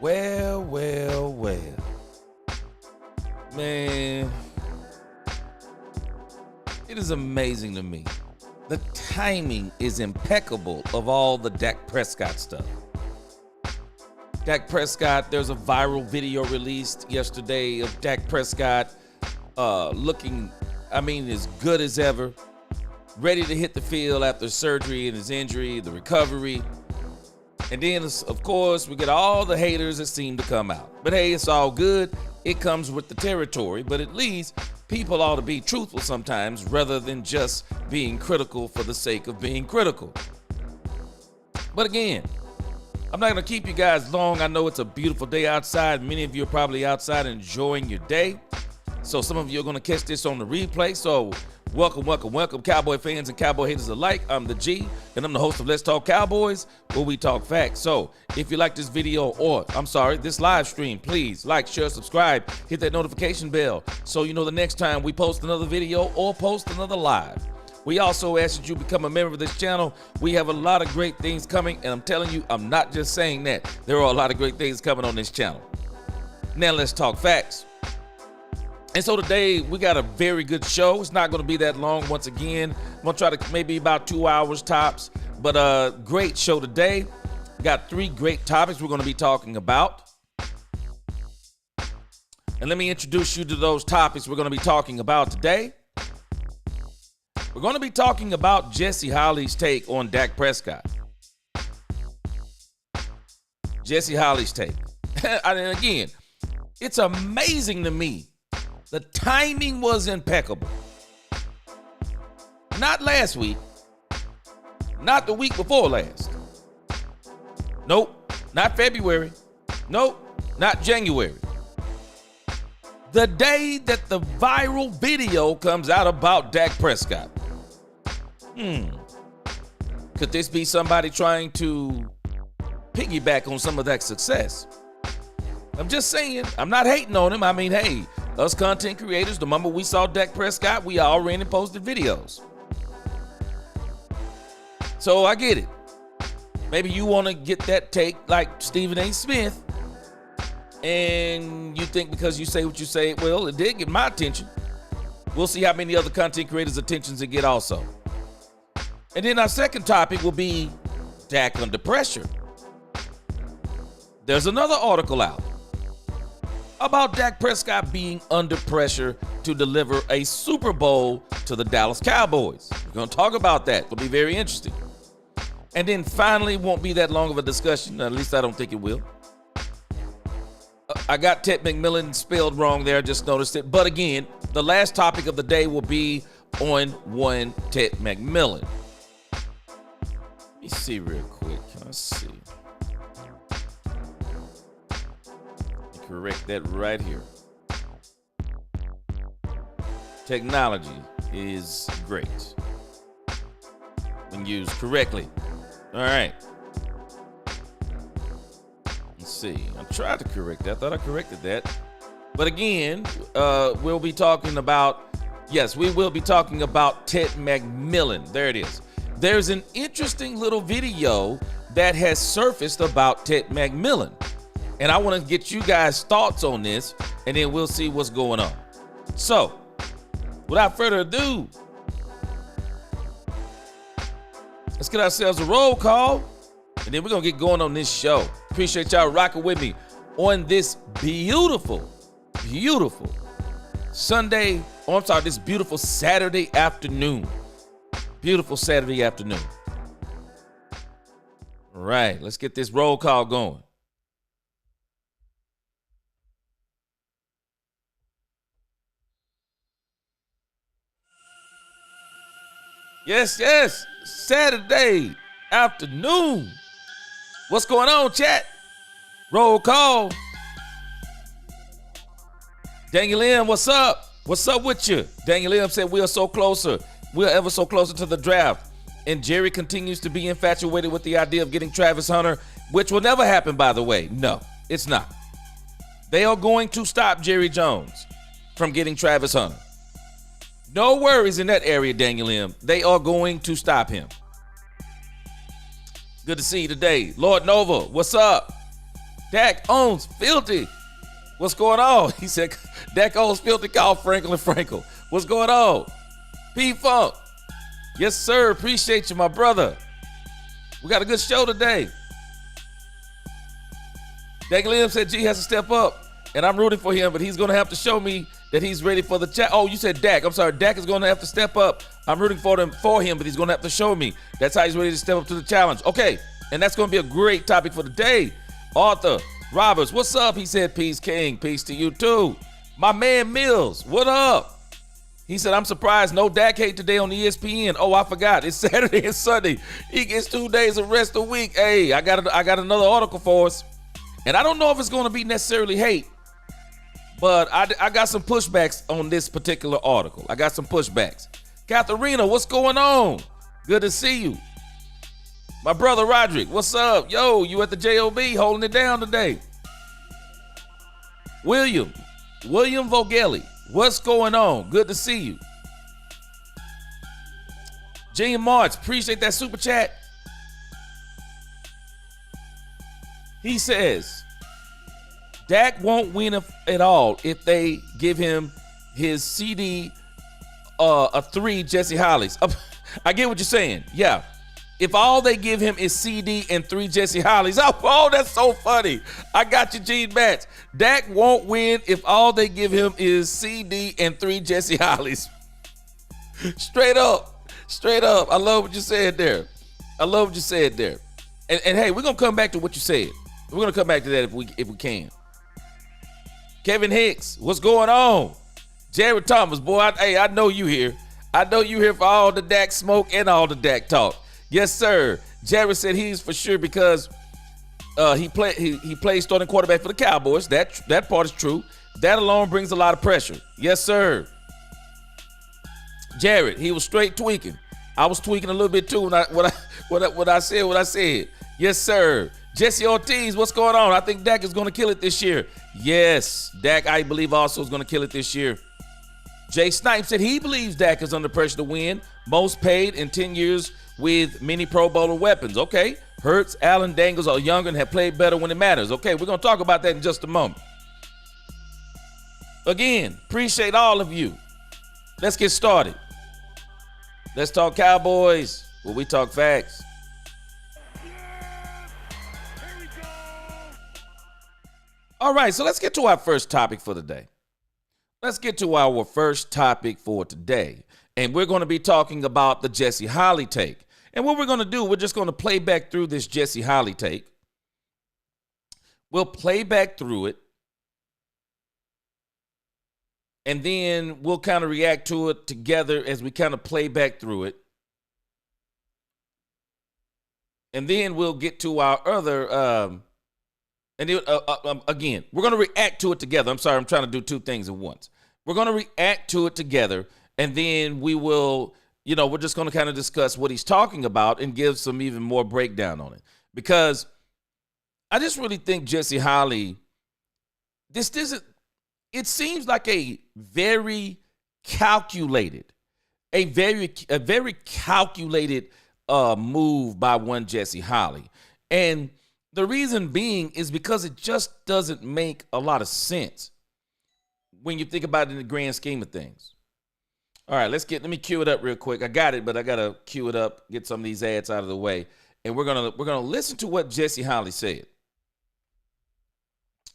Well. Man, it is amazing to me. The timing is impeccable of all the Dak Prescott stuff. Dak Prescott, there's a viral video released yesterday of Dak Prescott looking, as good as ever, ready to hit the field after surgery and his injury, the recovery. And then, of course, we get all the haters that seem to come out. But hey, it's all good. It comes with the territory. But at least people ought to be truthful sometimes rather than just being critical for the sake of being critical. But again, I'm not going to keep you guys long. I know it's a beautiful day outside. Many of you are probably outside enjoying your day. So some of you are going to catch this on the replay. So welcome, Cowboy fans and Cowboy haters alike. I'm the G, and I'm the host of Let's Talk Cowboys, where we talk facts. So if you like this video this live stream, please like, share, subscribe, hit that notification bell so you know the next time we post another video or post another live. We also ask that you become a member of this channel. We have a lot of great things coming, and I'm telling you, I'm not just saying that. There are a lot of great things coming on this channel. Now let's talk facts. And so today we got a very good show. It's not going to be that long once again. I'm going to try to maybe about 2 hours tops, but a great show today. Got 3 great topics we're going to be talking about. And let me introduce you to those topics we're going to be talking about today. We're going to be talking about Jesse Holley's take on Dak Prescott. Jesse Holley's take. And again, it's amazing to me. The timing was impeccable. Not last week. Not the week before last. Nope. Not February. Nope. Not January. The day that the viral video comes out about Dak Prescott. Could this be somebody trying to piggyback on some of that success? I'm just saying. I'm not hating on him. Hey, us content creators, the moment we saw Dak Prescott, we already posted videos. So I get it. Maybe you want to get that take like Stephen A. Smith, and you think because you say what you say, well, it did get my attention. We'll see how many other content creators' attentions it get also. And then our second topic will be Dak under pressure. There's another article out about Dak Prescott being under pressure to deliver a Super Bowl to the Dallas Cowboys. We're going to talk about that. It'll be very interesting. And then finally, won't be that long of a discussion. At least I don't think it will. I got Ted McMillan spelled wrong there. I just noticed it. But again, the last topic of the day will be on one Ted McMillan. Let me see real quick. Let's see. Correct that right here. Technology is great when used correctly. All right. Let's see. I tried to correct that. I thought I corrected that. But again, we'll be talking about, we will be talking about Ted McMillan. There it is. There's an interesting little video that has surfaced about Ted McMillan. And I want to get you guys' thoughts on this, and then we'll see what's going on. So, without further ado, let's get ourselves a roll call, and then we're going to get going on this show. Appreciate y'all rocking with me on this beautiful this beautiful Saturday afternoon. Beautiful Saturday afternoon. All right, let's get this roll call going. Yes, Saturday afternoon. What's going on, chat? Roll call. Daniel M, what's up? What's up with you? Daniel M said we're ever so closer to the draft. And Jerry continues to be infatuated with the idea of getting Travis Hunter, which will never happen, by the way. No, it's not. They are going to stop Jerry Jones from getting Travis Hunter. No worries in that area, Daniel M. They are going to stop him. Good to see you today. Lord Nova, what's up? Dak owns Filthy. What's going on? He said, Dak owns Filthy. Call Franklin Frankel. What's going on? P-Funk. Yes, sir. Appreciate you, my brother. We got a good show today. Dak Lim said G has to step up, and I'm rooting for him, but he's going to have to show me that he's ready for the chat. Oh, you said Dak. I'm sorry. Dak is going to have to step up. I'm rooting for him, but he's going to have to show me. That's how he's ready to step up to the challenge. Okay, and that's going to be a great topic for the day. Arthur Roberts, what's up? He said, peace, King. Peace to you, too. My man Mills, what up? He said, I'm surprised no Dak hate today on ESPN. Oh, I forgot. It's Saturday and Sunday. He gets 2 days of rest a week. Hey, I got another article for us. And I don't know if it's going to be necessarily hate, but I got some pushbacks on this particular article. I got some pushbacks. Katharina, what's going on? Good to see you. My brother Roderick, what's up? Yo, you at the JOB holding it down today. William Vogelli, what's going on? Good to see you. Gene March, appreciate that super chat. He says, Dak won't win at all if they give him his CD, a 3 Jesse Hollies. I get what you're saying. Yeah. If all they give him is CD and 3 Jesse Hollies. Oh, that's so funny. I got you, Gene Match. Dak won't win if all they give him is CD and 3 Jesse Hollies. Straight up. I love what you said there. And hey, we're going to come back to what you said. We're going to come back to that if we can. Kevin Hicks, what's going on? Jared Thomas, boy, I know you here. I know you here for all the Dak smoke and all the Dak talk. Yes, sir. Jared said he's for sure because he plays starting quarterback for the Cowboys. That part is true. That alone brings a lot of pressure. Yes, sir. Jared, he was straight tweaking. I was tweaking a little bit too when I said. Yes, sir. Jesse Ortiz, what's going on? I think Dak is going to kill it this year. Yes, Dak, I believe, also is going to kill it this year. Jay Snipes said he believes Dak is under pressure to win. Most paid in 10 years with many Pro Bowler weapons. Okay. Hurts, Allen, Dangles are younger and have played better when it matters. Okay, we're going to talk about that in just a moment. Again, appreciate all of you. Let's get started. Let's talk Cowboys, where we talk facts. All right, so let's get to our first topic for the day. And we're going to be talking about the Jesse Holly take. And what we're going to do, we're just going to play back through this Jesse Holly take. We'll play back through it. And then we'll kind of react to it together as we kind of play back through it. And then we'll get to our other... again, we're going to react to it together. I'm sorry, I'm trying to do two things at once. We're going to react to it together, and then we will, we're just going to kind of discuss what he's talking about and give some even more breakdown on it. Because I just really think Jesse Holly, it seems like a very calculated move by one Jesse Holly. And the reason being is because it just doesn't make a lot of sense when you think about it in the grand scheme of things. All right, let me cue it up real quick. I got it, but I gotta cue it up, get some of these ads out of the way, and we're gonna listen to what Jesse Holly said.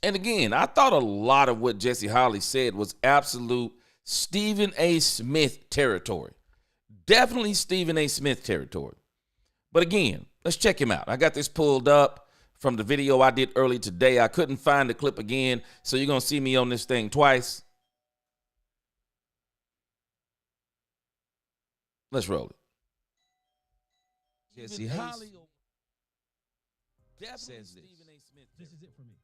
And again, I thought a lot of what Jesse Holly said was absolute Stephen A. Smith territory. Definitely Stephen A. Smith territory. But again, let's check him out. I got this pulled up from the video I did early today. I couldn't find the clip again, so you're going to see me on this thing twice. Let's roll it. Jesse Holly says this. This is it for me.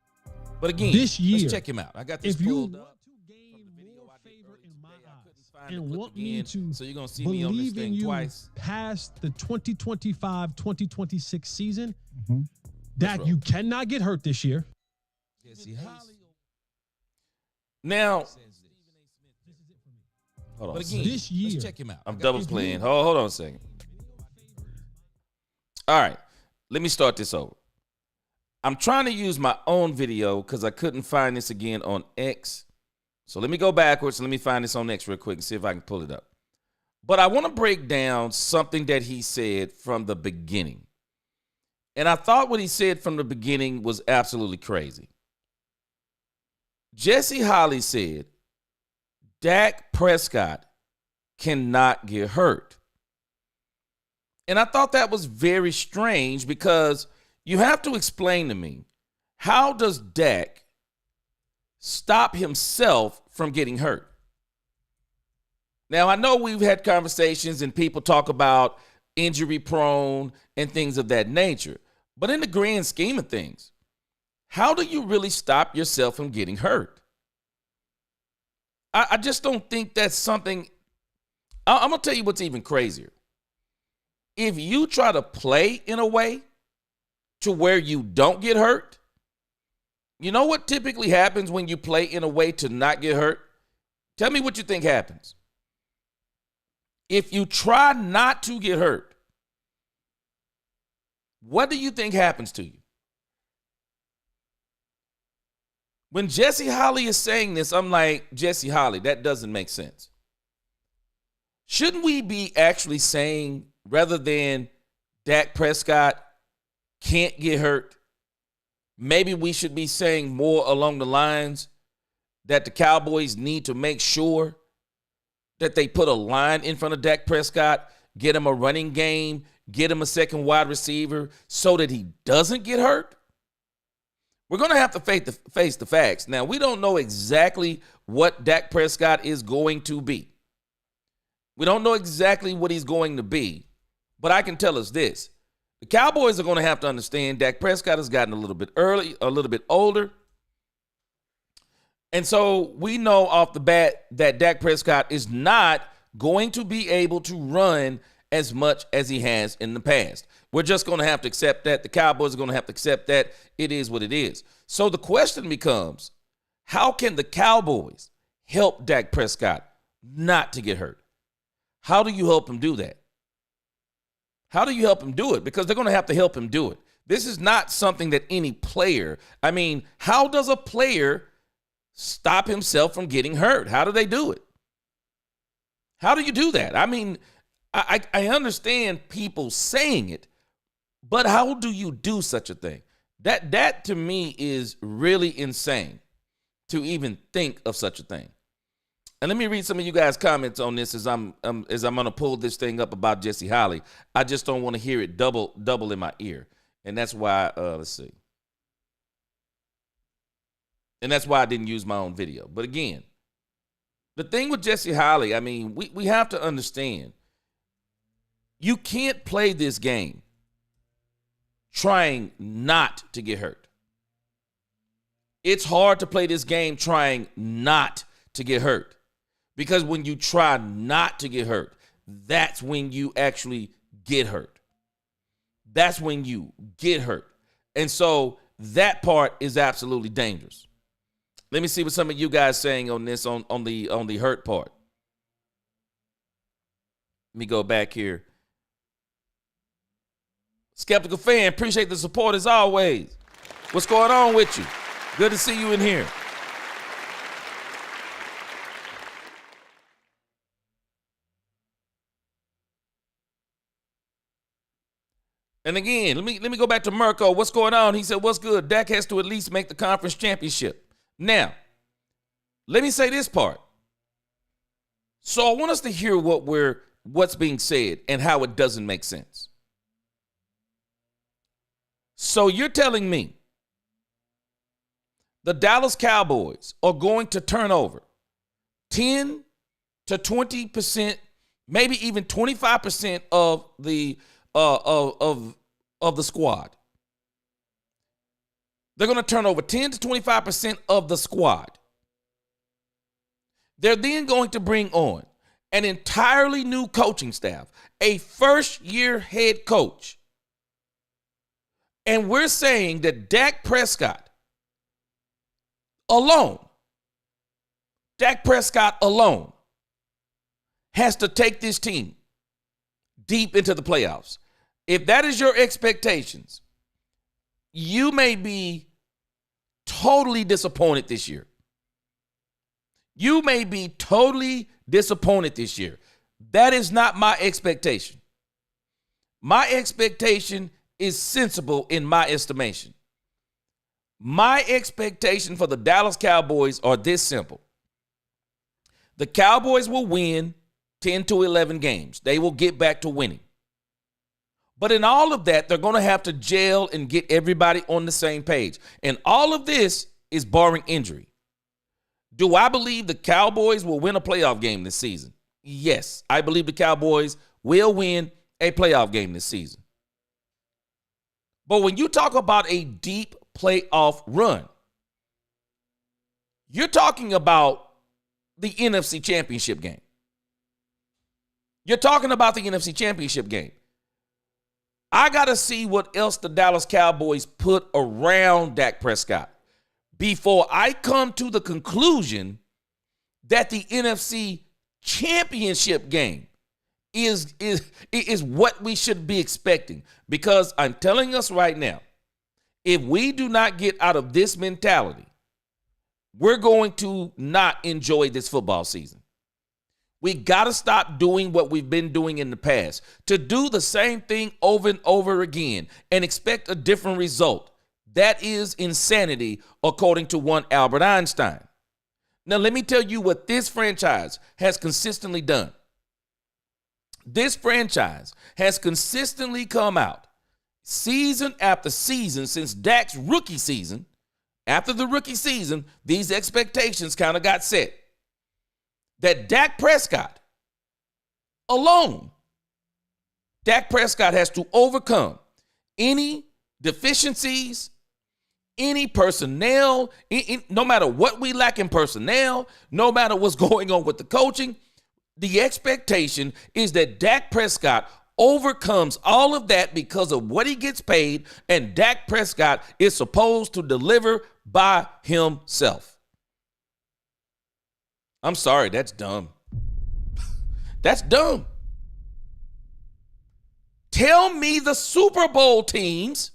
But again, this year, let's check him out. I got this pulled up from the video I did early today. I couldn't find the clip again, so you're going to see me on this thing twice. Past the 2025-2026 season, Dak, you cannot get hurt this year. Now, hold on. But again, this year, let's check him out. I'm double playing. Hold on a second. All right, let me start this over. I'm trying to use my own video because I couldn't find this again on X. So let me go backwards and let me find this on X real quick and see if I can pull it up. But I want to break down something that he said from the beginning. And I thought what he said from the beginning was absolutely crazy. Jesse Holley said, Dak Prescott cannot get hurt. And I thought that was very strange because you have to explain to me, how does Dak stop himself from getting hurt? Now, I know we've had conversations and people talk about injury prone and things of that nature. But in the grand scheme of things, how do you really stop yourself from getting hurt? I just don't think that's something. I'm going to tell you what's even crazier. If you try to play in a way to where you don't get hurt, you know what typically happens when you play in a way to not get hurt? Tell me what you think happens. If you try not to get hurt, what do you think happens to you? When Jesse Holley is saying this, I'm like, Jesse Holley, that doesn't make sense. Shouldn't we be actually saying, rather than Dak Prescott can't get hurt, maybe we should be saying more along the lines that the Cowboys need to make sure that they put a line in front of Dak Prescott, get him a running game, get him a second wide receiver so that he doesn't get hurt? We're going to have to face the facts. Now, we don't know exactly what Dak Prescott is going to be. We don't know exactly what he's going to be, but I can tell us this. The Cowboys are going to have to understand Dak Prescott has gotten a little bit older. And so we know off the bat that Dak Prescott is not going to be able to run as much as he has in the past. We're just going to have to accept that. The Cowboys are going to have to accept that. It is what it is. So the question becomes, how can the Cowboys help Dak Prescott not to get hurt? How do you help him do that? How do you help him do it? Because they're going to have to help him do it. This is not something that any player, how does a player stop himself from getting hurt? How do they do it? How do you do that? I understand people saying it, but how do you do such a thing? That to me is really insane to even think of such a thing. And let me read some of you guys' comments on this as I'm going to pull this thing up about Jesse Holley. I just don't want to hear it double in my ear, and that's why. Let's see. And that's why I didn't use my own video. But again, the thing with Jesse Holley, we have to understand, you can't play this game trying not to get hurt. It's hard to play this game trying not to get hurt. Because when you try not to get hurt, that's when you actually get hurt. That's when you get hurt. And so that part is absolutely dangerous. Let me see what some of you guys saying on this, on the hurt part. Let me go back here. Skeptical fan, appreciate the support as always. What's going on with you? Good to see you in here. And again, let me go back to Mirko. What's going on? He said, what's good? Dak has to at least make the conference championship. Now, let me say this part. So I want us to hear what's being said and how it doesn't make sense. So you're telling me the Dallas Cowboys are going to turn over 10 to 20%, maybe even 25% of the squad. They're going to turn over 10 to 25% of the squad. They're then going to bring on an entirely new coaching staff, a first-year head coach. And we're saying that Dak Prescott alone has to take this team deep into the playoffs. If that is your expectations, you may be totally disappointed this year. You may be totally disappointed this year. That is not my expectation. My expectation is sensible in my estimation. My expectation for the Dallas Cowboys are this simple. The Cowboys will win 10 to 11 games. They will get back to winning. But in all of that, they're going to have to gel and get everybody on the same page. And all of this is barring injury. Do I believe the Cowboys will win a playoff game this season? Yes, I believe the Cowboys will win a playoff game this season. But when you talk about a deep playoff run, you're talking about the NFC Championship game. You're talking about the NFC Championship game. I got to see what else the Dallas Cowboys put around Dak Prescott before I come to the conclusion that the NFC Championship game is what we should be expecting. Because I'm telling us right now, if we do not get out of this mentality, we're going to not enjoy this football season. We got to stop doing what we've been doing in the past. To do the same thing over and over again and expect a different result, that is insanity, according to one Albert Einstein. Now, let me tell you what this franchise has consistently done. This franchise has consistently come out season after season since Dak's rookie season. After the rookie season, these expectations kind of got set. That Dak Prescott alone, Dak Prescott has to overcome any deficiencies, any personnel, no matter what we lack in personnel, no matter what's going on with the coaching. The expectation is that Dak Prescott overcomes all of that because of what he gets paid, and Dak Prescott is supposed to deliver by himself. I'm sorry, that's dumb. That's dumb. Tell me the Super Bowl teams.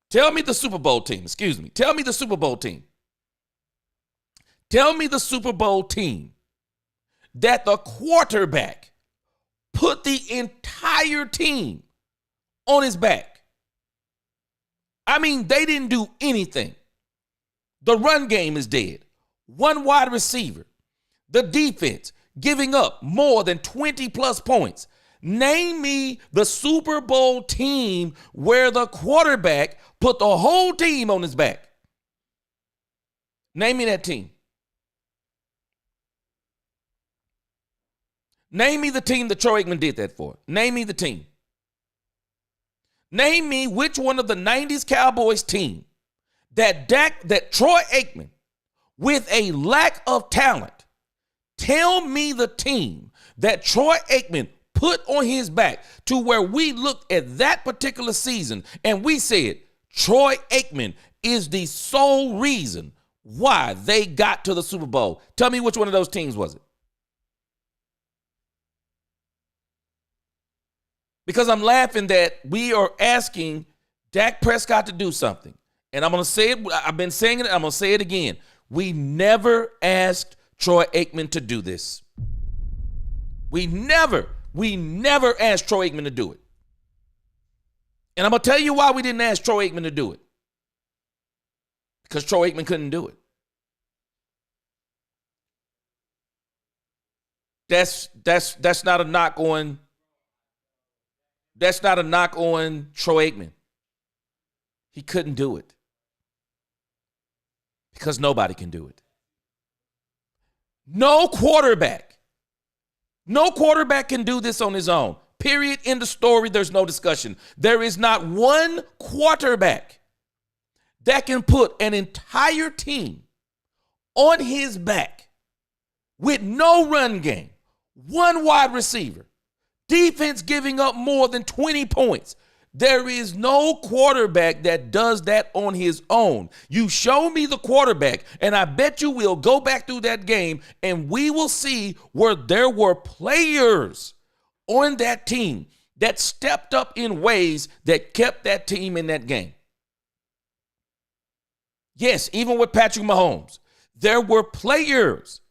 Tell me the Super Bowl team, excuse me. Tell me the Super Bowl team. Tell me the Super Bowl team that the quarterback put the entire team on his back. I mean, they didn't do anything. The run game is dead. One wide receiver. The defense giving up more than 20 plus points. Name me the Super Bowl team where the quarterback put the whole team on his back. Name me that team. Name me the team that Troy Aikman did that for. Name me the team. Name me which one of the 90s Cowboys team that Troy Aikman, with a lack of talent, tell me the team that Troy Aikman put on his back to where we looked at that particular season and we said, Troy Aikman is the sole reason why they got to the Super Bowl. Tell me which one of those teams was it? Because I'm laughing that we are asking Dak Prescott to do something. And I'm going to say it. I've been saying it. I'm going to say it again. We never asked Troy Aikman to do this. We never asked Troy Aikman to do it. And I'm going to tell you why we didn't ask Troy Aikman to do it. Because Troy Aikman couldn't do it. That's not a knock on. That's not a knock on Troy Aikman. He couldn't do it. Because nobody can do it. No quarterback can do this on his own. Period. End of story. There's no discussion. There is not one quarterback that can put an entire team on his back with no run game, one wide receiver, defense giving up more than 20 points. There is no quarterback that does that on his own. You show me the quarterback, and I bet you we'll go back through that game, and we will see where there were players on that team that stepped up in ways that kept that team in that game. Yes, even with Patrick Mahomes, there were players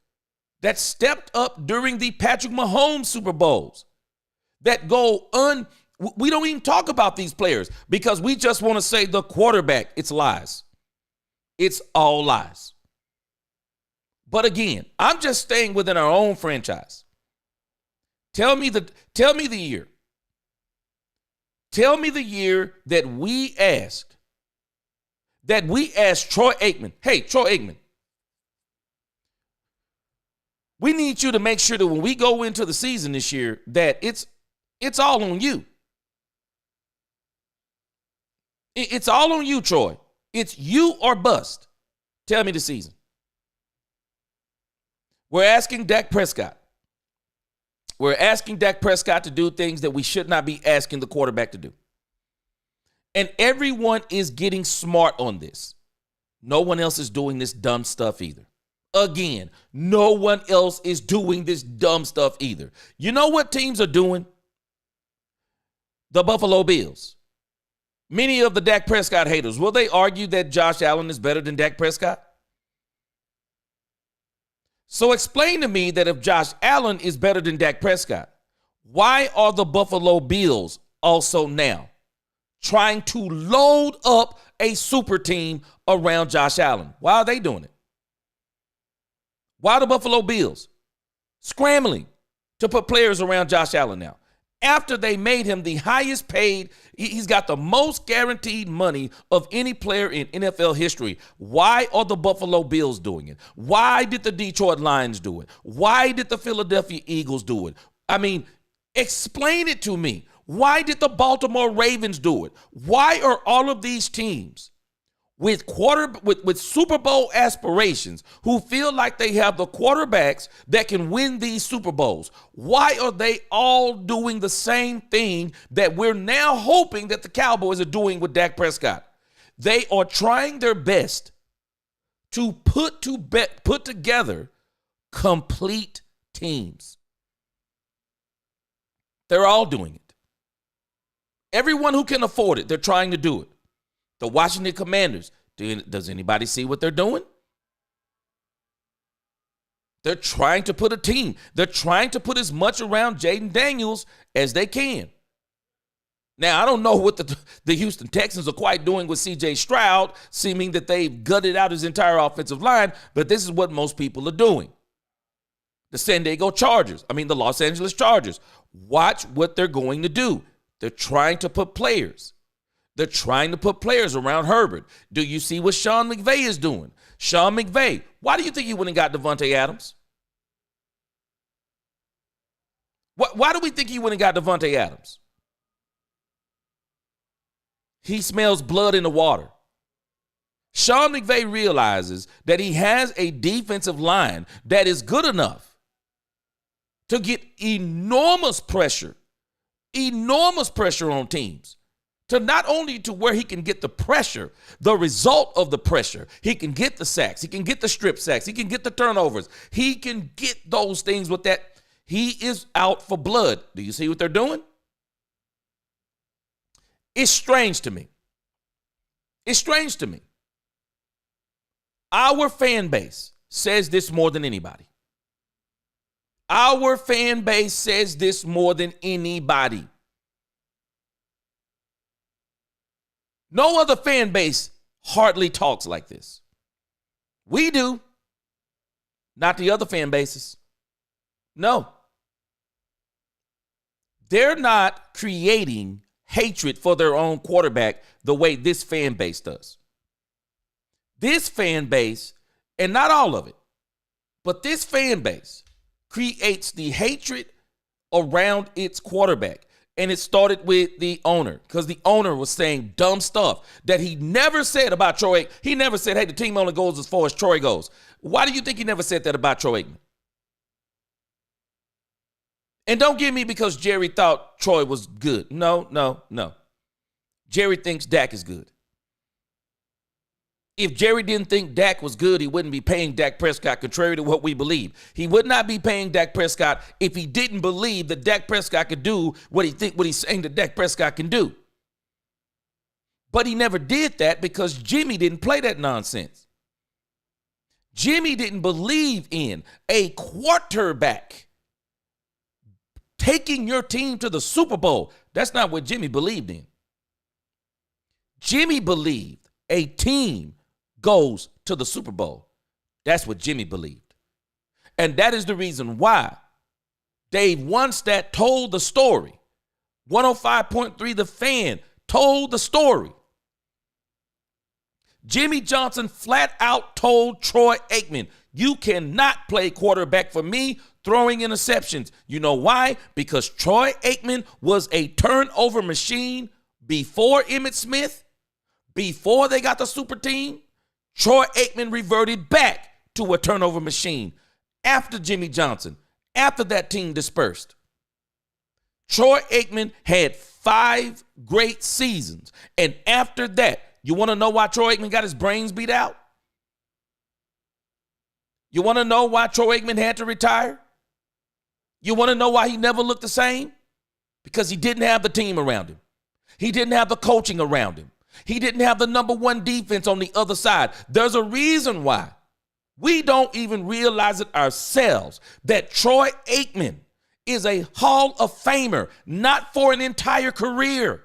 that stepped up during the Patrick Mahomes Super Bowls that we don't even talk about these players because we just want to say the quarterback. It's lies. It's all lies. But again, I'm just staying within our own franchise. Tell me the year. Tell me the year that we asked Troy Aikman, hey, Troy Aikman, we need you to make sure that when we go into the season this year that it's all on you. It's all on you, Troy. It's you or bust. Tell me the season. We're asking Dak Prescott. We're asking Dak Prescott to do things that we should not be asking the quarterback to do. And everyone is getting smart on this. No one else is doing this dumb stuff either. Again, no one else is doing this dumb stuff either. You know what teams are doing? The Buffalo Bills. Many of the Dak Prescott haters, will they argue that Josh Allen is better than Dak Prescott? So explain to me that if Josh Allen is better than Dak Prescott, why are the Buffalo Bills also now trying to load up a super team around Josh Allen? Why are they doing it? Why are the Buffalo Bills scrambling to put players around Josh Allen now? After they made him the highest paid, he's got the most guaranteed money of any player in NFL history. Why are the Buffalo Bills doing it? Why did the Detroit Lions do it? Why did the Philadelphia Eagles do it? I mean, explain it to me. Why did the Baltimore Ravens do it? Why are all of these teams with Super Bowl aspirations who feel like they have the quarterbacks that can win these Super Bowls? Why are they all doing the same thing that we're now hoping that the Cowboys are doing with Dak Prescott? They are trying their best to put together complete teams. They're all doing it. Everyone who can afford it, they're trying to do it. The Washington Commanders, does anybody see what they're doing? They're trying to put a team. They're trying to put as much around Jaden Daniels as they can. Now, I don't know what the Houston Texans are quite doing with C.J. Stroud, seeming that they've gutted out his entire offensive line, but this is what most people are doing. The Los Angeles Chargers. Watch what they're going to do. They're trying to put players. They're trying to put players around Herbert. Do you see what Sean McVay is doing? Sean McVay, why do you think he went and got Devontae Adams? Why do we think he went and got Devontae Adams? He smells blood in the water. Sean McVay realizes that he has a defensive line that is good enough to get enormous pressure on teams. To not only to where he can get the pressure, the result of the pressure. He can get the sacks. He can get the strip sacks. He can get the turnovers. He can get those things with that. He is out for blood. Do you see what they're doing? It's strange to me. It's strange to me. Our fan base says this more than anybody. Our fan base says this more than anybody. No other fan base hardly talks like this. We do. Not the other fan bases. No. They're not creating hatred for their own quarterback the way this fan base does. This fan base, and not all of it, but this fan base creates the hatred around its quarterback. And it started with the owner because the owner was saying dumb stuff that he never said about Troy. He never said, hey, the team only goes as far as Troy goes. Why do you think he never said that about Troy Aikman? And don't give me because Jerry thought Troy was good. No. Jerry thinks Dak is good. If Jerry didn't think Dak was good, he wouldn't be paying Dak Prescott, contrary to what we believe. He would not be paying Dak Prescott if he didn't believe that Dak Prescott could do what he's saying that Dak Prescott can do. But he never did that because Jimmy didn't play that nonsense. Jimmy didn't believe in a quarterback taking your team to the Super Bowl. That's not what Jimmy believed in. Jimmy believed a team goes to the Super Bowl. That's what Jimmy believed. And that is the reason why Dave Wannstedt told the story. 105.3 The Fan told the story. Jimmy Johnson flat out told Troy Aikman, you cannot play quarterback for me throwing interceptions. You know why? Because Troy Aikman was a turnover machine before Emmitt Smith, before they got the super team. Troy Aikman reverted back to a turnover machine after Jimmy Johnson, after that team dispersed. Troy Aikman had 5 great seasons. And after that, you want to know why Troy Aikman got his brains beat out? You want to know why Troy Aikman had to retire? You want to know why he never looked the same? Because he didn't have the team around him. He didn't have the coaching around him. He didn't have the number one defense on the other side. There's a reason why we don't even realize it ourselves that Troy Aikman is a Hall of Famer, not for an entire career.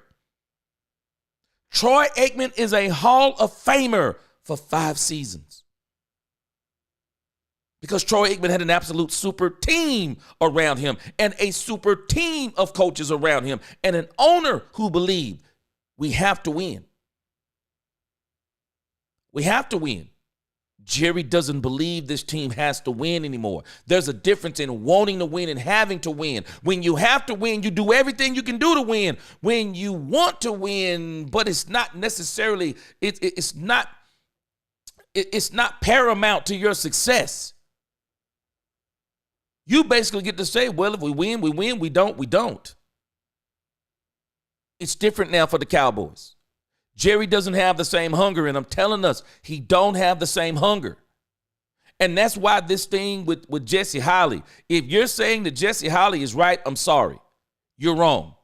Troy Aikman is a Hall of Famer for 5 seasons. Because Troy Aikman had an absolute super team around him and a super team of coaches around him and an owner who believed we have to win. We have to win. Jerry doesn't believe this team has to win anymore. There's a difference in wanting to win and having to win. When you have to win, you do everything you can do to win. When you want to win, but it's not necessarily, it's not paramount to your success. You basically get to say, well, if we win, we win. We don't, we don't. It's different now for the Cowboys. Jerry doesn't have the same hunger, and I'm telling us, he don't have the same hunger. And that's why this thing with Jesse Holley, if you're saying that Jesse Holley is right, I'm sorry. You're wrong.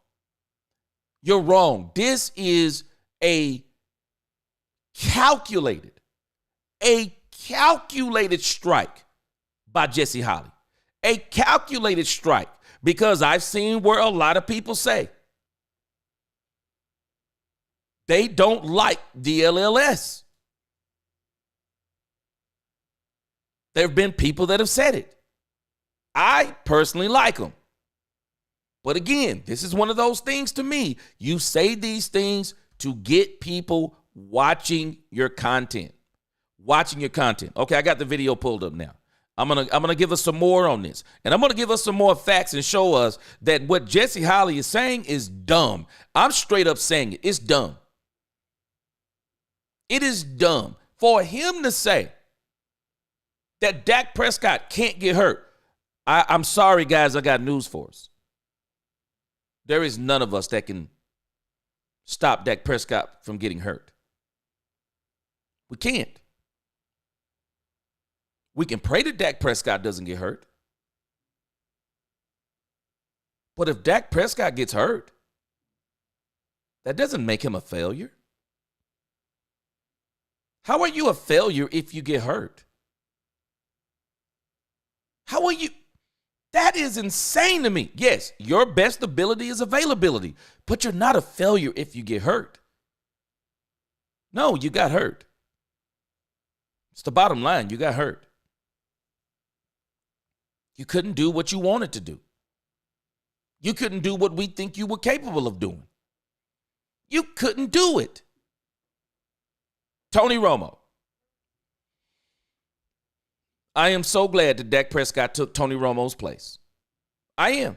You're wrong. This is a calculated strike by Jesse Holley. A calculated strike, because I've seen where a lot of people say they don't like DLLS. There have been people that have said it. I personally like them. But again, this is one of those things to me. You say these things to get people watching your content. Watching your content. Okay, I got the video pulled up now. I'm gonna give us some more on this. And I'm gonna give us some more facts and show us that what Jesse Holley is saying is dumb. I'm straight up saying it. It's dumb. It is dumb for him to say that Dak Prescott can't get hurt. I'm sorry, guys. I got news for us. There is none of us that can stop Dak Prescott from getting hurt. We can't. We can pray that Dak Prescott doesn't get hurt. But if Dak Prescott gets hurt, that doesn't make him a failure. How are you a failure if you get hurt? How are you? That is insane to me. Yes, your best ability is availability, but you're not a failure if you get hurt. No, you got hurt. It's the bottom line. You got hurt. You couldn't do what you wanted to do. You couldn't do what we think you were capable of doing. You couldn't do it. Tony Romo. I am so glad that Dak Prescott took Tony Romo's place. I am.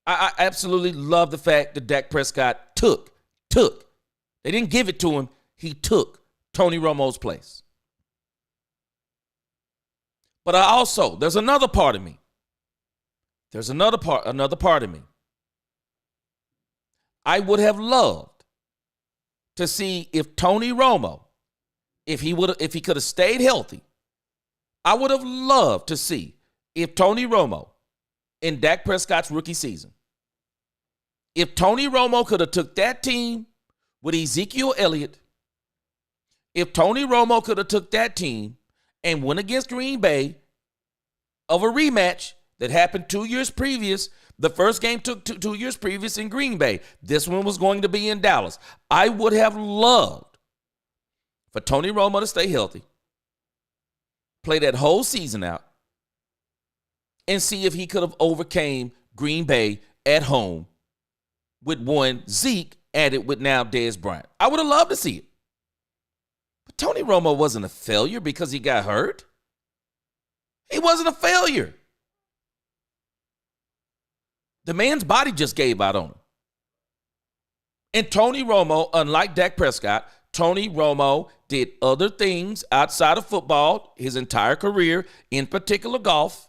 I absolutely love the fact that Dak Prescott took. They didn't give it to him. He took Tony Romo's place. But there's another part of me. There's another part of me. I would have loved to see if Tony Romo, if he could have stayed healthy. I would have loved to see if Tony Romo in Dak Prescott's rookie season, if Tony Romo could have took that team with Ezekiel Elliott, if Tony Romo could have took that team and went against Green Bay of a rematch that happened 2 years previous. The first game took 2 years previous in Green Bay. This one was going to be in Dallas. I would have loved for Tony Romo to stay healthy, play that whole season out, and see if he could have overcame Green Bay at home with one Zeke added with now Dez Bryant. I would have loved to see it. But Tony Romo wasn't a failure because he got hurt. He wasn't a failure. The man's body just gave out on him. And Tony Romo, unlike Dak Prescott, Tony Romo did other things outside of football his entire career, in particular golf.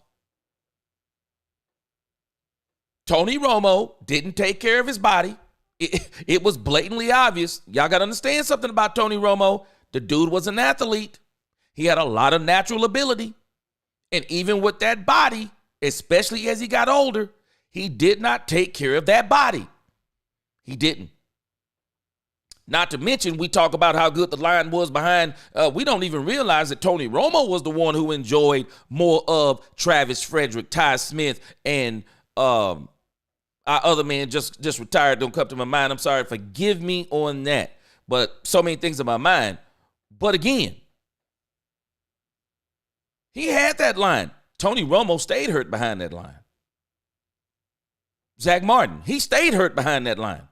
Tony Romo didn't take care of his body. It was blatantly obvious. Y'all got to understand something about Tony Romo. The dude was an athlete. He had a lot of natural ability. And even with that body, especially as he got older, he did not take care of that body. He didn't. Not to mention, we talk about how good the line was behind. We don't even realize that Tony Romo was the one who enjoyed more of Travis Frederick, Ty Smith, and our other man just retired. Don't come to my mind. I'm sorry. Forgive me on that. But so many things in my mind. But again, he had that line. Tony Romo stayed hurt behind that line. Zach Martin, he stayed hurt behind that line.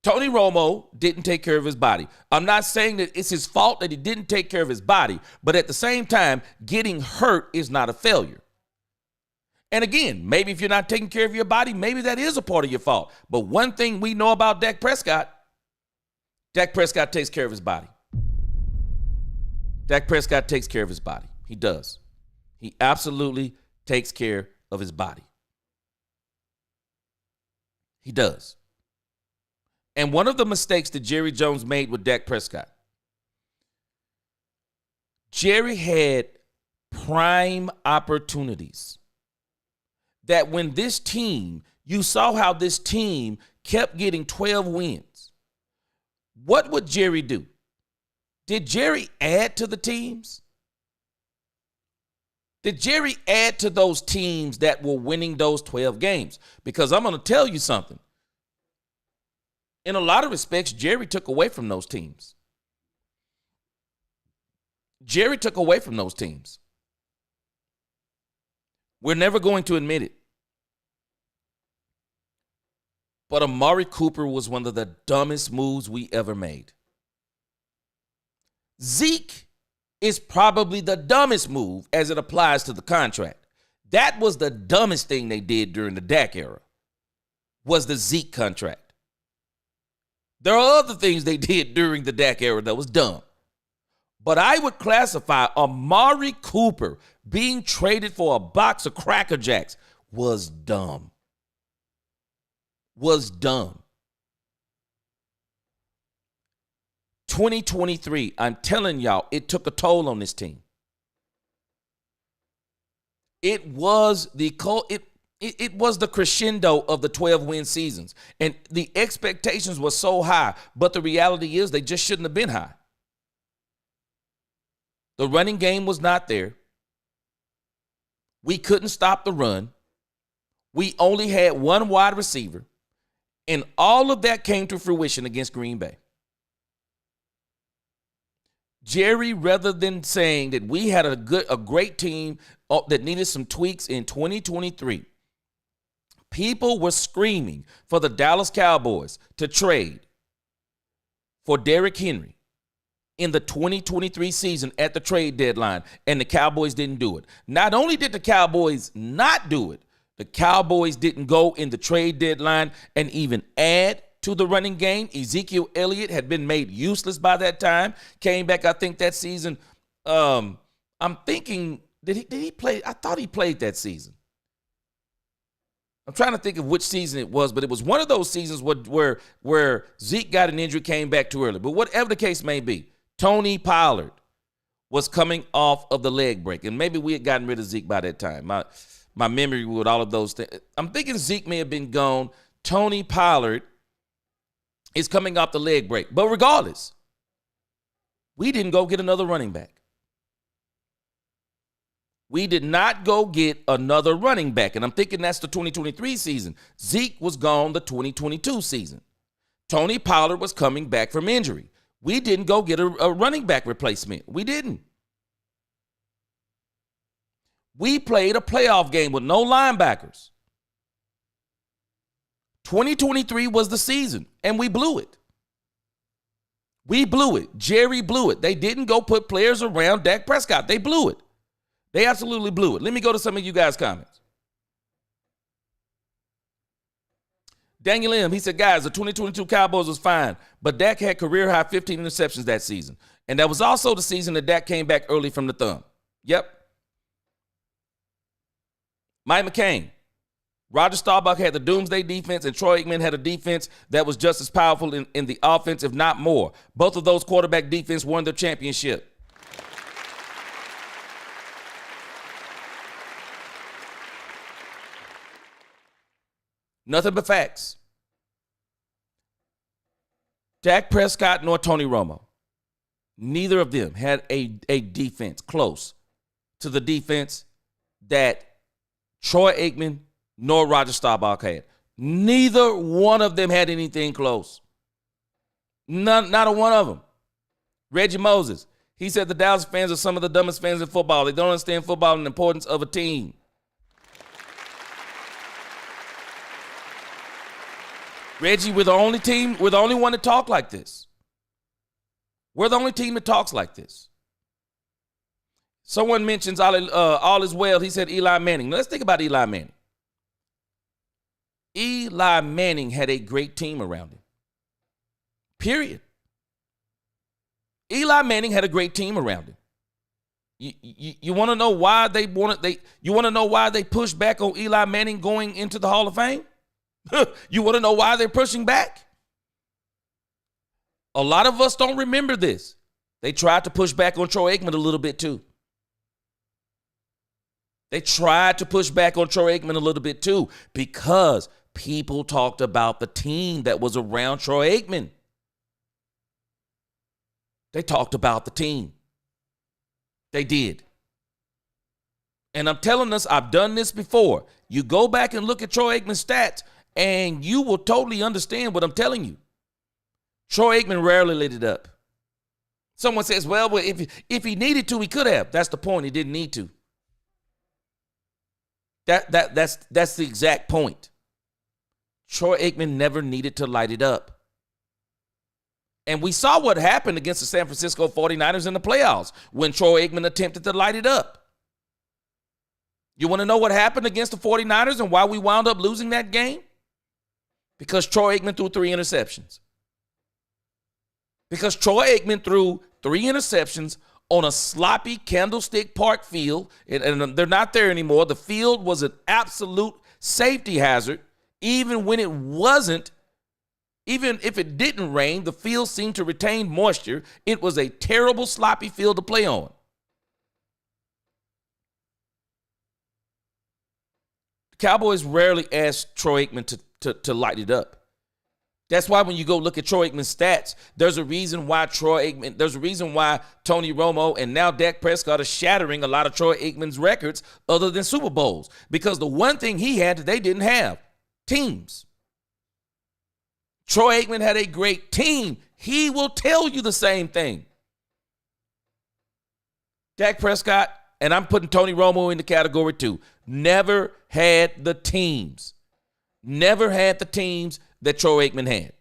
Tony Romo didn't take care of his body. I'm not saying that it's his fault that he didn't take care of his body, but at the same time, getting hurt is not a failure. And again, maybe if you're not taking care of your body, maybe that is a part of your fault. But one thing we know about Dak Prescott takes care of his body. Dak Prescott takes care of his body. He does. He absolutely takes care of his body. He does. And one of the mistakes that Jerry Jones made with Dak Prescott, Jerry had prime opportunities that when this team, you saw how this team kept getting 12 wins. What would Jerry do? Did Jerry add to the teams? Did Jerry add to those teams that were winning those 12 games? Because I'm going to tell you something. In a lot of respects, Jerry took away from those teams. Jerry took away from those teams. We're never going to admit it. But Amari Cooper was one of the dumbest moves we ever made. Zeke is probably the dumbest move as it applies to the contract. That was the dumbest thing they did during the Dak era, was the Zeke contract. There are other things they did during the Dak era that was dumb. But I would classify Amari Cooper being traded for a box of Cracker Jacks was dumb. Was dumb. 2023, I'm telling y'all, it took a toll on this team. It was the crescendo of the 12-win seasons. And the expectations were so high, but the reality is they just shouldn't have been high. The running game was not there. We couldn't stop the run. We only had one wide receiver. And all of that came to fruition against Green Bay. Jerry, rather than saying that we had a great team that needed some tweaks in 2023, people were screaming for the Dallas Cowboys to trade for Derrick Henry in the 2023 season at the trade deadline, and the Cowboys didn't do it. Not only did the Cowboys not do it, the Cowboys didn't go in the trade deadline and even add to the running game. Ezekiel Elliott had been made useless by that time. Came back, I think, that season. I'm thinking, did he play? I thought he played that season. I'm trying to think of which season it was, but it was one of those seasons where Zeke got an injury, came back too early. But whatever the case may be, Tony Pollard was coming off of the leg break. And maybe we had gotten rid of Zeke by that time. My memory with all of those things. I'm thinking Zeke may have been gone. Tony Pollard is coming off the leg break. But regardless, we didn't go get another running back. We did not go get another running back. And I'm thinking that's the 2023 season. Zeke was gone the 2022 season. Tony Pollard was coming back from injury. We didn't go get a running back replacement. We didn't. We played a playoff game with no linebackers. 2023 was the season, and we blew it. We blew it. Jerry blew it. They didn't go put players around Dak Prescott. They blew it. They absolutely blew it. Let me go to some of you guys' comments. Daniel M., he said, guys, the 2022 Cowboys was fine, but Dak had career-high 15 interceptions that season. And that was also the season that Dak came back early from the thumb. Yep. Mike McCain. Roger Staubach had the doomsday defense, and Troy Aikman had a defense that was just as powerful in the offense, if not more. Both of those quarterback defense won their championship. Nothing but facts. Dak Prescott nor Tony Romo. Neither of them had a defense close to the defense that Troy Aikman nor Roger Staubach had. Neither one of them had anything close. Not a one of them. Reggie Moses. He said the Dallas fans are some of the dumbest fans in football. They don't understand football and the importance of a team. Reggie, we're the only team, we're the only one that talk like this. We're the only team that talks like this. Someone mentions all is well. He said Eli Manning. Now, let's think about Eli Manning. Eli Manning had a great team around him. Period. Eli Manning had a great team around him. You want to know why you want to know why they pushed back on Eli Manning going into the Hall of Fame? You want to know why they're pushing back? A lot of us don't remember this. They tried to push back on Troy Aikman a little bit too. They tried to push back on Troy Aikman a little bit too because people talked about the team that was around Troy Aikman. They talked about the team. They did. And I'm telling us, I've done this before. You go back and look at Troy Aikman's stats, and you will totally understand what I'm telling you. Troy Aikman rarely lit it up. Someone says, well, if he needed to, he could have. That's the point. He didn't need to. That's the exact point. Troy Aikman never needed to light it up. And we saw what happened against the San Francisco 49ers in the playoffs when Troy Aikman attempted to light it up. You want to know what happened against the 49ers and why we wound up losing that game? Because Troy Aikman threw 3 interceptions. Because Troy Aikman threw 3 interceptions on a sloppy Candlestick Park field, and they're not there anymore. The field was an absolute safety hazard. Even when it wasn't, even if it didn't rain, the field seemed to retain moisture. It was a terrible, sloppy field to play on. The Cowboys rarely asked Troy Aikman to light it up. That's why when you go look at Troy Aikman's stats, there's a reason why Tony Romo and now Dak Prescott are shattering a lot of Troy Aikman's records other than Super Bowls. Because the one thing he had that they didn't have, teams. Troy Aikman had a great team. He will tell you the same thing. Dak Prescott, and I'm putting Tony Romo in the category too, never had the teams. Never had the teams that Troy Aikman had.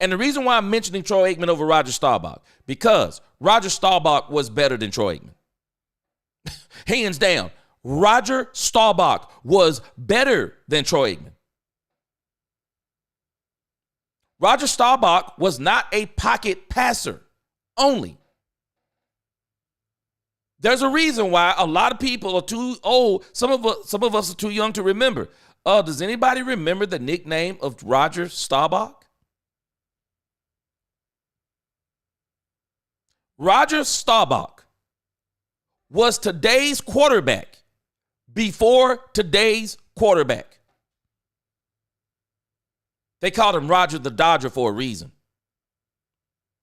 And the reason why I'm mentioning Troy Aikman over Roger Staubach, because Roger Staubach was better than Troy Aikman. Hands down, Roger Staubach was better than Troy Aikman. Roger Staubach was not a pocket passer only. There's a reason why a lot of people are too old. Some of us are too young to remember. Does anybody remember the nickname of Roger Staubach? Roger Staubach was today's quarterback before today's quarterback. They called him Roger the Dodger for a reason.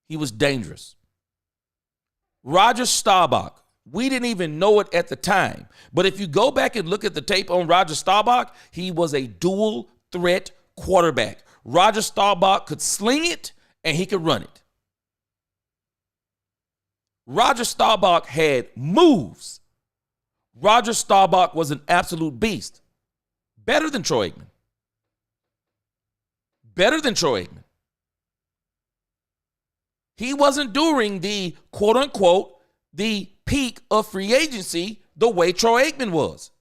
He was dangerous. Roger Staubach, we didn't even know it at the time. But if you go back and look at the tape on Roger Staubach, he was a dual threat quarterback. Roger Staubach could sling it and he could run it. Roger Staubach had moves. Roger Staubach was an absolute beast. Better than Troy Aikman. Better than Troy Aikman. He wasn't during the quote unquote, the peak of free agency the way Troy Aikman was.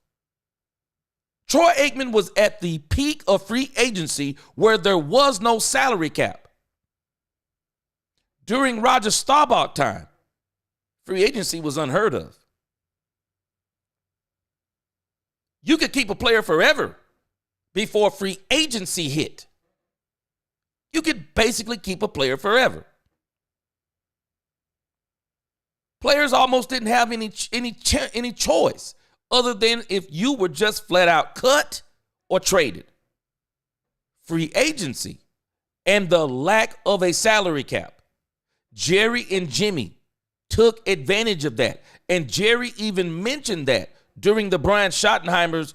Troy Aikman was at the peak of free agency where there was no salary cap. During Roger Staubach time, free agency was unheard of. You could keep a player forever before free agency hit. You could basically keep a player forever. Players almost didn't have any choice other than if you were just flat out cut or traded. Free agency and the lack of a salary cap. Jerry and Jimmy took advantage of that. And Jerry even mentioned that during the Brian Schottenheimer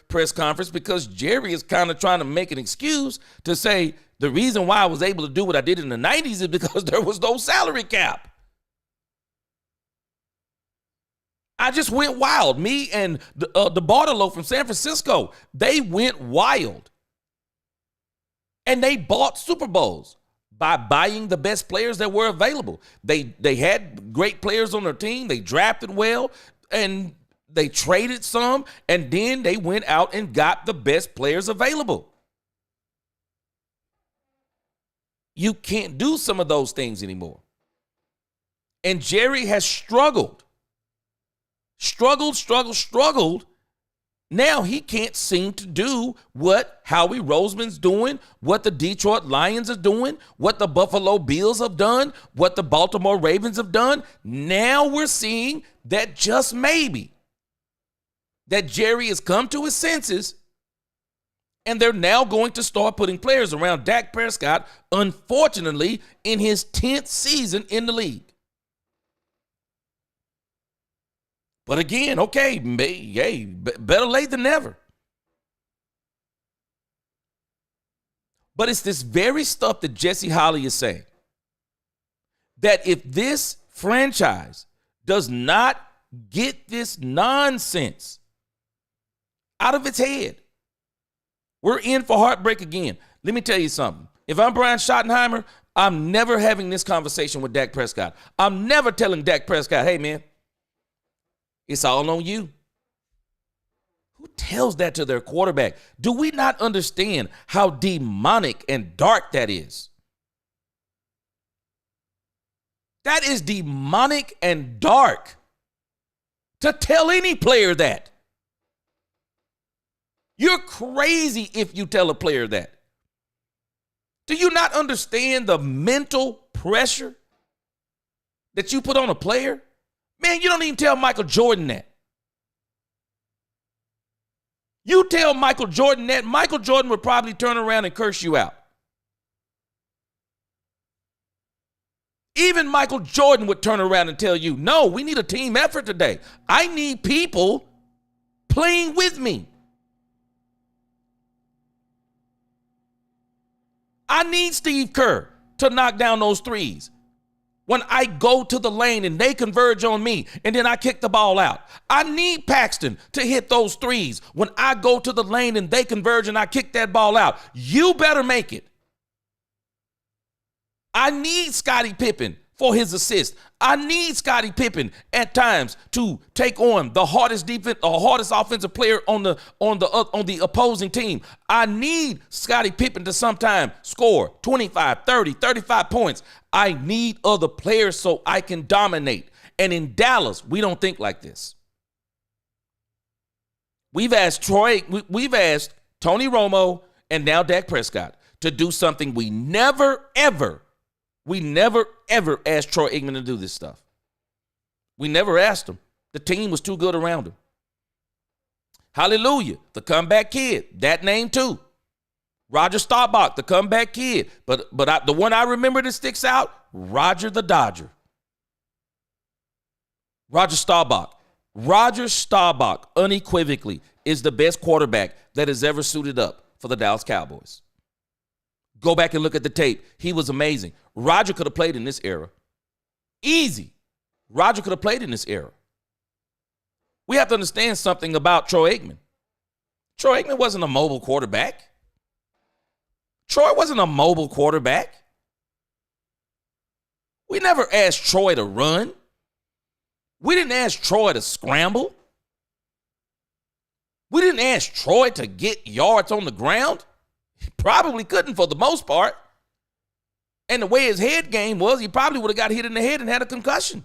press conference, because Jerry is kind of trying to make an excuse to say the reason why I was able to do what I did in the 90s is because there was no salary cap. I just went wild. Me and the Bartolo from San Francisco, they went wild. And they bought Super Bowls by buying the best players that were available. They had great players on their team. They drafted well, and they traded some, and then they went out and got the best players available. You can't do some of those things anymore. And Jerry has struggled. Now he can't seem to do what Howie Roseman's doing, what the Detroit Lions are doing, what the Buffalo Bills have done, what the Baltimore Ravens have done. Now we're seeing that just maybe that Jerry has come to his senses, and they're now going to start putting players around Dak Prescott, unfortunately, in his 10th season in the league. But again, okay, better late than never. But it's this very stuff that Jesse Holley is saying, that if this franchise does not get this nonsense out of its head, we're in for heartbreak again. Let me tell you something. If I'm Brian Schottenheimer, I'm never having this conversation with Dak Prescott. I'm never telling Dak Prescott, hey, man, it's all on you. Who tells that to their quarterback? Do we not understand how demonic and dark that is? That is demonic and dark to tell any player that. You're crazy if you tell a player that. Do you not understand the mental pressure that you put on a player? Man, you don't even tell Michael Jordan that. You tell Michael Jordan that, Michael Jordan would probably turn around and curse you out. Even Michael Jordan would turn around and tell you, no, we need a team effort today. I need people playing with me. I need Steve Kerr to knock down those threes. When I go to the lane and they converge on me and then I kick the ball out. I need Paxton to hit those threes when I go to the lane and they converge and I kick that ball out. You better make it. I need Scottie Pippen for his assist. I need Scottie Pippen at times to take on the hardest defense, or hardest offensive player on the opposing team. I need Scottie Pippen to sometime score 25, 30, 35 points. I need other players so I can dominate. And in Dallas, we don't think like this. We've asked Tony Romo and now Dak Prescott to do something we never, ever asked Troy Aikman to do this stuff. We never asked him. The team was too good around him. Hallelujah. The comeback kid, that name too. Roger Staubach, the comeback kid. But the one I remember that sticks out, Roger the Dodger. Roger Staubach. Roger Staubach, unequivocally, is the best quarterback that has ever suited up for the Dallas Cowboys. Go back and look at the tape. He was amazing. Roger could have played in this era. Easy. Roger could have played in this era. We have to understand something about Troy Aikman. Troy Aikman wasn't a mobile quarterback. Troy wasn't a mobile quarterback. We never asked Troy to run. We didn't ask Troy to scramble. We didn't ask Troy to get yards on the ground. He probably couldn't for the most part. And the way his head game was, he probably would have got hit in the head and had a concussion.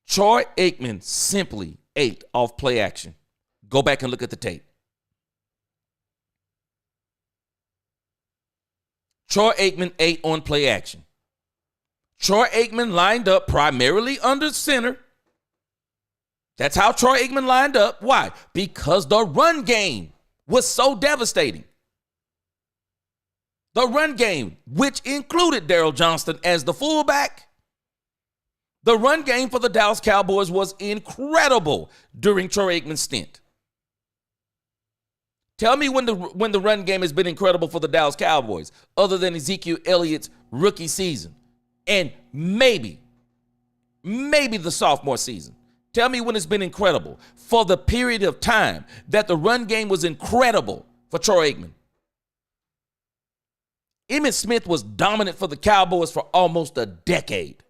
Troy Aikman simply ate off play action. Go back and look at the tape. Troy Aikman ate on play action. Troy Aikman lined up primarily under center. That's how Troy Aikman lined up. Why? Because the run game was so devastating. The run game, which included Daryl Johnston as the fullback, the run game for the Dallas Cowboys was incredible during Troy Aikman's stint. Tell me when the run game has been incredible for the Dallas Cowboys, other than Ezekiel Elliott's rookie season, and maybe the sophomore season. Tell me when it's been incredible for the period of time that the run game was incredible for Troy Aikman. Emmitt Smith was dominant for the Cowboys for almost a decade.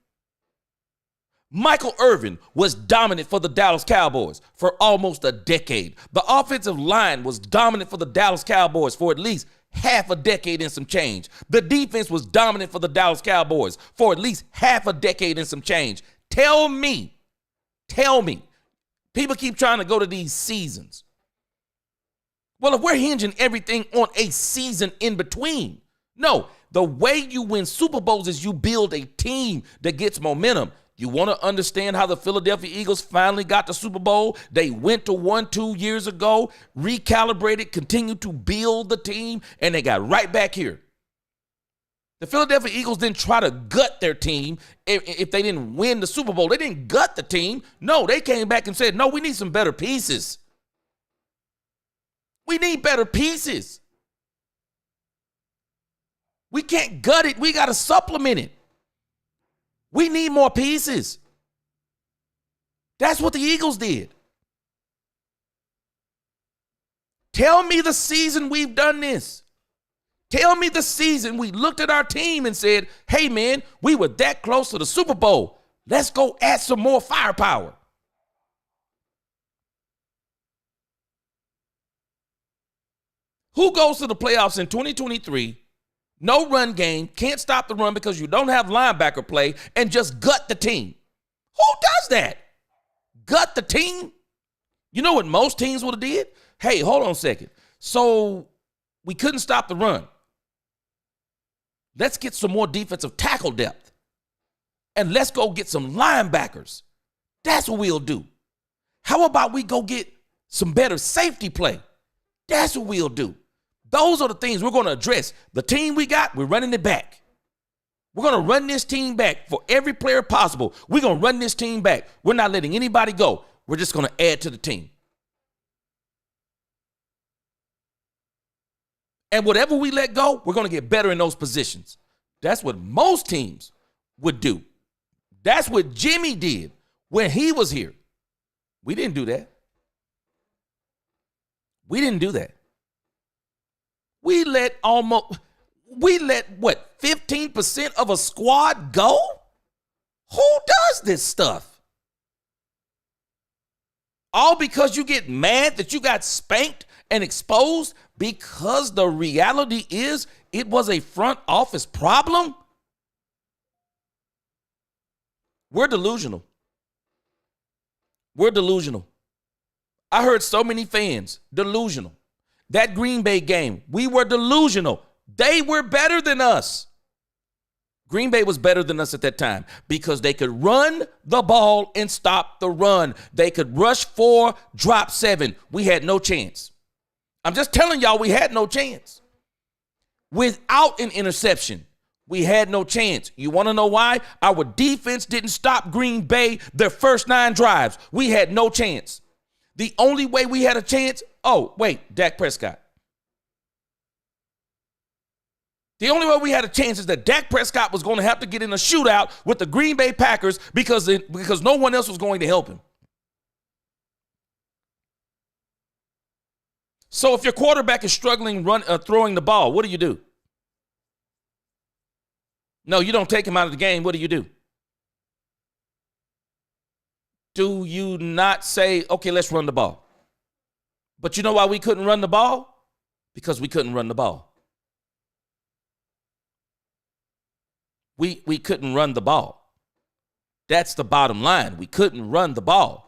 Michael Irvin was dominant for the Dallas Cowboys for almost a decade. The offensive line was dominant for the Dallas Cowboys for at least half a decade and some change. The defense was dominant for the Dallas Cowboys for at least half a decade and some change. Tell me, people keep trying to go to these seasons. Well, if we're hinging everything on a season in between, no, the way you win Super Bowls is you build a team that gets momentum. You want to understand how the Philadelphia Eagles finally got the Super Bowl? They went to 1-2 years ago, recalibrated, continued to build the team, and they got right back here. The Philadelphia Eagles didn't try to gut their team if they didn't win the Super Bowl. They didn't gut the team. No, they came back and said, no, we need some better pieces. We need better pieces. We can't gut it. We got to supplement it. We need more pieces. That's what the Eagles did. Tell me the season we've done this. Tell me the season we looked at our team and said, hey, man, we were that close to the Super Bowl. Let's go add some more firepower. Who goes to the playoffs in 2023? No run game, can't stop the run because you don't have linebacker play, and just gut the team. Who does that? Gut the team? You know what most teams would have did? Hey, hold on a second. So we couldn't stop the run. Let's get some more defensive tackle depth. And let's go get some linebackers. That's what we'll do. How about we go get some better safety play? That's what we'll do. Those are the things we're going to address. The team we got, we're running it back. We're going to run this team back for every player possible. We're going to run this team back. We're not letting anybody go. We're just going to add to the team. And whatever we let go, we're going to get better in those positions. That's what most teams would do. That's what Jimmy did when he was here. We didn't do that. We didn't do that. We let what, 15% of a squad go? Who does this stuff? All because you get mad that you got spanked and exposed because the reality is it was a front office problem? We're delusional. We're delusional. I heard so many fans delusional. That Green Bay game, we were delusional. They were better than us. Green Bay was better than us at that time because they could run the ball and stop the run. They could rush 4, drop 7. We had no chance. I'm just telling y'all we had no chance. Without an interception, we had no chance. You want to know why? Our defense didn't stop Green Bay their first 9 drives. We had no chance. The only way we had a chance, Dak Prescott. The only way we had a chance is that Dak Prescott was going to have to get in a shootout with the Green Bay Packers because no one else was going to help him. So if your quarterback is struggling throwing the ball, what do? No, you don't take him out of the game. What do? Do you not say, okay, let's run the ball? But you know why we couldn't run the ball? Because we couldn't run the ball. We couldn't run the ball. That's the bottom line. We couldn't run the ball.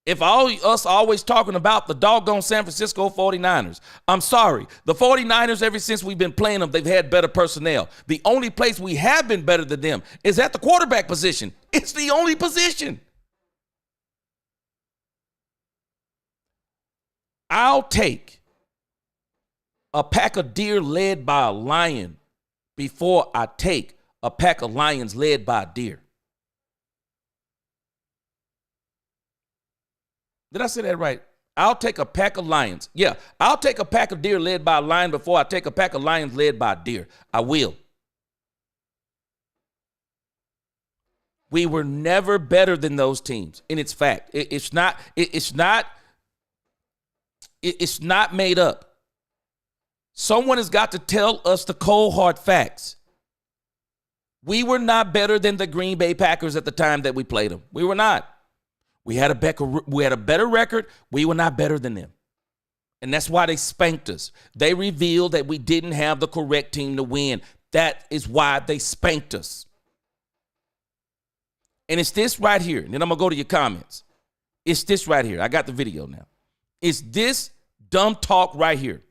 If us always talking about the doggone San Francisco 49ers, I'm sorry. The 49ers, ever since we've been playing them, they've had better personnel. The only place we have been better than them is at the quarterback position. It's the only position. I'll take a pack of deer led by a lion before I take a pack of lions led by a deer. Did I say that right? I'll take a pack of lions. Yeah, I'll take a pack of deer led by a lion before I take a pack of lions led by a deer. I will. We were never better than those teams. And it's fact. It's not made up. Someone has got to tell us the cold hard facts. We were not better than the Green Bay Packers at the time that we played them. We were not. We had a better record. We were not better than them. And that's why they spanked us. They revealed that we didn't have the correct team to win. That is why they spanked us. And it's this right here. And then I'm going to go to your comments. It's this right here. I got the video now. It's this dumb talk right here.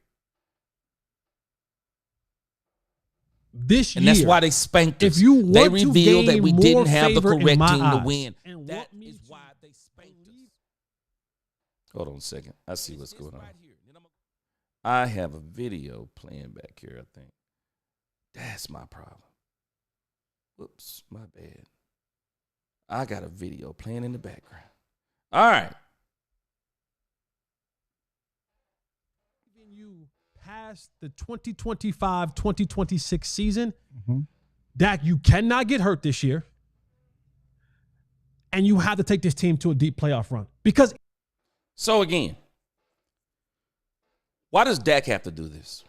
This and year, that's why they spanked us. If you want they revealed that we didn't have the correct team to eyes, win. That is why they spanked us. Hold on a second. I see what's going on. I have a video playing back here, I think. That's my problem. Whoops, my bad. I got a video playing in the background. All right. Past the 2025-2026 season, Dak, you cannot get hurt this year. And you have to take this team to a deep playoff run. Because so again, why does Dak have to do this?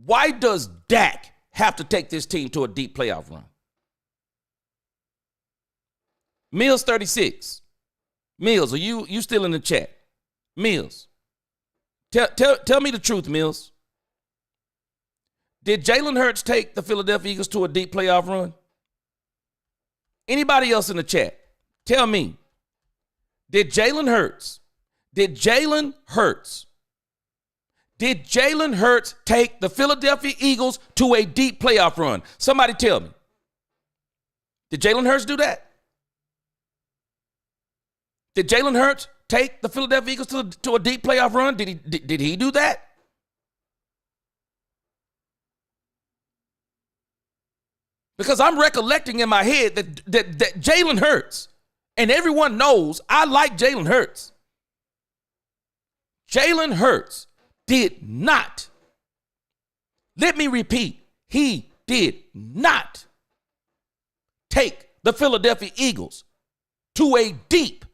Why does Dak have to take this team to a deep playoff run? Mills 36. Mills, are you still in the chat? Mills. Tell me the truth, Mills. Did Jalen Hurts take the Philadelphia Eagles to a deep playoff run? Anybody else in the chat? Tell me. Did Jalen Hurts take the Philadelphia Eagles to a deep playoff run? Somebody tell me. Did Jalen Hurts do that? Did Jalen Hurts take the Philadelphia Eagles to a deep playoff run? Did he do that? Because I'm recollecting in my head that Jalen Hurts, and everyone knows I like Jalen Hurts. Jalen Hurts did not. Let me repeat. He did not take the Philadelphia Eagles to a deep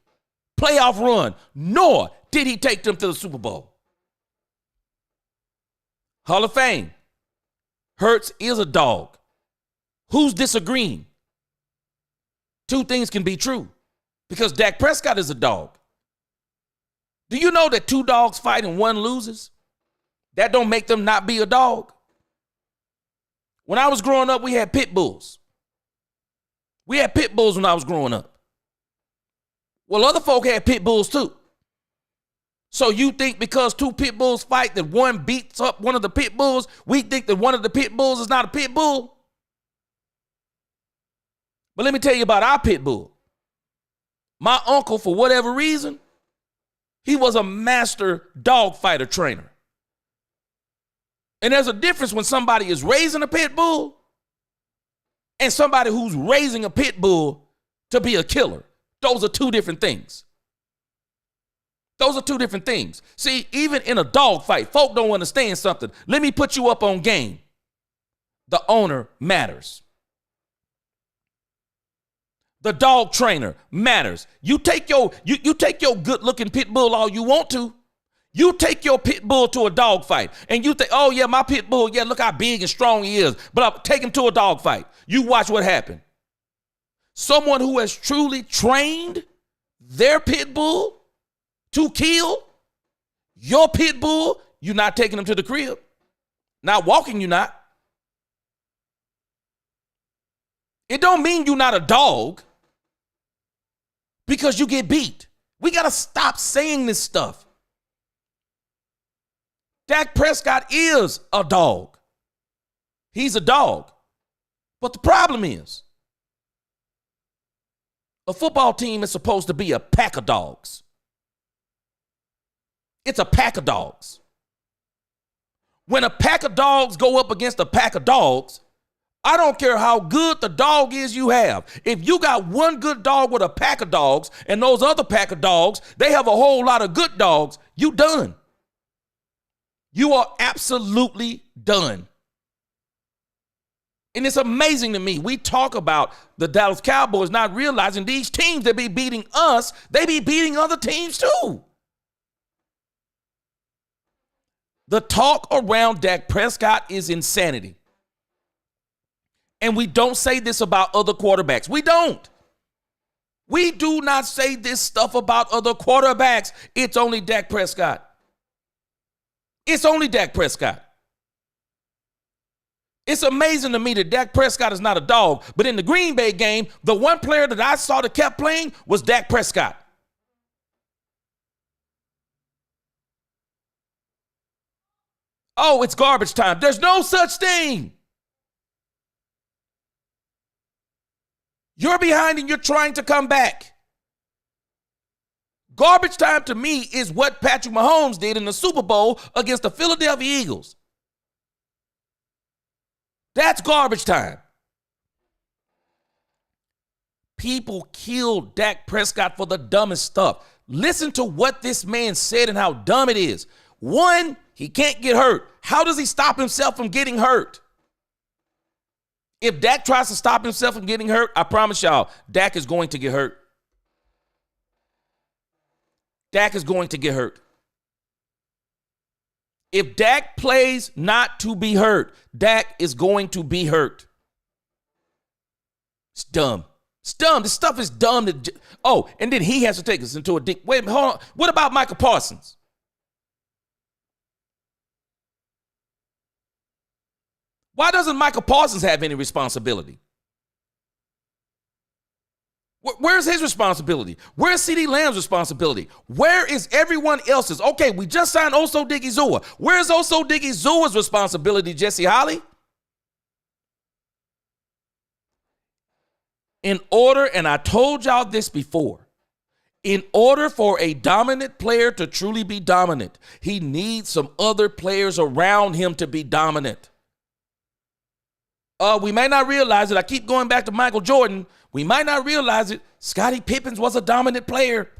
playoff run, nor did he take them to the Super Bowl. Hall of Fame. Hurts is a dog. Who's disagreeing? Two things can be true because Dak Prescott is a dog. Do you know that 2 dogs fight and 1 loses? That don't make them not be a dog. When I was growing up, we had pit bulls. We had pit bulls when I was growing up. Well, other folk had pit bulls too. So you think because two pit bulls fight that one beats up one of the pit bulls, we think that one of the pit bulls is not a pit bull? But let me tell you about our pit bull. My uncle, for whatever reason, he was a master dog fighter trainer. And there's a difference when somebody is raising a pit bull and somebody who's raising a pit bull to be a killer. Those are two different things. Those are two different things. See, even in a dog fight, folk don't understand something. Let me put you up on game. The owner matters. The dog trainer matters. You take your good-looking pit bull all you want to. You take your pit bull to a dog fight, and you think, oh, yeah, my pit bull, yeah, look how big and strong he is, but I'll take him to a dog fight. You watch what happens. Someone who has truly trained their pit bull to kill, your pit bull, you're not taking him to the crib. Not walking, you're not. It don't mean you're not a dog because you get beat. We got to stop saying this stuff. Dak Prescott is a dog. He's a dog. But the problem is, a football team is supposed to be a pack of dogs. It's a pack of dogs. When a pack of dogs go up against a pack of dogs, I don't care how good the dog is you have. If you got one good dog with a pack of dogs and those other pack of dogs, they have a whole lot of good dogs, you done. You are absolutely done. And it's amazing to me. We talk about the Dallas Cowboys not realizing these teams that be beating us, they be beating other teams too. The talk around Dak Prescott is insanity. And we don't say this about other quarterbacks. We don't. We do not say this stuff about other quarterbacks. It's only Dak Prescott. It's only Dak Prescott. It's amazing to me that Dak Prescott is not a dog, but in the Green Bay game, the one player that I saw that kept playing was Dak Prescott. Oh, it's garbage time. There's no such thing. You're behind and you're trying to come back. Garbage time to me is what Patrick Mahomes did in the Super Bowl against the Philadelphia Eagles. That's garbage time. People killed Dak Prescott for the dumbest stuff. Listen to what this man said and how dumb it is. One, he can't get hurt. How does he stop himself from getting hurt? If Dak tries to stop himself from getting hurt, I promise y'all, Dak is going to get hurt. Dak is going to get hurt. If Dak plays not to be hurt, Dak is going to be hurt. It's dumb. It's dumb. This stuff is dumb. Oh, and then he has to take us into a deep. Wait, hold on. What about Michael Parsons? Why doesn't Michael Parsons have any responsibility? Where's his responsibility? Where's CeeDee Lamb's responsibility? Where is everyone else's? Okay, we just signed Oso Digizua. Where's Oso Digizua's responsibility, Jesse Holly? In order, and I told y'all this before, in order for a dominant player to truly be dominant, he needs some other players around him to be dominant. We may not realize it. I keep going back to Michael Jordan. We might not realize it. Scottie Pippen was a dominant player.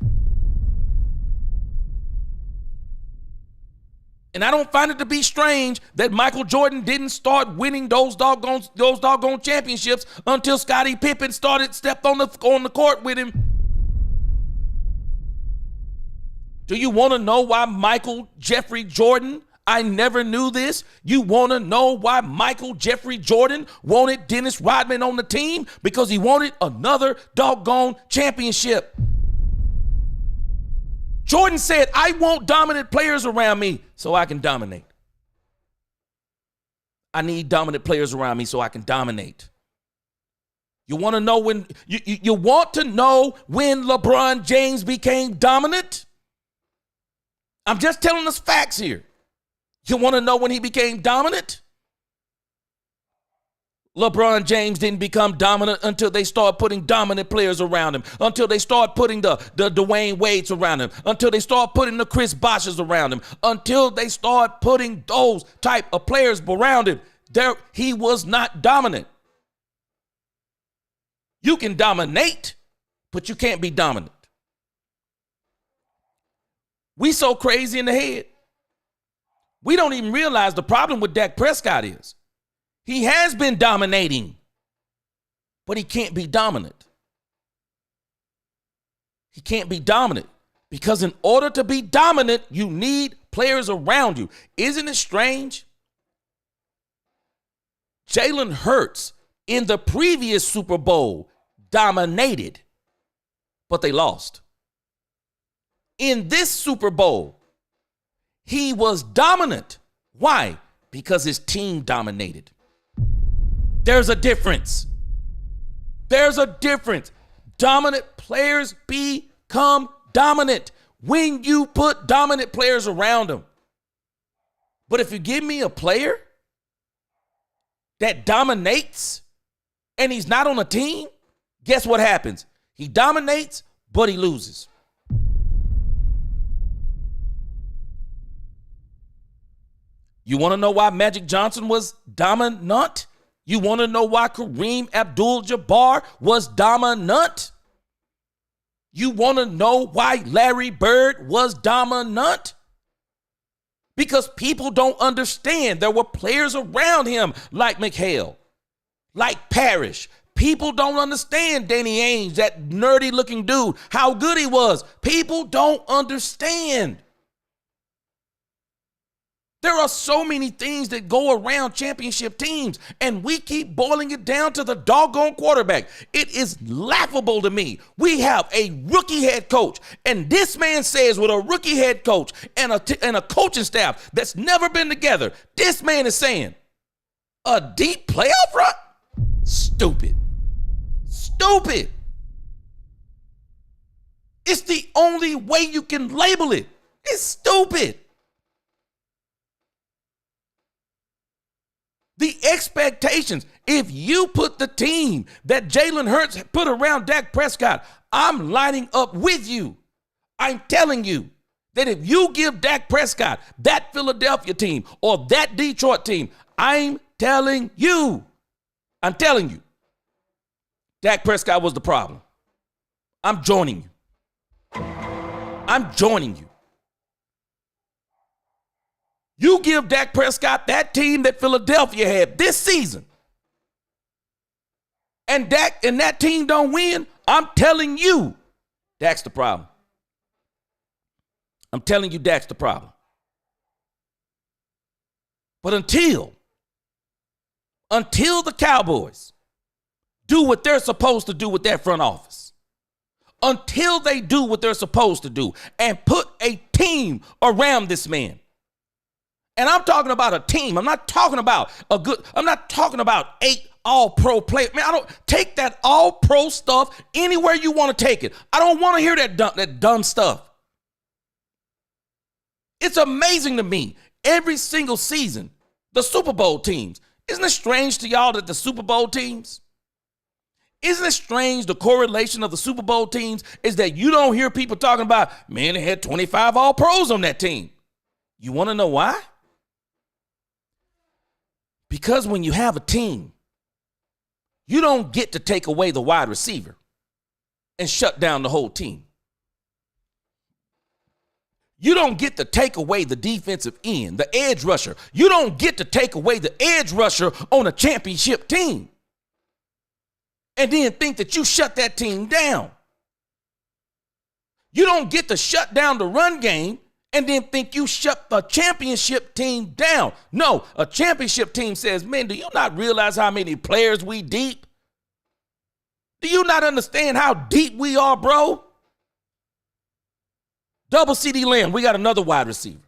And I don't find it to be strange that Michael Jordan didn't start winning those doggone championships until Scottie Pippen stepped on the court with him. Do you want to know why Michael Jeffrey Jordan? I never knew this. You want to know why Michael Jeffrey Jordan wanted Dennis Rodman on the team? Because he wanted another doggone championship. Jordan said, I want dominant players around me so I can dominate. I need dominant players around me so I can dominate. You want to know when you want to know when LeBron James became dominant? I'm just telling us facts here. You want to know when he became dominant? LeBron James didn't become dominant until they started putting dominant players around him, until they started putting the Dwayne Wades around him, until they started putting the Chris Bosh's around him, until they started putting those type of players around him. He was not dominant. You can dominate, but you can't be dominant. We so crazy in the head. We don't even realize the problem with Dak Prescott is he has been dominating, but he can't be dominant. He can't be dominant because in order to be dominant, you need players around you. Isn't it strange? Jalen Hurts in the previous Super Bowl dominated, but they lost. In this Super Bowl, he was dominant. Why? Because his team dominated. There's a difference. There's a difference. Dominant players become dominant when you put dominant players around them. But if you give me a player that dominates and he's not on a team, guess what happens? He dominates, but he loses. You want to know why Magic Johnson was dominant? You want to know why Kareem Abdul-Jabbar was dominant? You want to know why Larry Bird was dominant? Because people don't understand. There were players around him like McHale, like Parrish. People don't understand Danny Ainge, that nerdy looking dude, how good he was. People don't understand. There are so many things that go around championship teams, and we keep boiling it down to the doggone quarterback. It is laughable to me. We have a rookie head coach, and this man says with a rookie head coach and a coaching staff that's never been together, this man is saying, a deep playoff run? Stupid. Stupid. It's the only way you can label it. It's stupid. The expectations, if you put the team that Jalen Hurts put around Dak Prescott, I'm lining up with you. I'm telling you that if you give Dak Prescott that Philadelphia team or that Detroit team, I'm telling you, Dak Prescott was the problem. I'm joining you. I'm joining you. You give Dak Prescott that team that Philadelphia had this season, and that team don't win, I'm telling you, Dak's the problem. I'm telling you, Dak's the problem. But until the Cowboys do what they're supposed to do with their front office, until they do what they're supposed to do and put a team around this man. And I'm talking about a team. I'm not talking about 8 all-pro players. Man, I don't take that all-pro stuff anywhere you want to take it. I don't want to hear that dumb stuff. It's amazing to me. Every single season, the Super Bowl teams. Isn't it strange to y'all that the Super Bowl teams? Isn't it strange the correlation of the Super Bowl teams is that you don't hear people talking about, man, they had 25 all-pros on that team. You want to know why? Because when you have a team, you don't get to take away the wide receiver and shut down the whole team. You don't get to take away the defensive end, the edge rusher. You don't get to take away the edge rusher on a championship team and then think that you shut that team down. You don't get to shut down the run game and then think you shut the championship team down. No, a championship team says, man, do you not realize how many players we deep? Do you not understand how deep we are, bro? Double CeeDee Lamb, we got another wide receiver.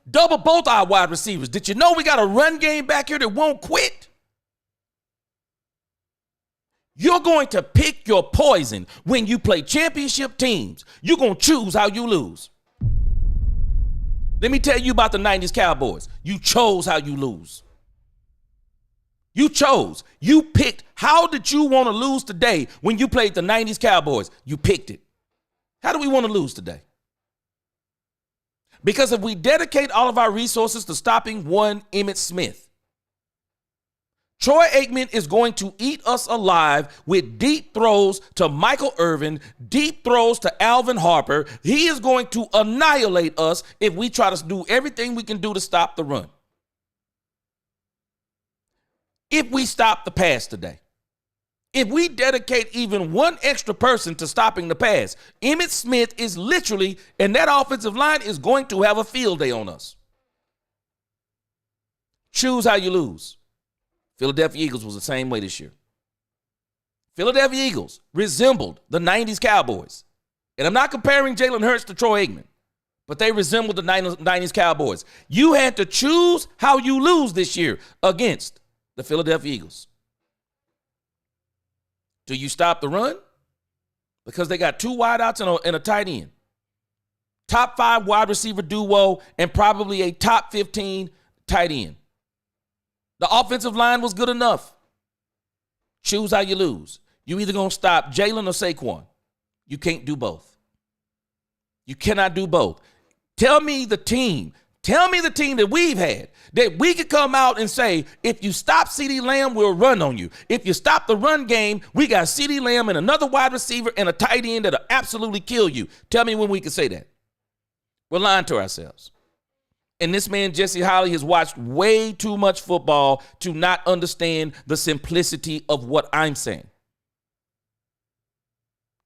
Double both our wide receivers. Did you know we got a run game back here that won't quit? You're going to pick your poison when you play championship teams. You're going to choose how you lose. Let me tell you about the 90s Cowboys. You chose how you lose. You chose. You picked. How did you want to lose today when you played the 90s Cowboys? You picked it. How do we want to lose today? Because if we dedicate all of our resources to stopping one Emmitt Smith, Troy Aikman is going to eat us alive with deep throws to Michael Irvin, deep throws to Alvin Harper. He is going to annihilate us if we try to do everything we can do to stop the run. If we stop the pass today, if we dedicate even one extra person to stopping the pass, Emmitt Smith is literally, and that offensive line is going to have a field day on us. Choose how you lose. Philadelphia Eagles was the same way this year. Philadelphia Eagles resembled the 90s Cowboys. And I'm not comparing Jalen Hurts to Troy Aikman, but they resembled the 90s Cowboys. You had to choose how you lose this year against the Philadelphia Eagles. Do you stop the run? Because they got two wideouts and a tight end. Top 5 wide receiver duo and probably a top 15 tight end. The offensive line was good enough. Choose how you lose. You either going to stop Jalen or Saquon. You can't do both. You cannot do both. Tell me the team that we've had that we could come out and say, if you stop CeeDee Lamb, we'll run on you. If you stop the run game, we got CeeDee Lamb and another wide receiver and a tight end that'll absolutely kill you. Tell me when we can say that. We're lying to ourselves. And this man, Jesse Holley, has watched way too much football to not understand the simplicity of what I'm saying.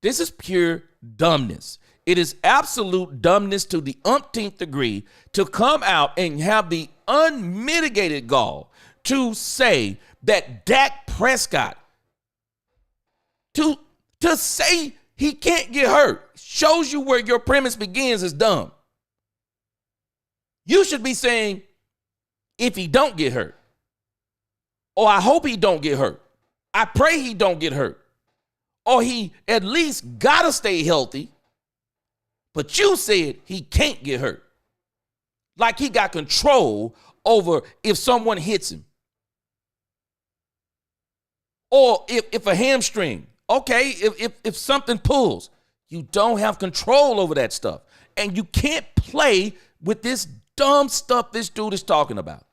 This is pure dumbness. It is absolute dumbness to the umpteenth degree to come out and have the unmitigated gall to say that Dak Prescott, to say he can't get hurt, shows you where your premise begins is dumb. You should be saying, if he don't get hurt, or I hope he don't get hurt, I pray he don't get hurt, or he at least gotta stay healthy, but you said he can't get hurt. Like he got control over if someone hits him. Or if a hamstring, okay, if something pulls, you don't have control over that stuff. And you can't play with this dumb stuff this dude is talking about.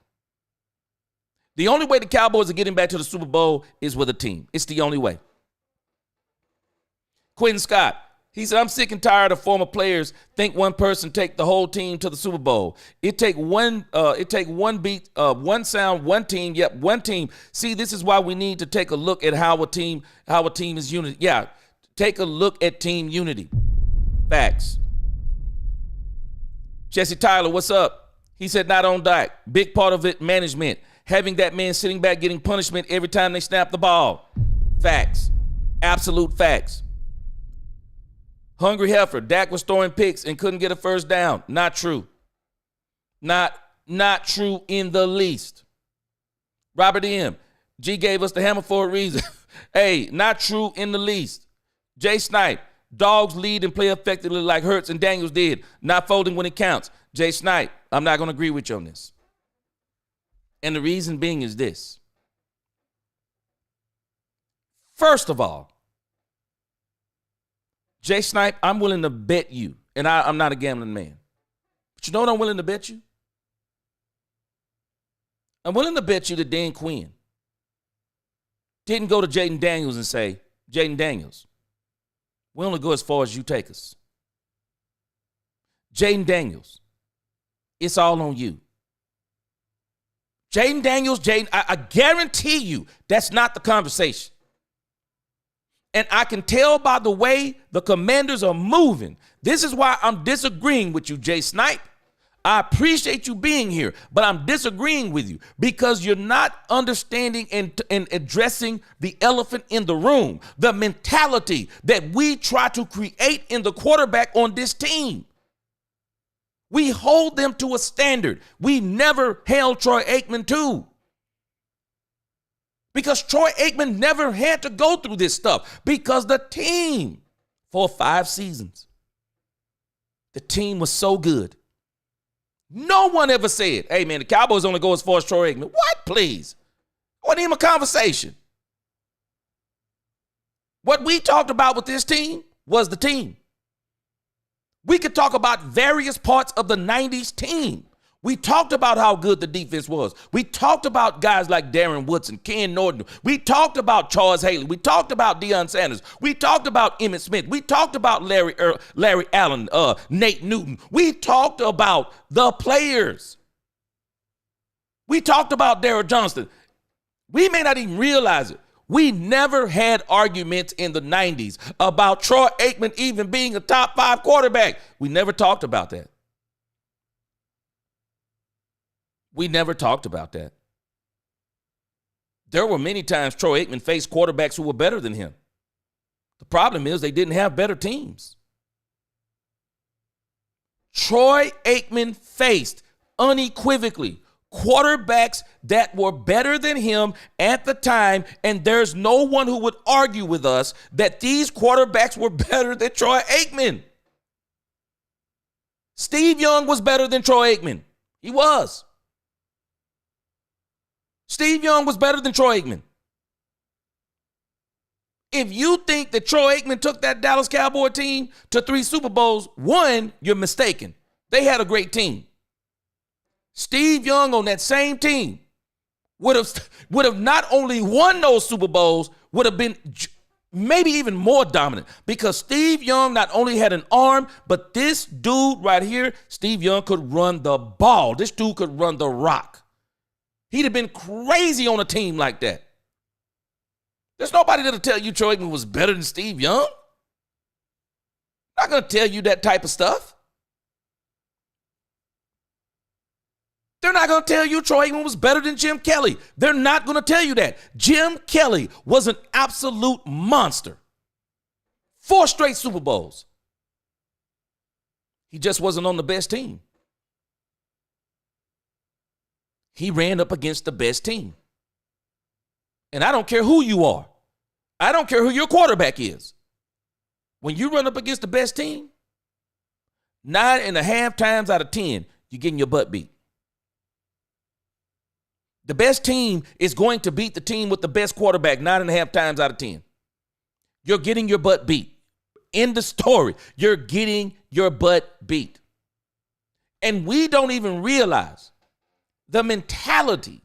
The only way the Cowboys are getting back to the Super Bowl is with a team. It's the only way. Quentin Scott, he said, I'm sick and tired of former players think one person take the whole team to the Super Bowl. It take one beat, one sound, one team. Yep, one team. See, this is why we need to take a look at how a team is unity. Yeah, take a look at team unity. Facts. Jesse Tyler, what's up? He said, not on Dak. Big part of it, management. Having that man sitting back getting punishment every time they snap the ball. Facts. Absolute facts. Hungry Heifer, Dak was throwing picks and couldn't get a first down. Not true. Not true in the least. Robert M. G gave us the hammer for a reason. Hey, not true in the least. Jay Snipe, dogs lead and play effectively like Hurts and Daniels did, not folding when it counts. Jay Snipe, I'm not going to agree with you on this. And the reason being is this. First of all, Jay Snipe, I'm willing to bet you, and I'm not a gambling man, but you know what I'm willing to bet you? I'm willing to bet you that Dan Quinn didn't go to Jaden Daniels and say, Jaden Daniels, we only go as far as you take us. Jaden Daniels, it's all on you. Jaden Daniels, I guarantee you that's not the conversation. And I can tell by the way the Commanders are moving. This is why I'm disagreeing with you, Jay Snipe. I appreciate you being here, but I'm disagreeing with you because you're not understanding and addressing the elephant in the room, the mentality that we try to create in the quarterback on this team. We hold them to a standard we never held Troy Aikman to. Because Troy Aikman never had to go through this stuff because the team, for 5 seasons, the team was so good. No one ever said, hey, man, the Cowboys only go as far as Troy Aikman. What, please? Wasn't even a conversation. What we talked about with this team was the team. We could talk about various parts of the 90s team. We talked about how good the defense was. We talked about guys like Darren Woodson, Ken Norton. We talked about Charles Haley. We talked about Deion Sanders. We talked about Emmitt Smith. We talked about Larry Allen, Nate Newton. We talked about the players. We talked about Darryl Johnston. We may not even realize it. We never had arguments in the 90s about Troy Aikman even being a top 5 quarterback. We never talked about that. We never talked about that. There were many times Troy Aikman faced quarterbacks who were better than him. The problem is they didn't have better teams. Troy Aikman faced unequivocally quarterbacks that were better than him at the time, and there's no one who would argue with us that these quarterbacks were better than Troy Aikman. Steve Young was better than Troy Aikman. He was. Steve Young was better than Troy Aikman. If you think that Troy Aikman took that Dallas Cowboy team to 3 Super Bowls, one, you're mistaken. They had a great team. Steve Young on that same team would have not only won those Super Bowls, would have been maybe even more dominant because Steve Young not only had an arm, but this dude right here, Steve Young could run the ball. This dude could run the rock. He'd have been crazy on a team like that. There's nobody that'll tell you Troy Aikman was better than Steve Young. Not going to tell you that type of stuff. They're not going to tell you Troy Aikman was better than Jim Kelly. They're not going to tell you that. Jim Kelly was an absolute monster. 4 straight Super Bowls. He just wasn't on the best team. He ran up against the best team. And I don't care who you are. I don't care who your quarterback is. When you run up against the best team, 9.5 times out of 10, you're getting your butt beat. The best team is going to beat the team with the best quarterback 9.5 times out of 10. You're getting your butt beat. End of story. You're getting your butt beat. And we don't even realize the mentality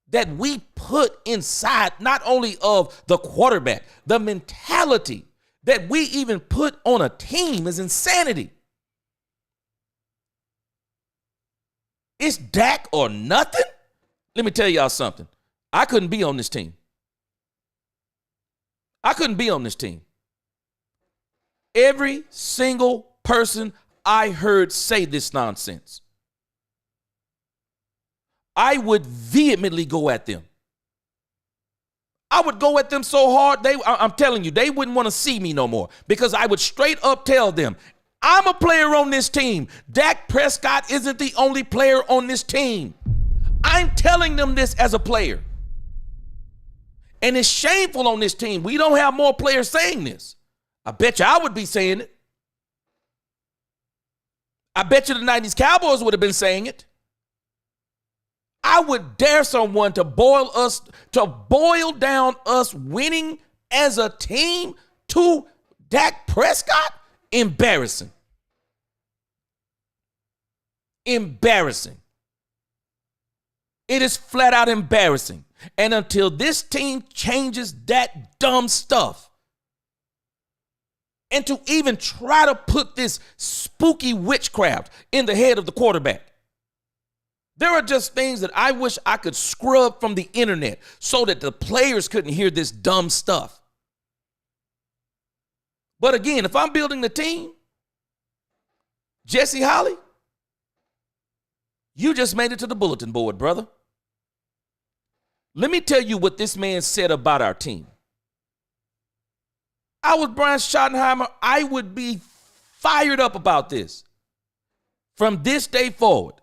that we put inside not only of the quarterback, the mentality that we even put on a team is insanity. It's Dak or nothing. Let me tell y'all something. I couldn't be on this team. I couldn't be on this team. Every single person I heard say this nonsense, I would vehemently go at them. I would go at them so hard, I'm telling you, they wouldn't want to see me no more because I would straight up tell them, I'm a player on this team. Dak Prescott isn't the only player on this team. I'm telling them this as a player. And it's shameful on this team. We don't have more players saying this. I bet you I would be saying it. I bet you the 90s Cowboys would have been saying it. I would dare someone to boil down us winning as a team to Dak Prescott. Embarrassing. Embarrassing. It is flat out embarrassing. And until this team changes that dumb stuff, and to even try to put this spooky witchcraft in the head of the quarterback, there are just things that I wish I could scrub from the internet so that the players couldn't hear this dumb stuff. But again, if I'm building the team, Jesse Holley, you just made it to the bulletin board, brother. Let me tell you what this man said about our team. I was Brian Schottenheimer. I would be fired up about this. From this day forward,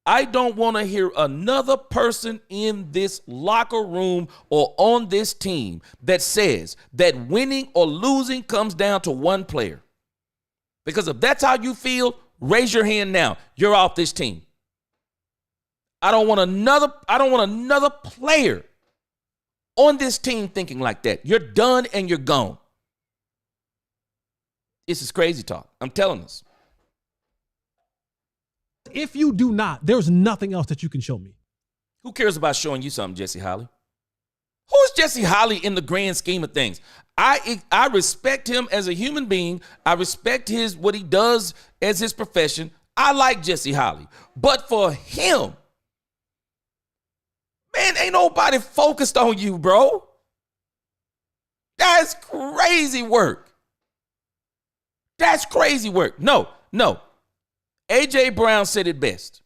I don't want to hear another person in this locker room or on this team that says that winning or losing comes down to one player. Because if that's how you feel, raise your hand now. You're off this team. I don't want another player on this team thinking like that. You're done and you're gone. This is crazy talk. I'm telling us. If you do not, there's nothing else that you can show me. Who cares about showing you something, Jesse Holly? Who's Jesse Holly in the grand scheme of things? I respect him as a human being. I respect what he does as his profession. I like Jesse Holly. But for him, man, ain't nobody focused on you, bro. That's crazy work. That's crazy work. No. A.J. Brown said it best.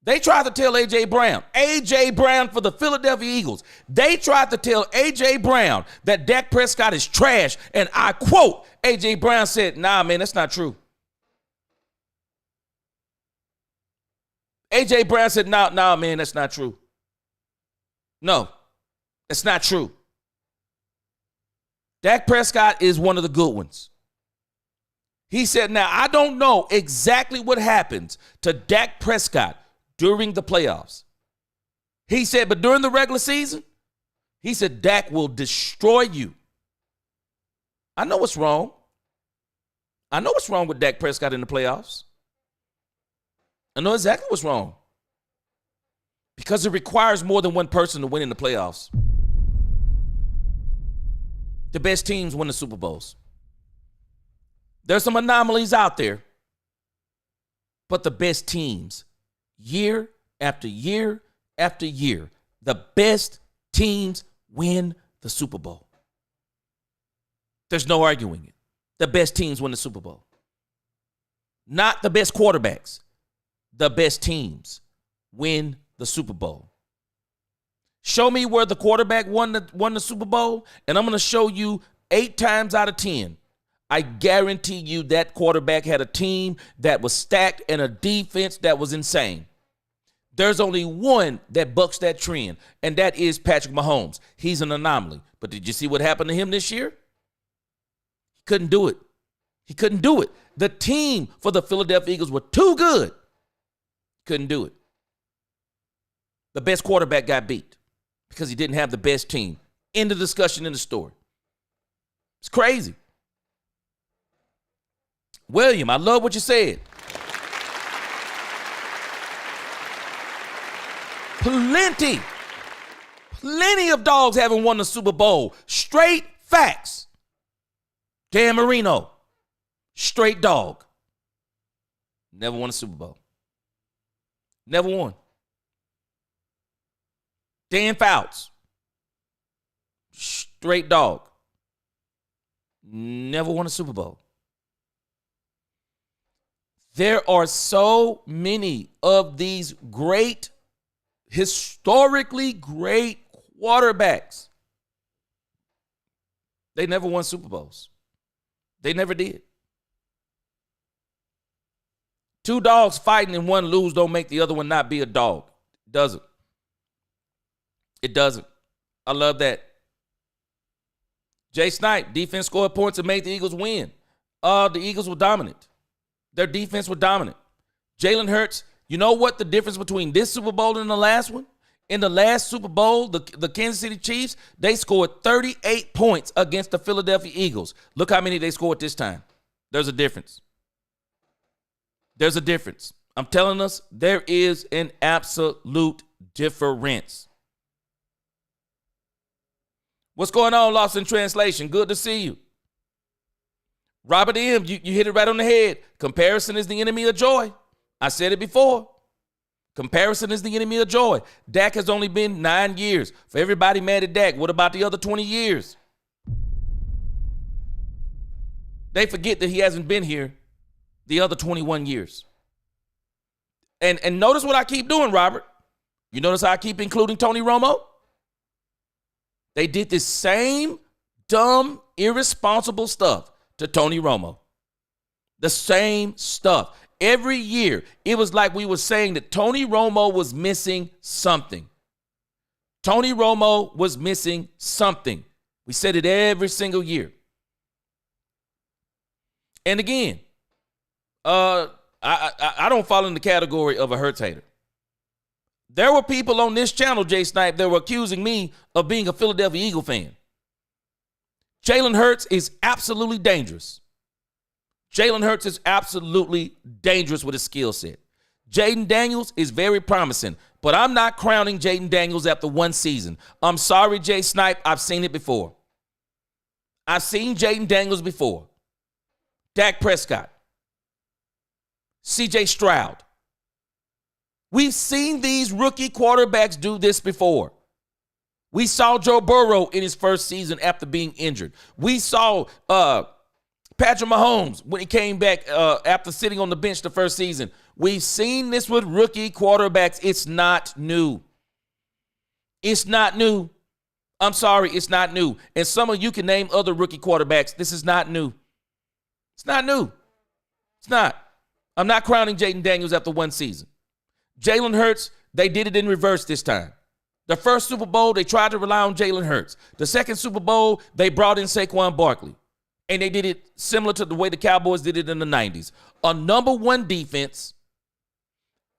They tried to tell A.J. Brown for the Philadelphia Eagles. They tried to tell A.J. Brown that Dak Prescott is trash. And I quote, A.J. Brown said, nah, man, that's not true. A.J. Brown said, nah, man, that's not true. No, that's not true. Dak Prescott is one of the good ones. He said, now, I don't know exactly what happens to Dak Prescott during the playoffs. He said, but during the regular season, he said, Dak will destroy you. I know what's wrong. I know what's wrong with Dak Prescott in the playoffs. I know exactly what's wrong. Because it requires more than one person to win in the playoffs. The best teams win the Super Bowls. There's some anomalies out there, but the best teams, year after year after year, the best teams win the Super Bowl. There's no arguing it. The best teams win the Super Bowl. Not the best quarterbacks. The best teams win the Super Bowl. Show me where the quarterback won the Super Bowl, and I'm going to show you 8 times out of 10. I guarantee you that quarterback had a team that was stacked and a defense that was insane. There's only one that bucks that trend, and that is Patrick Mahomes. He's an anomaly. But did you see what happened to him this year? He couldn't do it. He couldn't do it. The team for the Philadelphia Eagles were too good. Couldn't do it. The best quarterback got beat because he didn't have the best team. End of discussion in the story. It's crazy. William, I love what you said. Plenty of dogs haven't won the Super Bowl. Straight facts. Dan Marino, straight dog. Never won a Super Bowl. Never won. Dan Fouts, straight dog. Never won a Super Bowl. There are so many of these great, historically great quarterbacks. They never won Super Bowls. They never did. 2 dogs fighting and one lose don't make the other one not be a dog. It doesn't. It doesn't. I love that. Jay Snipe, defense scored points and made the Eagles win. The Eagles were dominant. Their defense was dominant. Jalen Hurts, you know what the difference between this Super Bowl and the last one? In the last Super Bowl, the Kansas City Chiefs, they scored 38 points against the Philadelphia Eagles. Look how many they scored this time. There's a difference. There's a difference. I'm telling us there is an absolute difference. What's going on, Lost in Translation? Good to see you. Robert M., you hit it right on the head. Comparison is the enemy of joy. I said it before. Comparison is the enemy of joy. Dak has only been 9 years. For everybody mad at Dak, what about the other 20 years? They forget that he hasn't been here the other 21 years. And notice what I keep doing, Robert. You notice how I keep including Tony Romo? They did this same dumb, irresponsible stuff to Tony Romo. The same stuff. Every year, it was like we were saying that Tony Romo was missing something. Tony Romo was missing something. We said it every single year. And again, I don't fall in the category of a Hurts hater. There were people on this channel, Jay Snipe, that were accusing me of being a Philadelphia Eagle fan. Jalen Hurts is absolutely dangerous. Jalen Hurts is absolutely dangerous with his skill set. Jaden Daniels is very promising, but I'm not crowning Jaden Daniels after one season. I'm sorry, Jay Snipe, I've seen it before. I've seen Jaden Daniels before. Dak Prescott. CJ Stroud. We've seen these rookie quarterbacks do this before. We saw Joe Burrow in his first season after being injured. We saw Patrick Mahomes when he came back after sitting on the bench the first season. We've seen this with rookie quarterbacks. It's not new. It's not new. I'm sorry, it's not new. And some of you can name other rookie quarterbacks. This is not new. It's not new. It's not. I'm not crowning Jaden Daniels after one season. Jalen Hurts, they did it in reverse this time. The first Super Bowl, they tried to rely on Jalen Hurts. The second Super Bowl, they brought in Saquon Barkley. And they did it similar to the way the Cowboys did it in the 90s. A number one defense,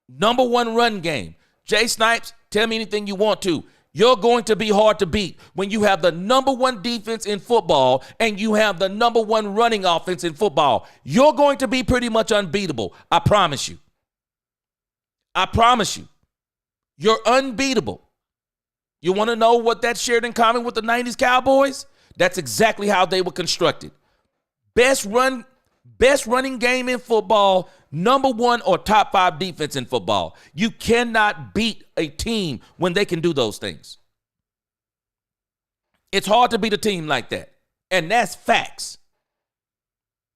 number one run game. Jay Snipes, tell me anything you want to. You're going to be hard to beat when you have the number one defense in football and you have the number one running offense in football. You're going to be pretty much unbeatable. I promise you. I promise you. You're unbeatable. You want to know what that shared in common with the 90s Cowboys? That's exactly how they were constructed. Best running game in football, number one or top five defense in football. You cannot beat a team when they can do those things. It's hard to beat a team like that. And that's facts.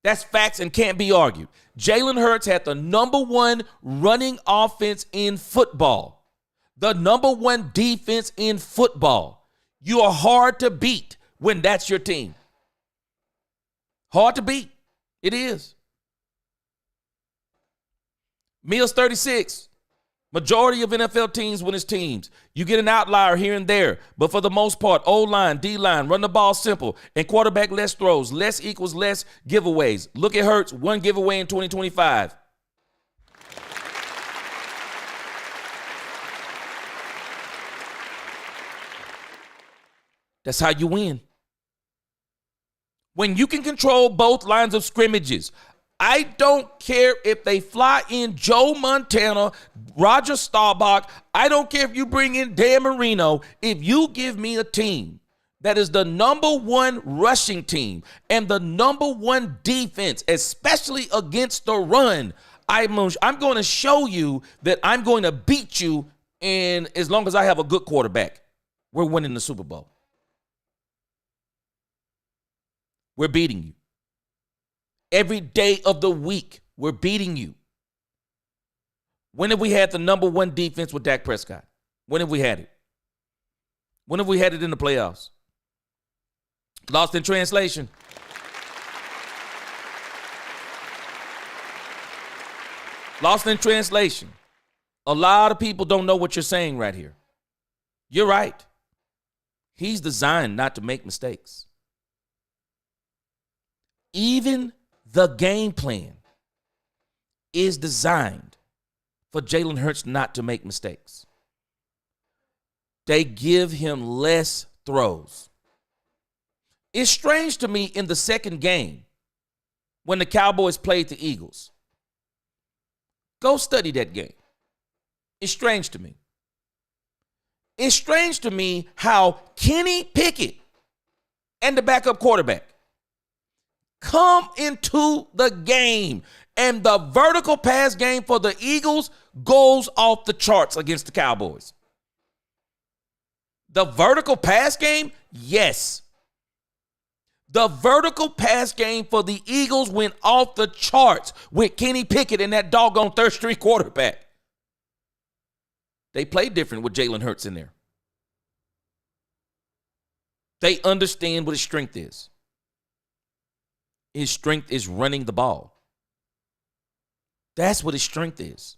That's facts and can't be argued. Jalen Hurts had the number one running offense in football. The number one defense in football. You are hard to beat when that's your team. Hard to beat. It is. Mills 36. Majority of NFL teams win as teams. You get an outlier here and there, but for the most part, O-line, D-line, run the ball simple, and quarterback less throws. Less equals less giveaways. Look at Hurts, one giveaway in 2025. That's how you win. When you can control both lines of scrimmages, I don't care if they fly in Joe Montana, Roger Staubach. I don't care if you bring in Dan Marino. If you give me a team that is the number one rushing team and the number one defense, especially against the run, I'm going to show you that I'm going to beat you. And as long as I have a good quarterback, we're winning the Super Bowl. We're beating you. Every day of the week, we're beating you. When have we had the number one defense with Dak Prescott? When have we had it? When have we had it in the playoffs? Lost in translation. Lost in translation. A lot of people don't know what you're saying right here. You're right. He's designed not to make mistakes. Even the game plan is designed for Jalen Hurts not to make mistakes. They give him less throws. It's strange to me in the second game when the Cowboys played the Eagles. Go study that game. It's strange to me. It's strange to me how Kenny Pickett and the backup quarterback come into the game, and the vertical pass game for the Eagles goes off the charts against the Cowboys. The vertical pass game, yes. The vertical pass game for the Eagles went off the charts with Kenny Pickett and that doggone third-string quarterback. They play different with Jalen Hurts in there. They understand what his strength is. His strength is running the ball. That's what his strength is.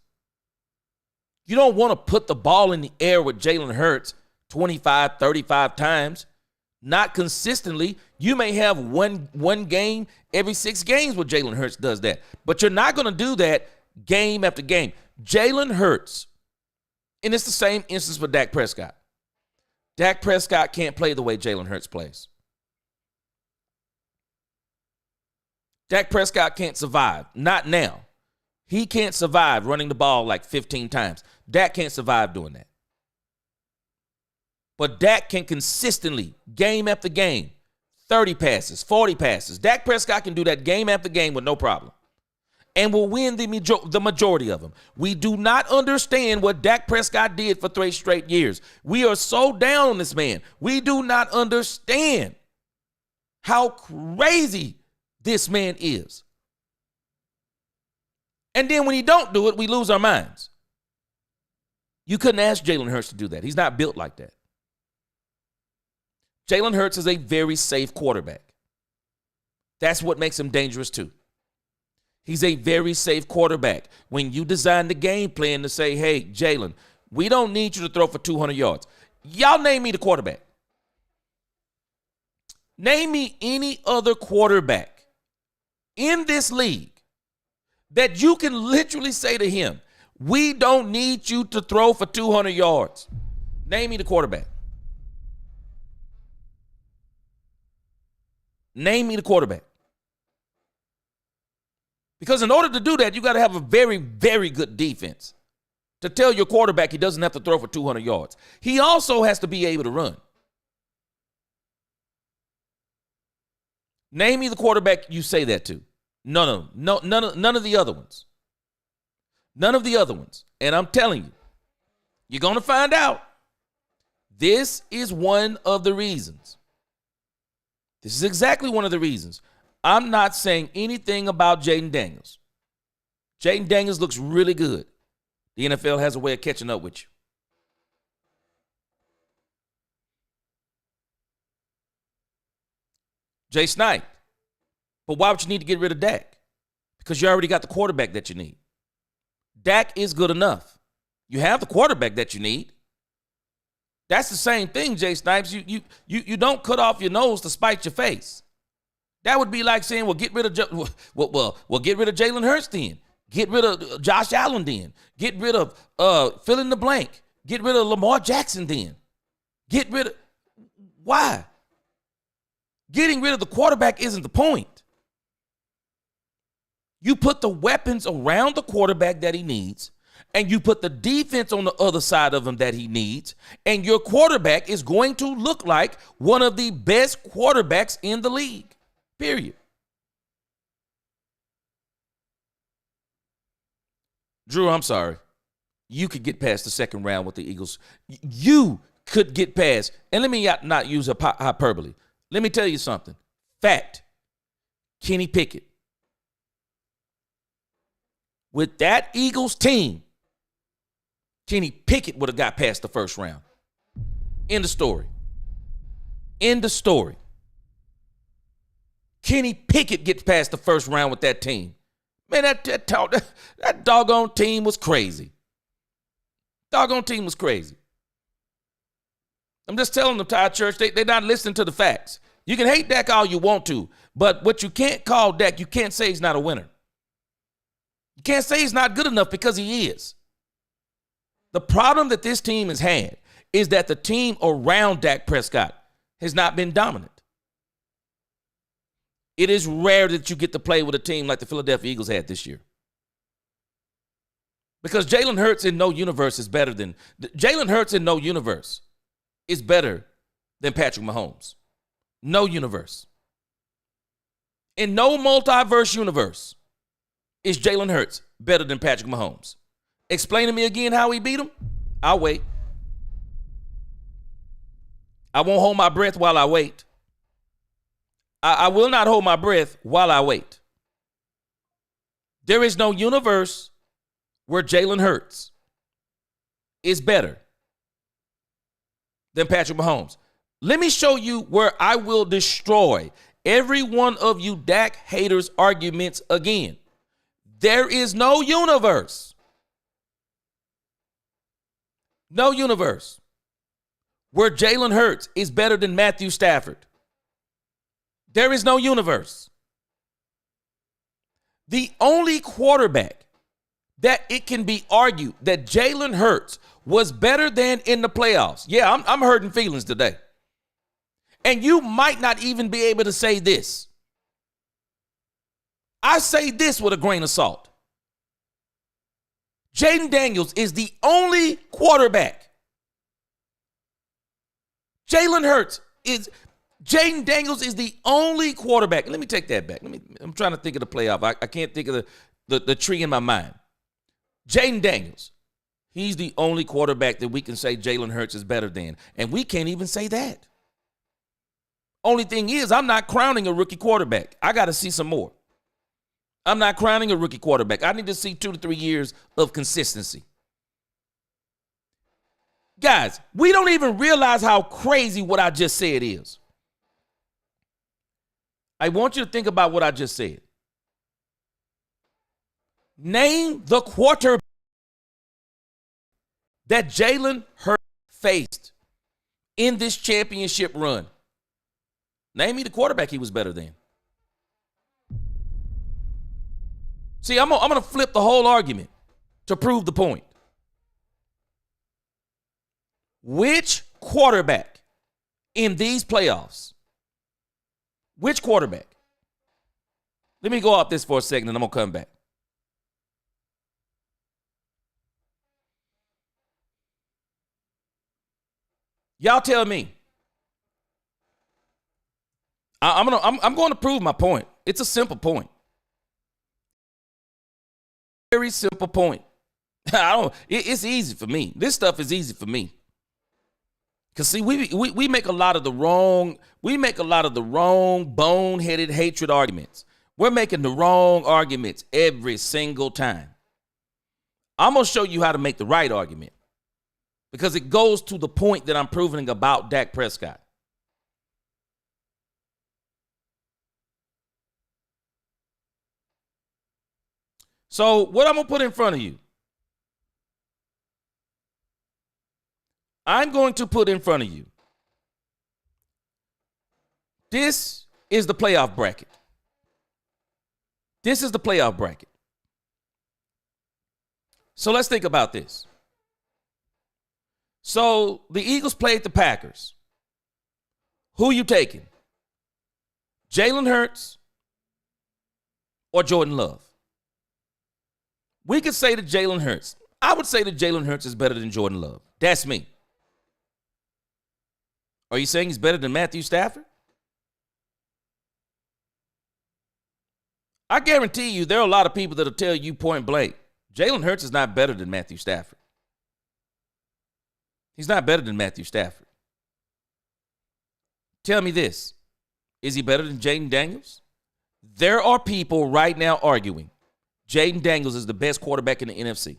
You don't want to put the ball in the air with Jalen Hurts 25, 35 times. Not consistently. You may have one game every 6 games where Jalen Hurts does that. But you're not going to do that game after game. Jalen Hurts, and it's the same instance for Dak Prescott. Dak Prescott can't play the way Jalen Hurts plays. Dak Prescott can't survive. Not now. He can't survive running the ball like 15 times. Dak can't survive doing that. But Dak can consistently, game after game, 30 passes, 40 passes. Dak Prescott can do that game after game with no problem. And will win the majority of them. We do not understand what Dak Prescott did for 3 straight years. We are so down on this man. We do not understand how crazy this man is. And then when he don't do it, we lose our minds. You couldn't ask Jalen Hurts to do that. He's not built like that. Jalen Hurts is a very safe quarterback. That's what makes him dangerous too. He's a very safe quarterback. When you design the game plan to say, hey, Jalen, we don't need you to throw for 200 yards. Y'all name me the quarterback. Name me any other quarterback in this league that you can literally say to him, we don't need you to throw for 200 yards. Name me the quarterback. Name me the quarterback. Because in order to do that, you got to have a very, very good defense to tell your quarterback he doesn't have to throw for 200 yards. He also has to be able to run. Name me the quarterback you say that to. None of the other ones. None of the other ones. And I'm telling you, you're going to find out. This is one of the reasons. This is exactly one of the reasons. I'm not saying anything about Jaden Daniels. Jaden Daniels looks really good. The NFL has a way of catching up with you. Jay Snipe. But why would you need to get rid of Dak? Because you already got the quarterback that you need. Dak is good enough. You have the quarterback that you need. That's the same thing, Jay Snipes. You don't cut off your nose to spite your face. That would be like saying, well, get rid of get rid of Jalen Hurts then. Get rid of Josh Allen then. Get rid of fill in the blank. Get rid of Lamar Jackson then. Get rid of why? Getting rid of the quarterback isn't the point. You put the weapons around the quarterback that he needs, and you put the defense on the other side of him that he needs, and your quarterback is going to look like one of the best quarterbacks in the league. Period. Drew, I'm sorry. You could get past the second round with the Eagles. You could get past, and let me not use hyperbole. Let me tell you something. Fact. Kenny Pickett. With that Eagles team, Kenny Pickett would have got past the first round. End of story. End of story. Kenny Pickett gets past the first round with that team. Man, that doggone team was crazy. Doggone team was crazy. I'm just telling them, Tide Church, they're not listening to the facts. You can hate Dak all you want to, but what you can't call Dak, you can't say he's not a winner. You can't say he's not good enough because he is. The problem that this team has had is that the team around Dak Prescott has not been dominant. It is rare that you get to play with a team like the Philadelphia Eagles had this year. Because Jalen Hurts in no universe is better than Patrick Mahomes. No universe. In no multiverse universe is Jalen Hurts better than Patrick Mahomes. Explain to me again how he beat him. I'll wait. I won't hold my breath while I wait. I will not hold my breath while I wait. There is no universe where Jalen Hurts is better than Patrick Mahomes. Let me show you where I will destroy every one of you Dak haters' arguments again. There is no universe. No universe where Jalen Hurts is better than Matthew Stafford. There is no universe. The only quarterback that it can be argued that Jalen Hurts was better than in the playoffs. Yeah, I'm hurting feelings today. And you might not even be able to say this. I say this with a grain of salt. Jaden Daniels is the only quarterback. Jaden Daniels is the only quarterback. Let me take that back. I'm trying to think of the playoff. I can't think of the tree in my mind. Jaden Daniels, he's the only quarterback that we can say Jalen Hurts is better than. And we can't even say that. Only thing is, I'm not crowning a rookie quarterback. I got to see some more. I'm not crowning a rookie quarterback. I need to see 2 to 3 years of consistency. Guys, we don't even realize how crazy what I just said is. I want you to think about what I just said. Name the quarterback that Jalen Hurts faced in this championship run. Name me the quarterback he was better than. See, I'm going to flip the whole argument to prove the point. Which quarterback in these playoffs? Which quarterback? Let me go off this for a second and I'm going to come back. Y'all tell me. I'm going to prove my point. It's a simple point. Very simple point. It's easy for me. This stuff is easy for me. Cause see, we make a lot of the wrong boneheaded hatred arguments. We're making the wrong arguments every single time. I'm gonna show you how to make the right argument. Because it goes to the point that I'm proving about Dak Prescott. So what I'm going to put in front of you. I'm going to put in front of you. This is the playoff bracket. This is the playoff bracket. So let's think about this. So the Eagles played the Packers. Who you taking? Jalen Hurts or Jordan Love? We could say that Jalen Hurts. I would say that Jalen Hurts is better than Jordan Love. That's me. Are you saying he's better than Matthew Stafford? I guarantee you there are a lot of people that will tell you point blank, Jalen Hurts is not better than Matthew Stafford. He's not better than Matthew Stafford. Tell me this. Is he better than Jaden Daniels? There are people right now arguing Jaden Daniels is the best quarterback in the NFC.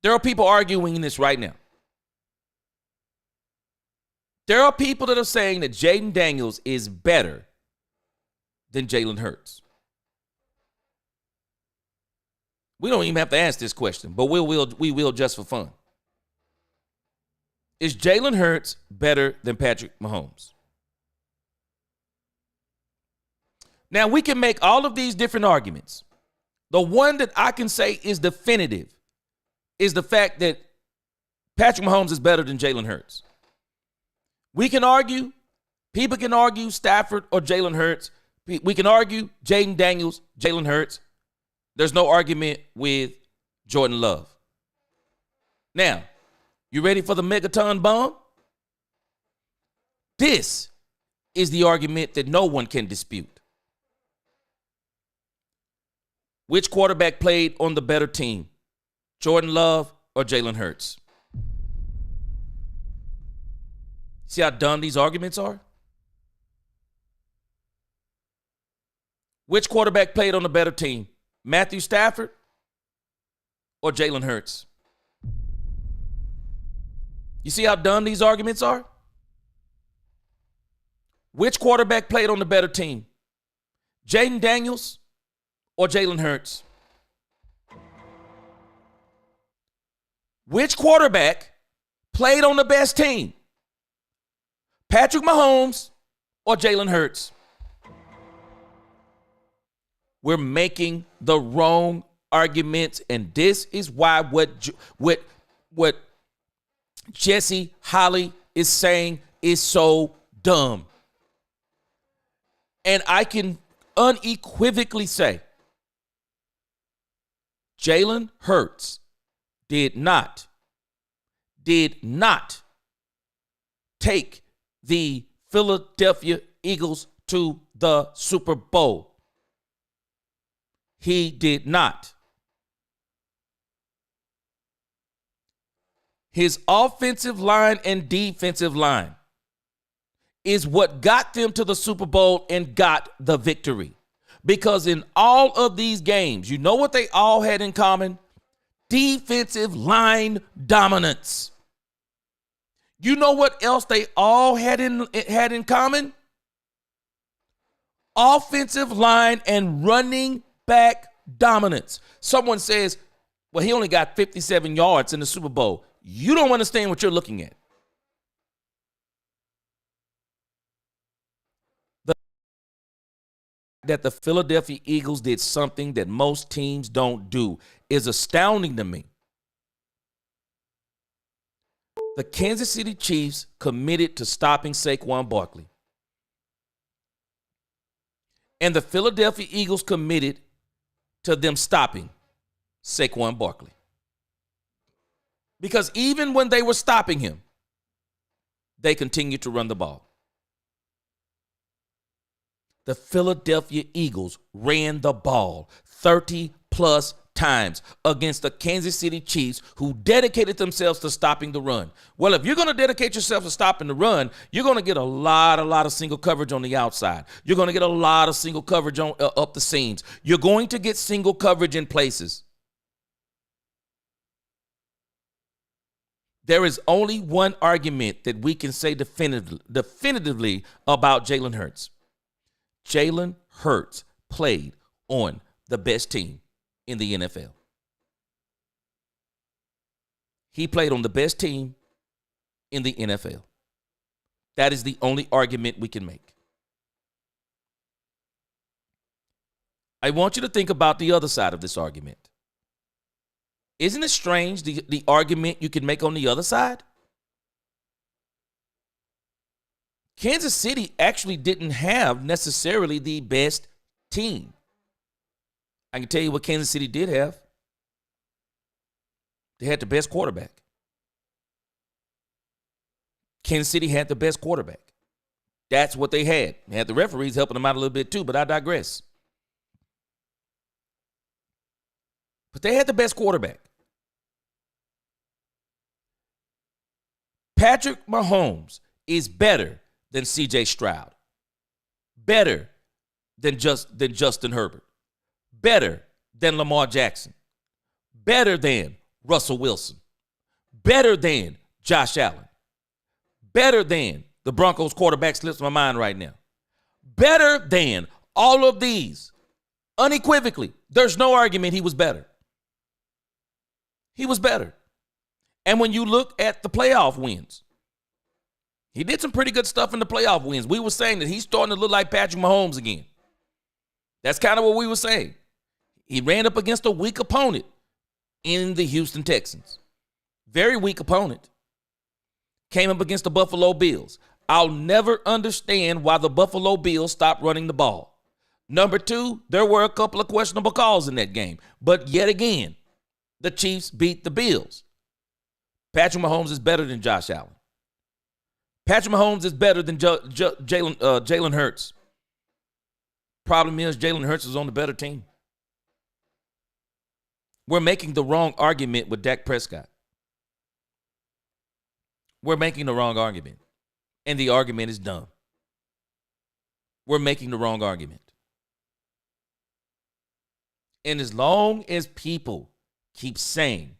There are people arguing this right now. There are people that are saying that Jaden Daniels is better than Jalen Hurts. We don't even have to ask this question, but we will just for fun. Is Jalen Hurts better than Patrick Mahomes? Now, we can make all of these different arguments. The one that I can say is definitive is the fact that Patrick Mahomes is better than Jalen Hurts. We can argue, people can argue Stafford or Jalen Hurts. We can argue Jaden Daniels, Jalen Hurts. There's no argument with Jordan Love. Now, you ready for the megaton bomb? This is the argument that no one can dispute. Which quarterback played on the better team? Jordan Love or Jalen Hurts? See how dumb these arguments are? Which quarterback played on the better team? Matthew Stafford or Jalen Hurts? You see how dumb these arguments are? Which quarterback played on the better team? Jaden Daniels or Jalen Hurts? Which quarterback played on the best team? Patrick Mahomes or Jalen Hurts? We're making the wrong arguments, and this is why what Jesse Holly is saying is so dumb. And I can unequivocally say Jalen Hurts did not take the Philadelphia Eagles to the Super Bowl. He did not. His offensive line and defensive line is what got them to the Super Bowl and got the victory. Because in all of these games, you know what they all had in common? Defensive line dominance. You know what else they all had in common? Offensive line and running back dominance. Someone says, well, he only got 57 yards in the Super Bowl. You don't understand what you're looking at. That the Philadelphia Eagles did something that most teams don't do is astounding to me. The Kansas City Chiefs committed to stopping Saquon Barkley. And the Philadelphia Eagles committed to them stopping Saquon Barkley. Because even when they were stopping him, they continued to run the ball. The Philadelphia Eagles ran the ball 30-plus times against the Kansas City Chiefs, who dedicated themselves to stopping the run. Well, if you're going to dedicate yourself to stopping the run, you're going to get a lot of single coverage on the outside. You're going to get a lot of single coverage on up the seams. You're going to get single coverage in places. There is only one argument that we can say definitively about Jalen Hurts. Jalen Hurts played on the best team in the NFL. He played on the best team in the NFL. That is the only argument we can make. I want you to think about the other side of this argument. Isn't it strange, the argument you can make on the other side? Kansas City actually didn't have necessarily the best team. I can tell you what Kansas City did have. They had the best quarterback. Kansas City had the best quarterback. That's what they had. They had the referees helping them out a little bit too, but I digress. But they had the best quarterback. Patrick Mahomes is better than C.J. Stroud, better than Justin Herbert, better than Lamar Jackson, better than Russell Wilson, better than Josh Allen, better than the Broncos quarterback slips my mind right now, better than all of these. Unequivocally, there's no argument he was better. He was better. And when you look at the playoff wins, he did some pretty good stuff in the playoff wins. We were saying that he's starting to look like Patrick Mahomes again. That's kind of what we were saying. He ran up against a weak opponent in the Houston Texans. Very weak opponent. Came up against the Buffalo Bills. I'll never understand why the Buffalo Bills stopped running the ball. Number two, there were a couple of questionable calls in that game. But yet again, the Chiefs beat the Bills. Patrick Mahomes is better than Josh Allen. Patrick Mahomes is better than Jalen Hurts. Problem is, Jalen Hurts is on the better team. We're making the wrong argument with Dak Prescott. We're making the wrong argument. And the argument is dumb. We're making the wrong argument. And as long as people keep saying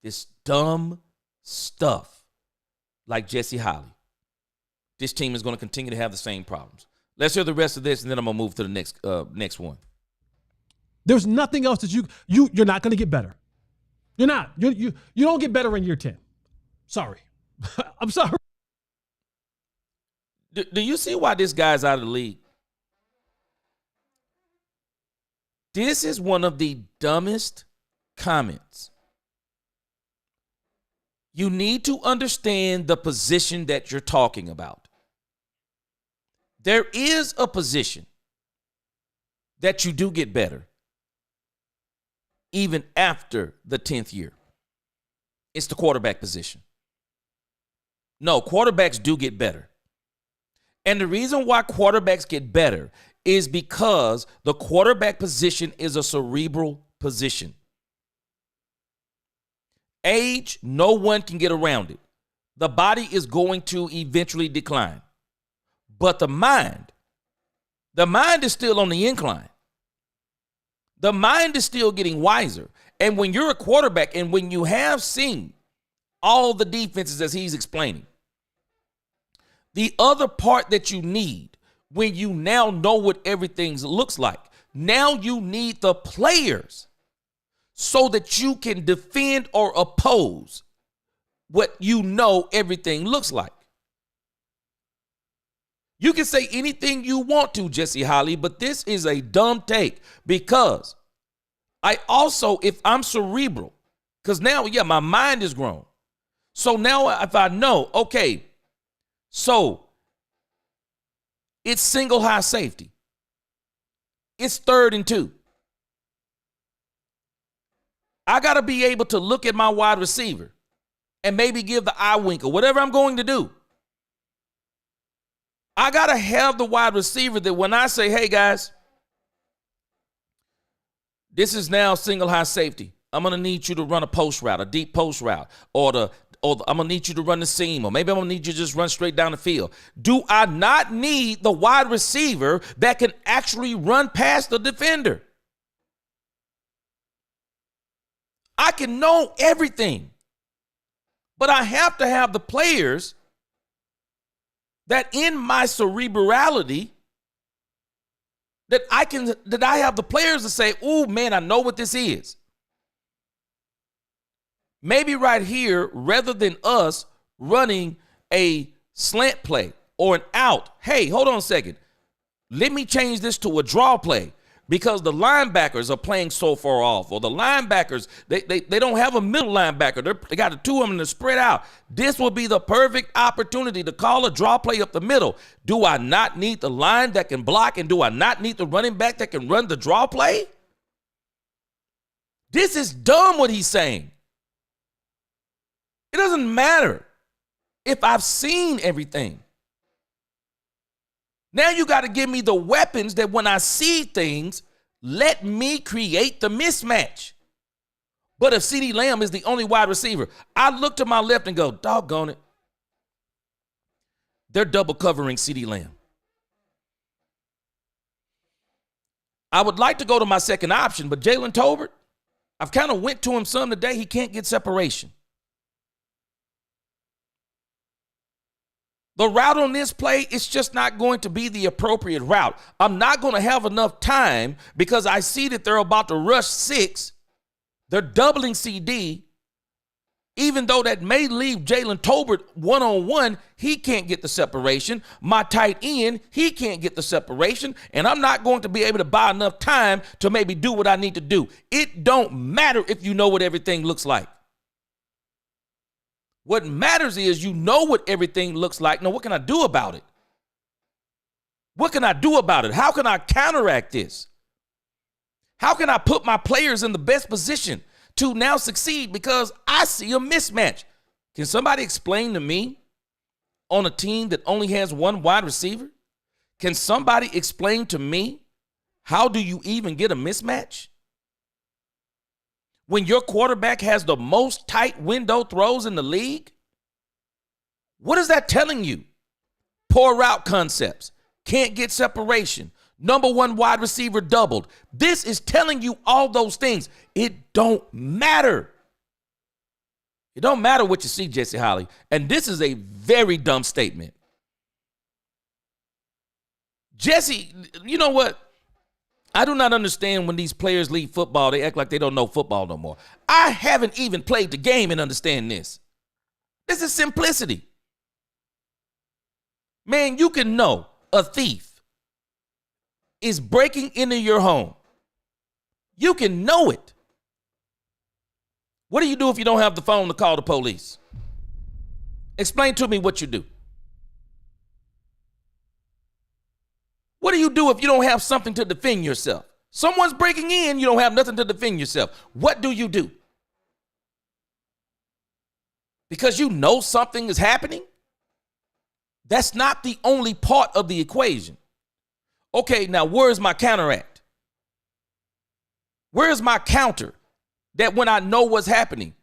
this dumb stuff like Jesse Holly, this team is going to continue to have the same problems. Let's hear the rest of this, and then I'm going to move to the next one. There's nothing else that you're not going to get better. You're not. You don't get better in year 10. Sorry. I'm sorry. Do you see why this guy's out of the league? This is one of the dumbest comments. You need to understand the position that you're talking about. There is a position that you do get better even after the 10th year. It's the quarterback position. No, quarterbacks do get better. And the reason why quarterbacks get better is because the quarterback position is a cerebral position. Age, no one can get around it. The body is going to eventually decline. But the mind is still on the incline. The mind is still getting wiser. And when you're a quarterback and when you have seen all the defenses as he's explaining, the other part that you need when you now know what everything looks like, now you need the players so that you can defend or oppose what you know everything looks like. You can say anything you want to, Jesse Holly, but this is a dumb take because I also, if I'm cerebral, because now, my mind is grown. So now if I know, okay, so it's single high safety. It's 3rd and 2. I got to be able to look at my wide receiver and maybe give the eye wink or whatever I'm going to do. I got to have the wide receiver that when I say, hey, guys, this is now single high safety. I'm going to need you to run a post route, a deep post route, or I'm going to need you to run the seam, or maybe I'm going to need you to just run straight down the field. Do I not need the wide receiver that can actually run past the defender? I can know everything, but I have to have the players that in my cerebrality that I have the players to say, oh man, I know what this is. Maybe right here, rather than us running a slant play or an out, hey, hold on a second. Let me change this to a draw play because the linebackers are playing so far off, or the linebackers, they don't have a middle linebacker. They got the two of them and they're spread out. This will be the perfect opportunity to call a draw play up the middle. Do I not need the line that can block, and do I not need the running back that can run the draw play? This is dumb what he's saying. It doesn't matter if I've seen everything. Now you got to give me the weapons that when I see things, let me create the mismatch. But if CeeDee Lamb is the only wide receiver, I look to my left and go, doggone it. They're double covering CeeDee Lamb. I would like to go to my second option, but Jalen Tolbert, I've kind of went to him some today. He can't get separation. The route on this play, it's just not going to be the appropriate route. I'm not going to have enough time because I see that they're about to rush 6. They're doubling CD. Even though that may leave Jalen Tolbert one-on-one, he can't get the separation. My tight end, he can't get the separation. And I'm not going to be able to buy enough time to maybe do what I need to do. It don't matter if you know what everything looks like. What matters is you know what everything looks like. Now, what can I do about it? What can I do about it? How can I counteract this? How can I put my players in the best position to now succeed because I see a mismatch? Can somebody explain to me on a team that only has one wide receiver? Can somebody explain to me how do you even get a mismatch? When your quarterback has the most tight window throws in the league? What is that telling you? Poor route concepts. Can't get separation. Number one wide receiver doubled. This is telling you all those things. It don't matter. It don't matter what you see, Jesse Holly. And this is a very dumb statement. Jesse, you know what? I do not understand when these players leave football, they act like they don't know football no more. I haven't even played the game and understand this. This is simplicity. Man, you can know a thief is breaking into your home. You can know it. What do you do if you don't have the phone to call the police? Explain to me what you do. What do you do if you don't have something to defend yourself? Someone's breaking in, you don't have nothing to defend yourself. What do you do? Because you know something is happening? That's not the only part of the equation. Okay, now where's my counteract? Where's my counter that when I know what's happening,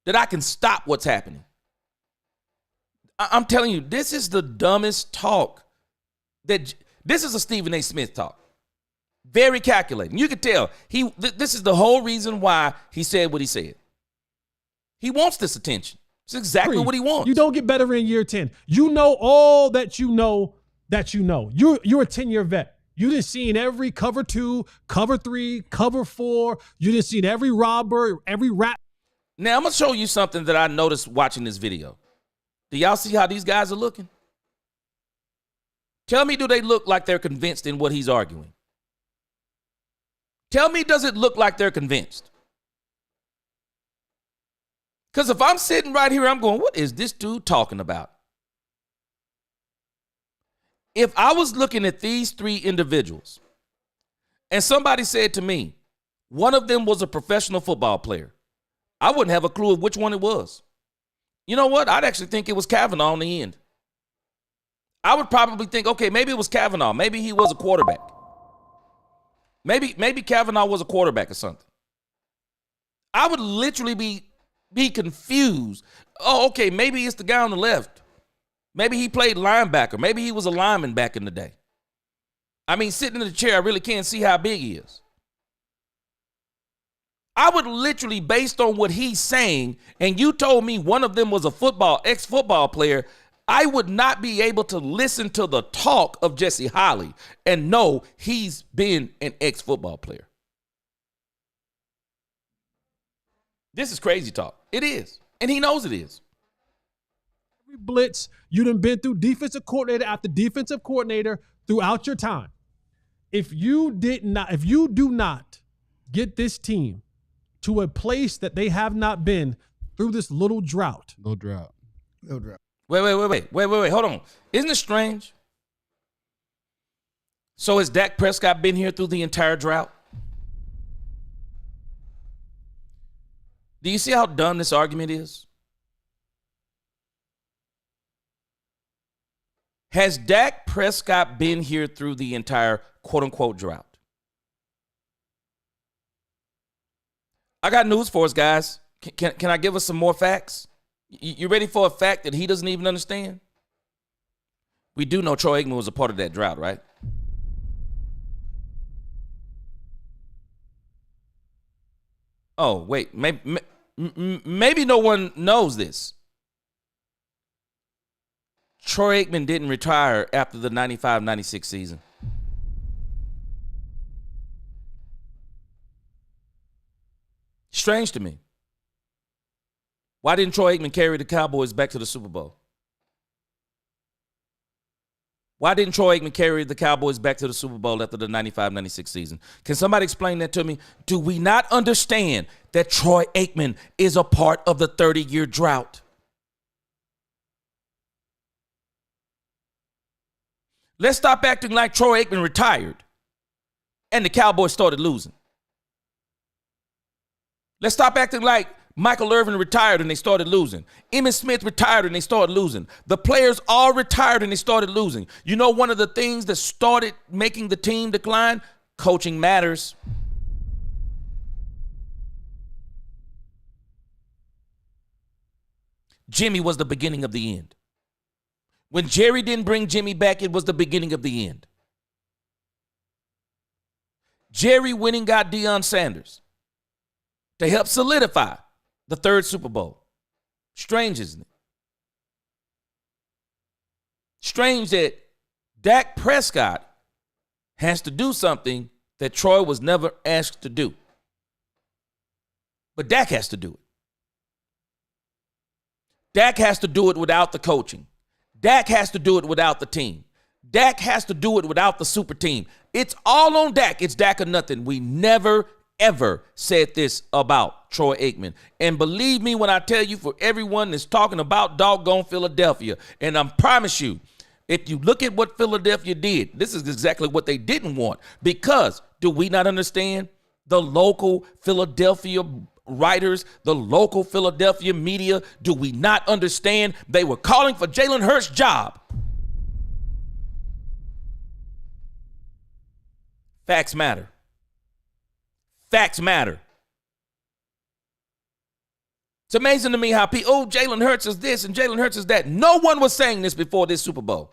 that I can stop what's happening? I'm telling you, this is the dumbest talk. This is a Stephen A. Smith talk. Very calculating. You can tell this is the whole reason why he said what he said. He wants this attention. It's exactly what he wants. You don't get better in year 10. You know all that you know that you know. You're a 10-year vet. You done seen every cover 2, cover 3, cover 4. You done seen every robber, every rap. Now, I'm going to show you something that I noticed watching this video. Do y'all see how these guys are looking? Tell me, do they look like they're convinced in what he's arguing? Tell me, does it look like they're convinced? Because if I'm sitting right here, I'm going, what is this dude talking about? If I was looking at these 3 individuals and somebody said to me, one of them was a professional football player, I wouldn't have a clue of which one it was. You know what? I'd actually think it was Kavanaugh in the end. I would probably think, okay, maybe it was Kavanaugh. Maybe he was a quarterback. Maybe Kavanaugh was a quarterback or something. I would literally be confused. Oh, okay, maybe it's the guy on the left. Maybe he played linebacker. Maybe he was a lineman back in the day. I mean, sitting in the chair, I really can't see how big he is. I would literally, based on what he's saying, and you told me one of them was a ex-football player, I would not be able to listen to the talk of Jesse Holley and know he's been an ex-football player. This is crazy talk. It is. And he knows it is. Every blitz, you done been through defensive coordinator after defensive coordinator throughout your time. If you do not get this team to a place that they have not been through this little drought. No drought. Wait. Hold on. Isn't it strange? So has Dak Prescott been here through the entire drought? Do you see how dumb this argument is? Has Dak Prescott been here through the entire quote-unquote drought? I got news for us, guys. Can I give us some more facts? You ready for a fact that he doesn't even understand? We do know Troy Aikman was a part of that drought, right? Oh, wait. Maybe no one knows this. Troy Aikman didn't retire after the 95-96 season. Strange to me. Why didn't Troy Aikman carry the Cowboys back to the Super Bowl? Why didn't Troy Aikman carry the Cowboys back to the Super Bowl after the 95-96 season? Can somebody explain that to me? Do we not understand that Troy Aikman is a part of the 30-year drought? Let's stop acting like Troy Aikman retired and the Cowboys started losing. Let's stop acting like Michael Irvin retired and they started losing. Emmitt Smith retired and they started losing. The players all retired and they started losing. You know, one of the things that started making the team decline? Coaching matters. Jimmy was the beginning of the end. When Jerry didn't bring Jimmy back, it was the beginning of the end. Jerry went and got Deion Sanders to help solidify the 3rd Super Bowl. Strange, isn't it? Strange that Dak Prescott has to do something that Troy was never asked to do. But Dak has to do it. Dak has to do it without the coaching. Dak has to do it without the team. Dak has to do it without the super team. It's all on Dak. It's Dak or nothing. We never, ever said this about Troy Aikman. And believe me when I tell you, for everyone that's talking about doggone Philadelphia, and I promise you, if you look at what Philadelphia did, this is exactly what they didn't want. Because do we not understand the local Philadelphia writers, the local Philadelphia media? Do we not understand they were calling for Jalen Hurts' job? Facts matter. Facts matter. It's amazing to me how people, Jalen Hurts is this and Jalen Hurts is that. No one was saying this before this Super Bowl.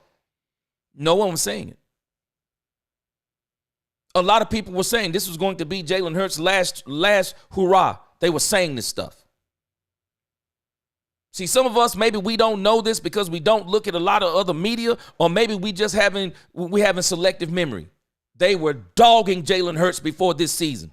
No one was saying it. A lot of people were saying this was going to be Jalen Hurts' last hurrah. They were saying this stuff. See, some of us, maybe we don't know this because we don't look at a lot of other media, or maybe we just having selective memory. They were dogging Jalen Hurts before this season.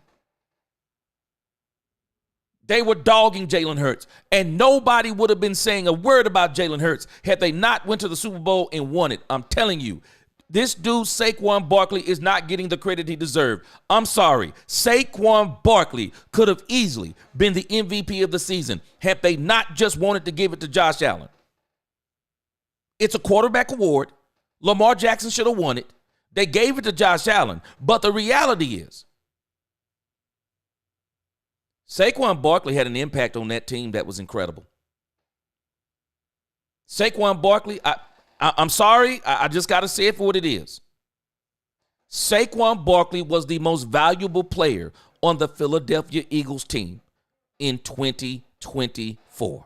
They were dogging Jalen Hurts, and nobody would have been saying a word about Jalen Hurts had they not went to the Super Bowl and won it. I'm telling you, this dude, Saquon Barkley, is not getting the credit he deserved. I'm sorry. Saquon Barkley could have easily been the MVP of the season had they not just wanted to give it to Josh Allen. It's a quarterback award. Lamar Jackson should have won it. They gave it to Josh Allen. But the reality is, Saquon Barkley had an impact on that team that was incredible. Saquon Barkley, I'm sorry, I just got to say it for what it is. Saquon Barkley was the most valuable player on the Philadelphia Eagles team in 2024.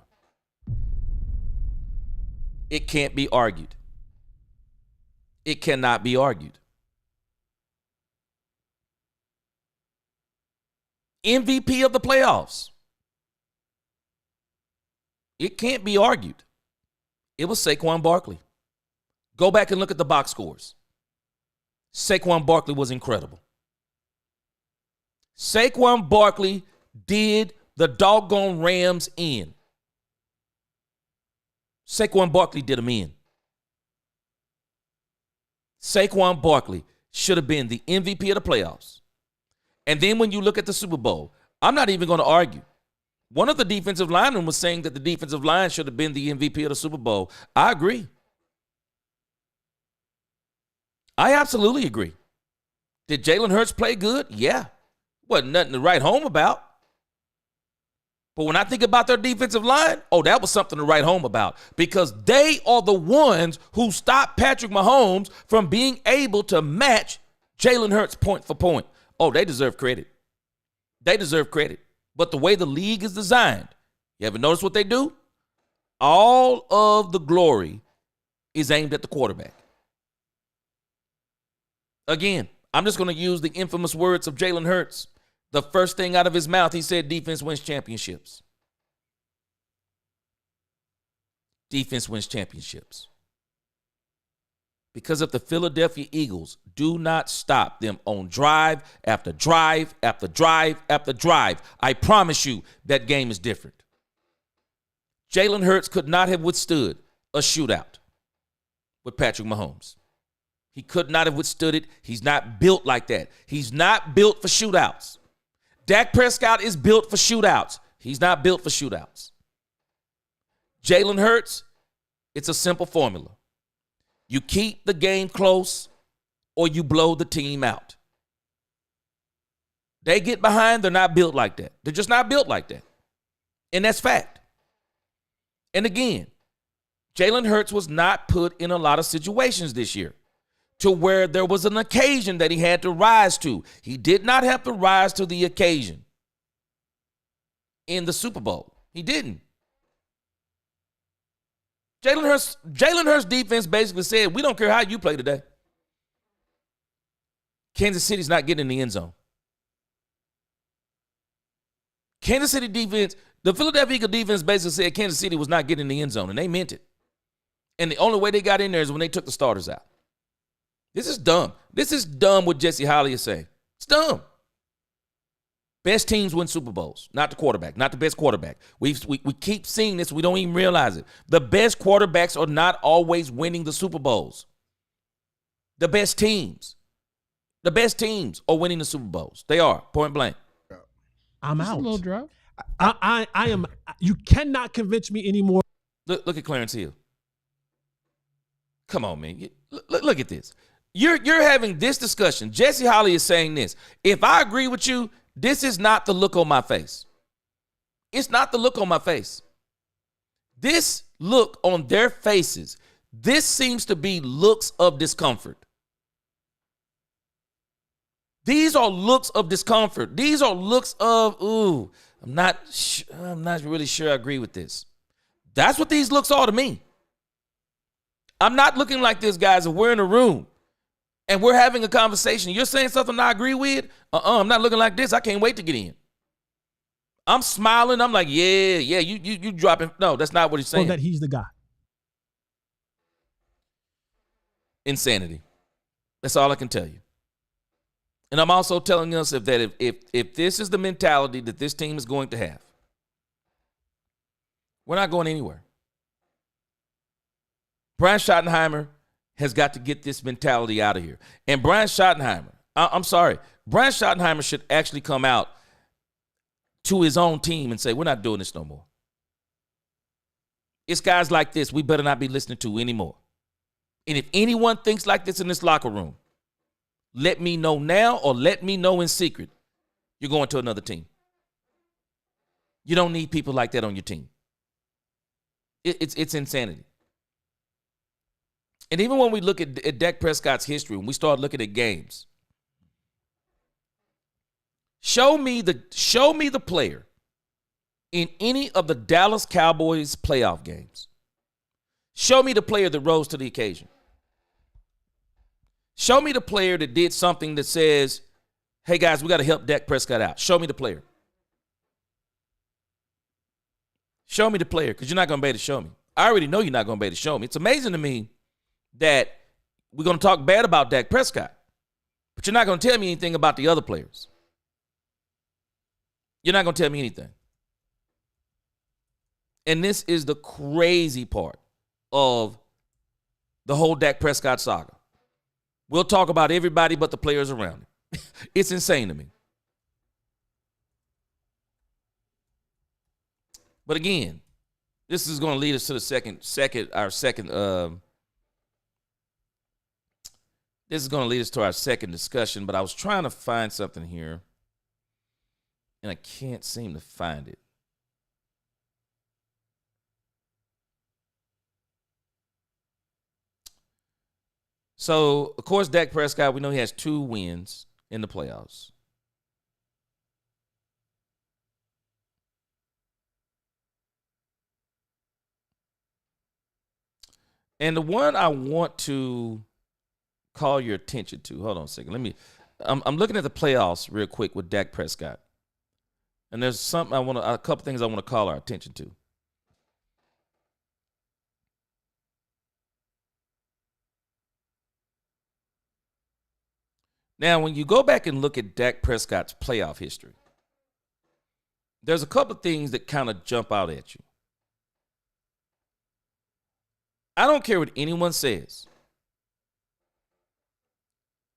It can't be argued. It cannot be argued. MVP of the playoffs. It can't be argued. It was Saquon Barkley. Go back and look at the box scores. Saquon Barkley was incredible. Saquon Barkley did the doggone Rams in. Saquon Barkley did them in. Saquon Barkley should have been the MVP of the playoffs. And then when you look at the Super Bowl, I'm not even going to argue. One of the defensive linemen was saying that the defensive line should have been the MVP of the Super Bowl. I agree. I absolutely agree. Did Jalen Hurts play good? Yeah. Wasn't nothing to write home about. But when I think about their defensive line, that was something to write home about, because they are the ones who stopped Patrick Mahomes from being able to match Jalen Hurts point for point. They deserve credit. They deserve credit. But the way the league is designed, you ever notice what they do? All of the glory is aimed at the quarterback. Again, I'm just going to use the infamous words of Jalen Hurts. The first thing out of his mouth, he said, defense wins championships. Defense wins championships. Because if the Philadelphia Eagles do not stop them on drive after drive after drive after drive, I promise you that game is different. Jalen Hurts could not have withstood a shootout with Patrick Mahomes. He could not have withstood it. He's not built like that. He's not built for shootouts. Dak Prescott is built for shootouts. He's not built for shootouts. Jalen Hurts, it's a simple formula. You keep the game close or you blow the team out. They get behind, they're not built like that. They're just not built like that. And that's fact. And again, Jalen Hurts was not put in a lot of situations this year to where there was an occasion that he had to rise to. He did not have to rise to the occasion in the Super Bowl. He didn't. Jalen Hurts' defense basically said, we don't care how you play today. Kansas City's not getting in the end zone. Kansas City defense, the Philadelphia Eagles defense basically said Kansas City was not getting in the end zone, and they meant it. And the only way they got in there is when they took the starters out. This is dumb. This is dumb what Jesse Holley is saying. It's dumb. Best teams win Super Bowls, not the quarterback, not the best quarterback. We keep seeing this. We don't even realize it. The best quarterbacks are not always winning the Super Bowls. The best teams are winning the Super Bowls. They are, point blank. I'm Just out. a little drop. I am. You cannot convince me anymore. Look at Clarence Hill. Come on, man. Look at this. You're having this discussion. Jesse Holly is saying this. If I agree with you, this is not the look on my face. It's not the look on my face. This look on their faces, this seems to be looks of discomfort. These are looks of discomfort. These are looks of, ooh, I'm not really sure I agree with this. That's what these looks are to me. I'm not looking like this, guys, if we're in a room and we're having a conversation. You're saying something I agree with? I'm not looking like this. I can't wait to get in. I'm smiling. I'm like, yeah, you dropping. No, that's not what he's saying. Or that he's the guy. Insanity. That's all I can tell you. And I'm also telling us if this is the mentality that this team is going to have, we're not going anywhere. Brian Schottenheimer has got to get this mentality out of here. And Brian Schottenheimer, I'm sorry, Brian Schottenheimer should actually come out to his own team and say, we're not doing this no more. It's guys like this we better not be listening to anymore. And if anyone thinks like this in this locker room, let me know now or let me know in secret. You're going to another team. You don't need people like that on your team. It's insanity. And even when we look at Dak Prescott's history, when we start looking at games, show me the player in any of the Dallas Cowboys playoff games. Show me the player that rose to the occasion. Show me the player that did something that says, hey, guys, we got to help Dak Prescott out. Show me the player. Show me the player, because you're not going to be able to show me. I already know you're not going to be able to show me. It's amazing to me that we're going to talk bad about Dak Prescott, but you're not going to tell me anything about the other players. You're not going to tell me anything. And this is the crazy part of the whole Dak Prescott saga. We'll talk about everybody but the players around him. It's insane to me. But again, this is going to lead us to the second. This is going to lead us to our second discussion, but I was trying to find something here, and I can't seem to find it. So, of course, Dak Prescott, we know he has 2 wins in the playoffs. And the one I want to call your attention to, hold on a second. I'm looking at the playoffs real quick with Dak Prescott. And there's something a couple things I want to call our attention to. Now, when you go back and look at Dak Prescott's playoff history, there's a couple things that kind of jump out at you. I don't care what anyone says.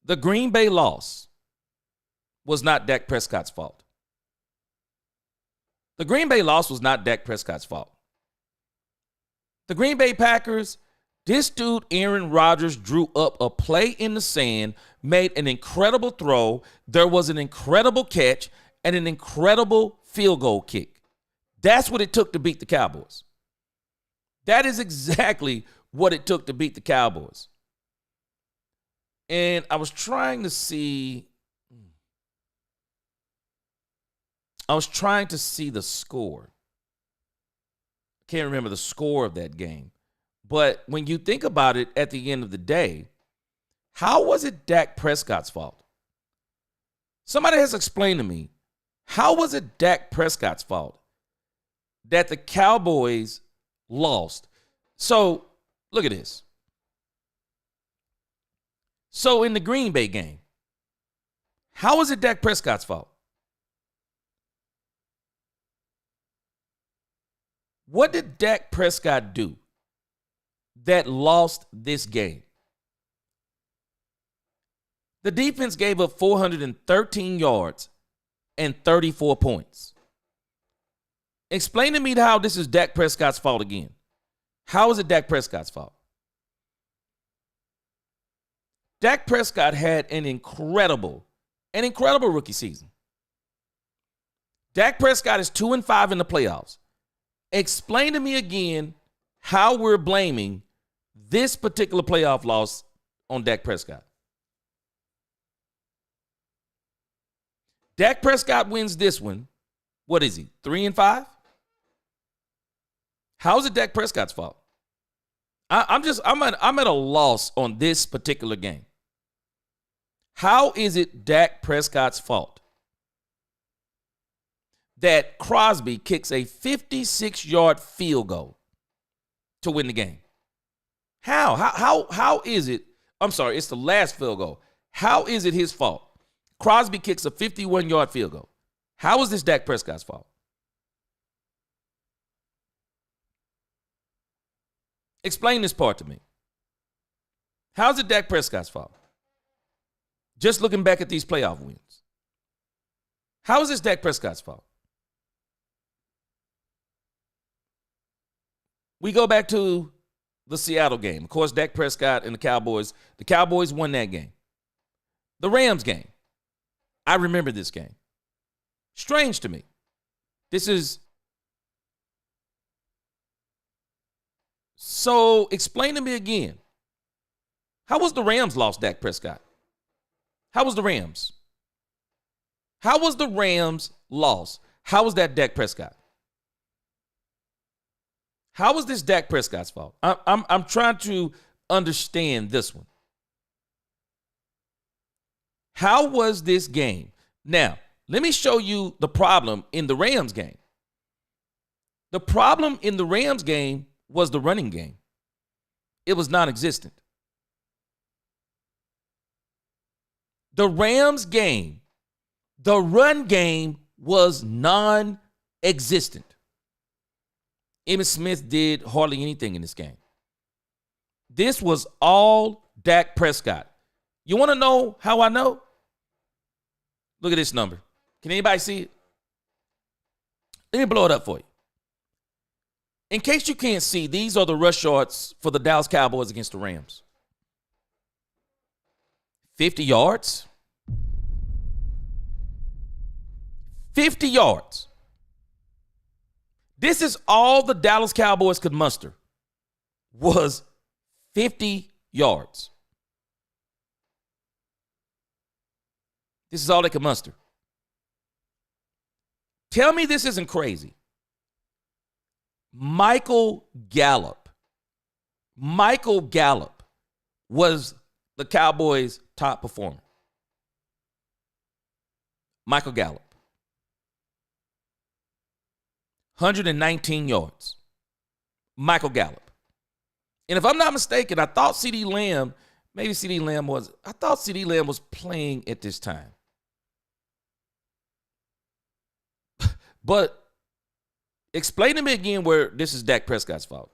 The Green Bay loss was not Dak Prescott's fault. The Green Bay loss was not Dak Prescott's fault. The Green Bay Packers, this dude, Aaron Rodgers, drew up a play in the sand, made an incredible throw. There was an incredible catch and an incredible field goal kick. That's what it took to beat the Cowboys. That is exactly what it took to beat the Cowboys. And I was trying to see the score. I can't remember the score of that game. But when you think about it at the end of the day, how was it Dak Prescott's fault? Somebody has explained to me, how was it Dak Prescott's fault that the Cowboys lost? So, look at this. So, in the Green Bay game, How is it Dak Prescott's fault? What did Dak Prescott do that lost this game? The defense gave up 413 yards and 34 points. Explain to me how this is Dak Prescott's fault again. How is it Dak Prescott's fault? Dak Prescott had an incredible rookie season. Dak Prescott is 2-5 in the playoffs. Explain to me again how we're blaming this particular playoff loss on Dak Prescott. Dak Prescott wins this one. What is he? 3-5? How is it Dak Prescott's fault? I'm at a loss on this particular game. How is it Dak Prescott's fault that Crosby kicks a 56-yard field goal to win the game? How is it? I'm sorry, it's the last field goal. How is it his fault? Crosby kicks a 51-yard field goal. How is this Dak Prescott's fault? Explain this part to me. How is it Dak Prescott's fault? Just looking back at these playoff wins. How is this Dak Prescott's fault? We go back to the Seattle game. Of course, Dak Prescott and the Cowboys won that game. The Rams game. I remember this game. Strange to me. So explain to me again. How was the Rams lost Dak Prescott? How was the Rams? How was the Rams lost? How was that Dak Prescott? How was this Dak Prescott's fault? I'm trying to understand this one. How was this game? Now, let me show you the problem in the Rams game. The problem in the Rams game was the running game. It was non-existent. The Rams game, the run game was non-existent. Emmitt Smith did hardly anything in this game. This was all Dak Prescott. You want to know how I know? Look at this number. Can anybody see it? Let me blow it up for you. In case you can't see, these are the rush yards for the Dallas Cowboys against the Rams. 50 yards. 50 yards. This is all the Dallas Cowboys could muster, was 50 yards. This is all they could muster. Tell me this isn't crazy. Michael Gallup was the Cowboys' top performer. Michael Gallup. 119 yards. Michael Gallup. And if I'm not mistaken, I thought CeeDee Lamb was playing at this time. But explain to me again where this is Dak Prescott's fault.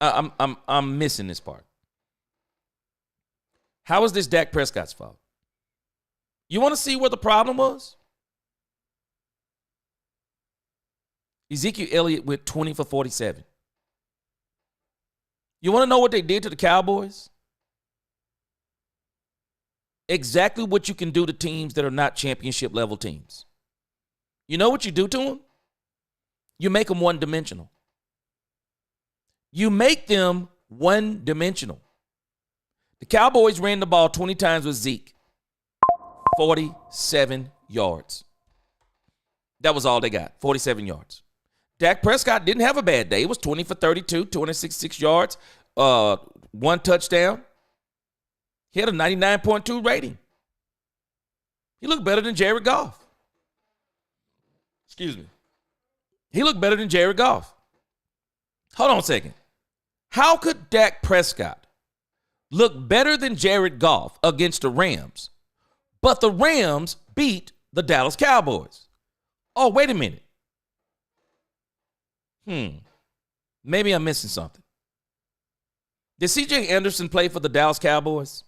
I'm missing this part. How is this Dak Prescott's fault? You want to see where the problem was? Ezekiel Elliott went 20 for 47. You want to know what they did to the Cowboys? Exactly what you can do to teams that are not championship level teams. You know what you do to them? You make them one-dimensional. You make them one-dimensional. The Cowboys ran the ball 20 times with Zeke. 47 yards. That was all they got, 47 yards. Dak Prescott didn't have a bad day. It was 20 for 32, 266 yards, one touchdown. He had a 99.2 rating. He looked better than Jared Goff. Excuse me. He looked better than Jared Goff. Hold on a second. How could Dak Prescott look better than Jared Goff against the Rams, but the Rams beat the Dallas Cowboys. Oh, wait a minute. Maybe I'm missing something. Did C.J. Anderson play for the Dallas Cowboys?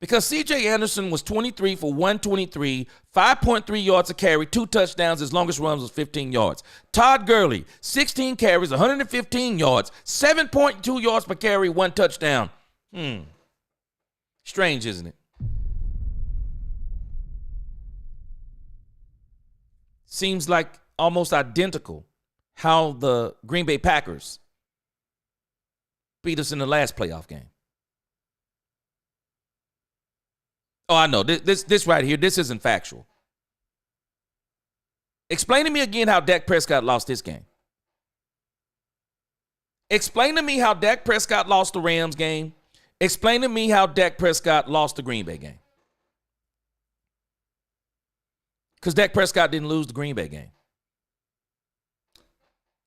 Because C.J. Anderson was 23 for 123, 5.3 yards a carry, 2 touchdowns. His longest run was 15 yards. Todd Gurley, 16 carries, 115 yards, 7.2 yards per carry, 1 touchdown. Strange, isn't it? Seems like almost identical how the Green Bay Packers beat us in the last playoff game. Oh, I know. This right here, this isn't factual. Explain to me again how Dak Prescott lost this game. Explain to me how Dak Prescott lost the Rams game. Explain to me how Dak Prescott lost the Green Bay game. Because Dak Prescott didn't lose the Green Bay game.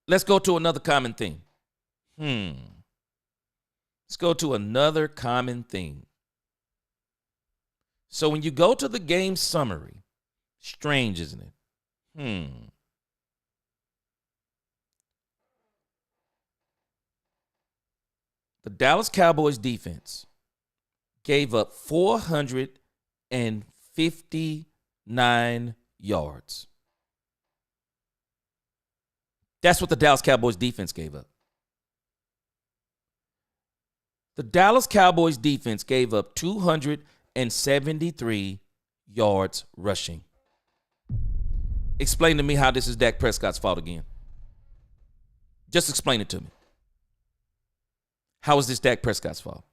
Let's go to another common theme. Let's go to another common theme. So when you go to the game summary, strange, isn't it? The Dallas Cowboys defense gave up 459 yards. That's what the Dallas Cowboys defense gave up. The Dallas Cowboys defense gave up 273 yards rushing. Explain to me how this is Dak Prescott's fault again. Just explain it to me. How is this Dak Prescott's fault?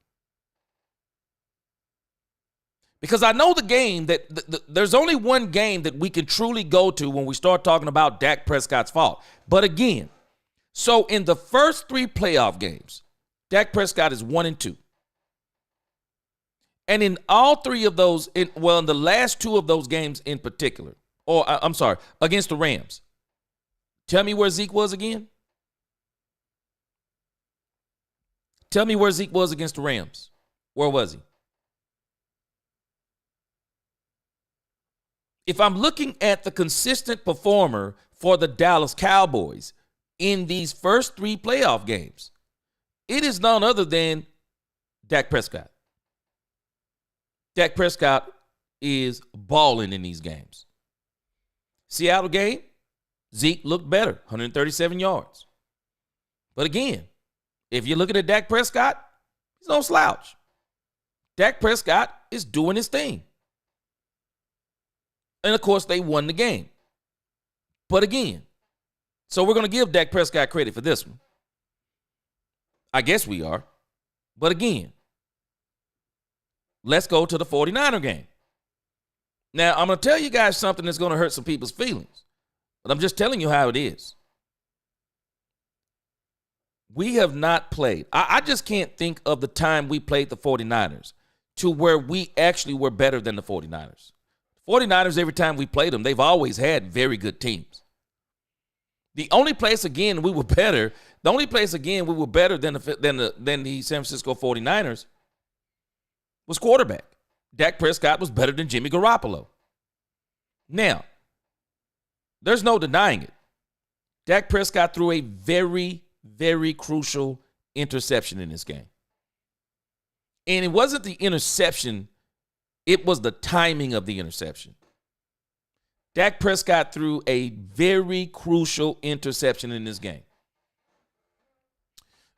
Because I know the game that there's only one game that we can truly go to when we start talking about Dak Prescott's fault. But again, so in the first 3 playoff games, Dak Prescott is 1-2. And in all 3 of those, in the last 2 of those games in particular, against the Rams. Tell me where Zeke was again. Tell me where Zeke was against the Rams. Where was he? If I'm looking at the consistent performer for the Dallas Cowboys in these first 3 playoff games, it is none other than Dak Prescott. Dak Prescott is balling in these games. Seattle game, Zeke looked better, 137 yards. But again, if you're looking at Dak Prescott, he's no slouch. Dak Prescott is doing his thing. And, of course, they won the game. But again, so we're going to give Dak Prescott credit for this one. I guess we are. But again, let's go to the 49er game. Now, I'm going to tell you guys something that's going to hurt some people's feelings. But I'm just telling you how it is. We have not played. I just can't think of the time we played the 49ers to where we actually were better than the 49ers. 49ers, every time we played them, they've always had very good teams. The only place, again, we were better than the San Francisco 49ers was quarterback. Dak Prescott was better than Jimmy Garoppolo. Now, there's no denying it. Dak Prescott threw a very, very crucial interception in this game. And it wasn't the interception, it was the timing of the interception. Dak Prescott threw a very crucial interception in this game.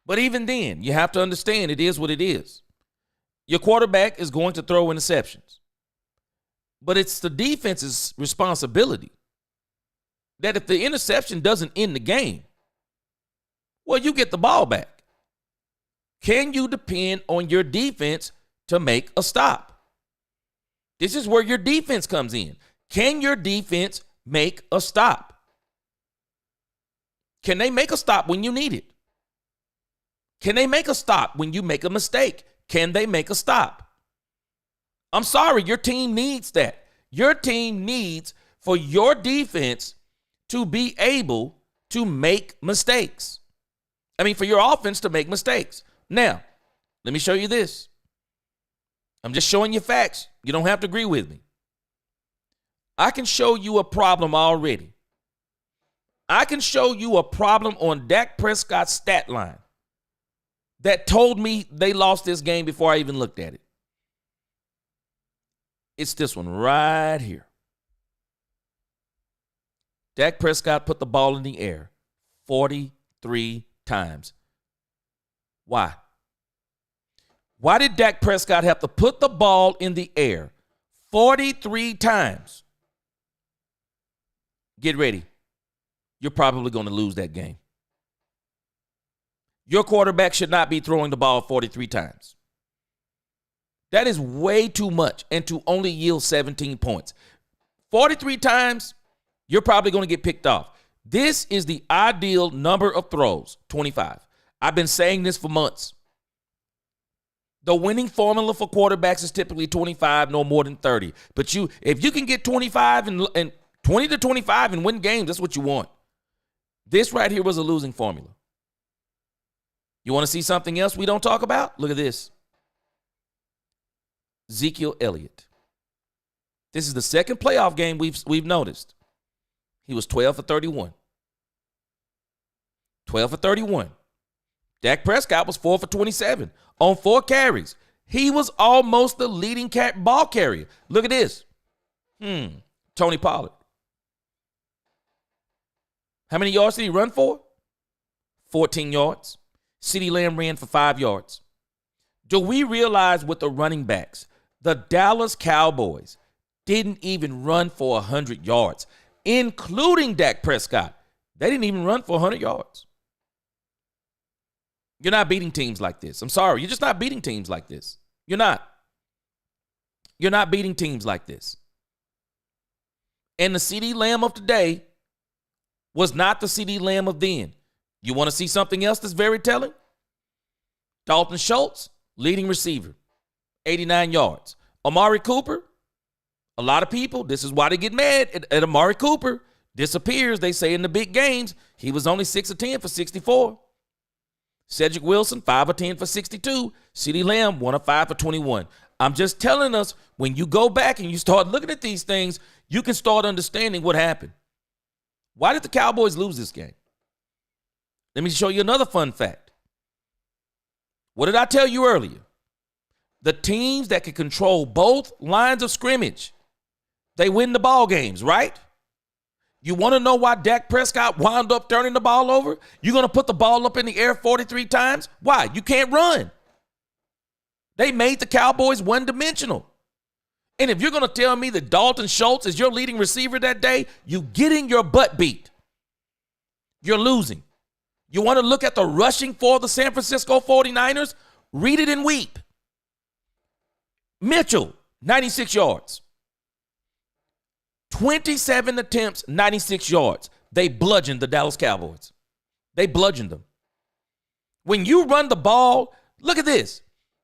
But even then, you have to understand it is what it is. Your quarterback is going to throw interceptions. But it's the defense's responsibility that if the interception doesn't end the game, well, you get the ball back. Can you depend on your defense to make a stop? This is where your defense comes in. Can your defense make a stop? Can they make a stop when you need it? Can they make a stop when you make a mistake? Can they make a stop? I'm sorry, your team needs that. Your team needs for your defense to be able to make mistakes. For your offense to make mistakes. Now, let me show you this. I'm just showing you facts. You don't have to agree with me. I can show you a problem already. I can show you a problem on Dak Prescott's stat line that told me they lost this game before I even looked at it. It's this one right here. Dak Prescott put the ball in the air 43 times. Why? Why did Dak Prescott have to put the ball in the air 43 times? Get ready. You're probably going to lose that game. Your quarterback should not be throwing the ball 43 times. That is way too much and to only yield 17 points. 43 times, you're probably going to get picked off. This is the ideal number of throws, 25. I've been saying this for months. The winning formula for quarterbacks is typically 25, no more than 30. But if you can get 25 and 20 to 25 and win games, that's what you want. This right here was a losing formula. You want to see something else we don't talk about? Look at this. Ezekiel Elliott. This is the second playoff game we've noticed. He was 12 for 31. 12 for 31. Dak Prescott was 4 for 27 on 4 carries. He was almost the leading ball carrier. Look at this. Tony Pollard. How many yards did he run for? 14 yards. CeeDee Lamb ran for 5 yards. Do we realize with the running backs, the Dallas Cowboys didn't even run for 100 yards, including Dak Prescott? They didn't even run for 100 yards. You're not beating teams like this. I'm sorry. You're just not beating teams like this. You're not. You're not beating teams like this. And the CeeDee Lamb of today was not the CeeDee Lamb of then. You want to see something else that's very telling? Dalton Schultz, leading receiver, 89 yards. Amari Cooper, a lot of people, this is why they get mad at Amari Cooper. Disappears, they say, in the big games. He was only 6 of 10 for 64. Cedric Wilson, 5 of 10 for 62. CeeDee Lamb, 1 of 5 for 21. I'm just telling us, when you go back and you start looking at these things, you can start understanding what happened. Why did the Cowboys lose this game? Let me show you another fun fact. What did I tell you earlier? The teams that can control both lines of scrimmage, they win the ball games, right? You want to know why Dak Prescott wound up turning the ball over? You're going to put the ball up in the air 43 times? Why? You can't run. They made the Cowboys one-dimensional. And if you're going to tell me that Dalton Schultz is your leading receiver that day, you're getting your butt beat. You're losing. You want to look at the rushing for the San Francisco 49ers? Read it and weep. Mitchell, 96 yards. 27 attempts, 96 yards. They bludgeoned the Dallas Cowboys. They bludgeoned them. When you run the ball, look at this.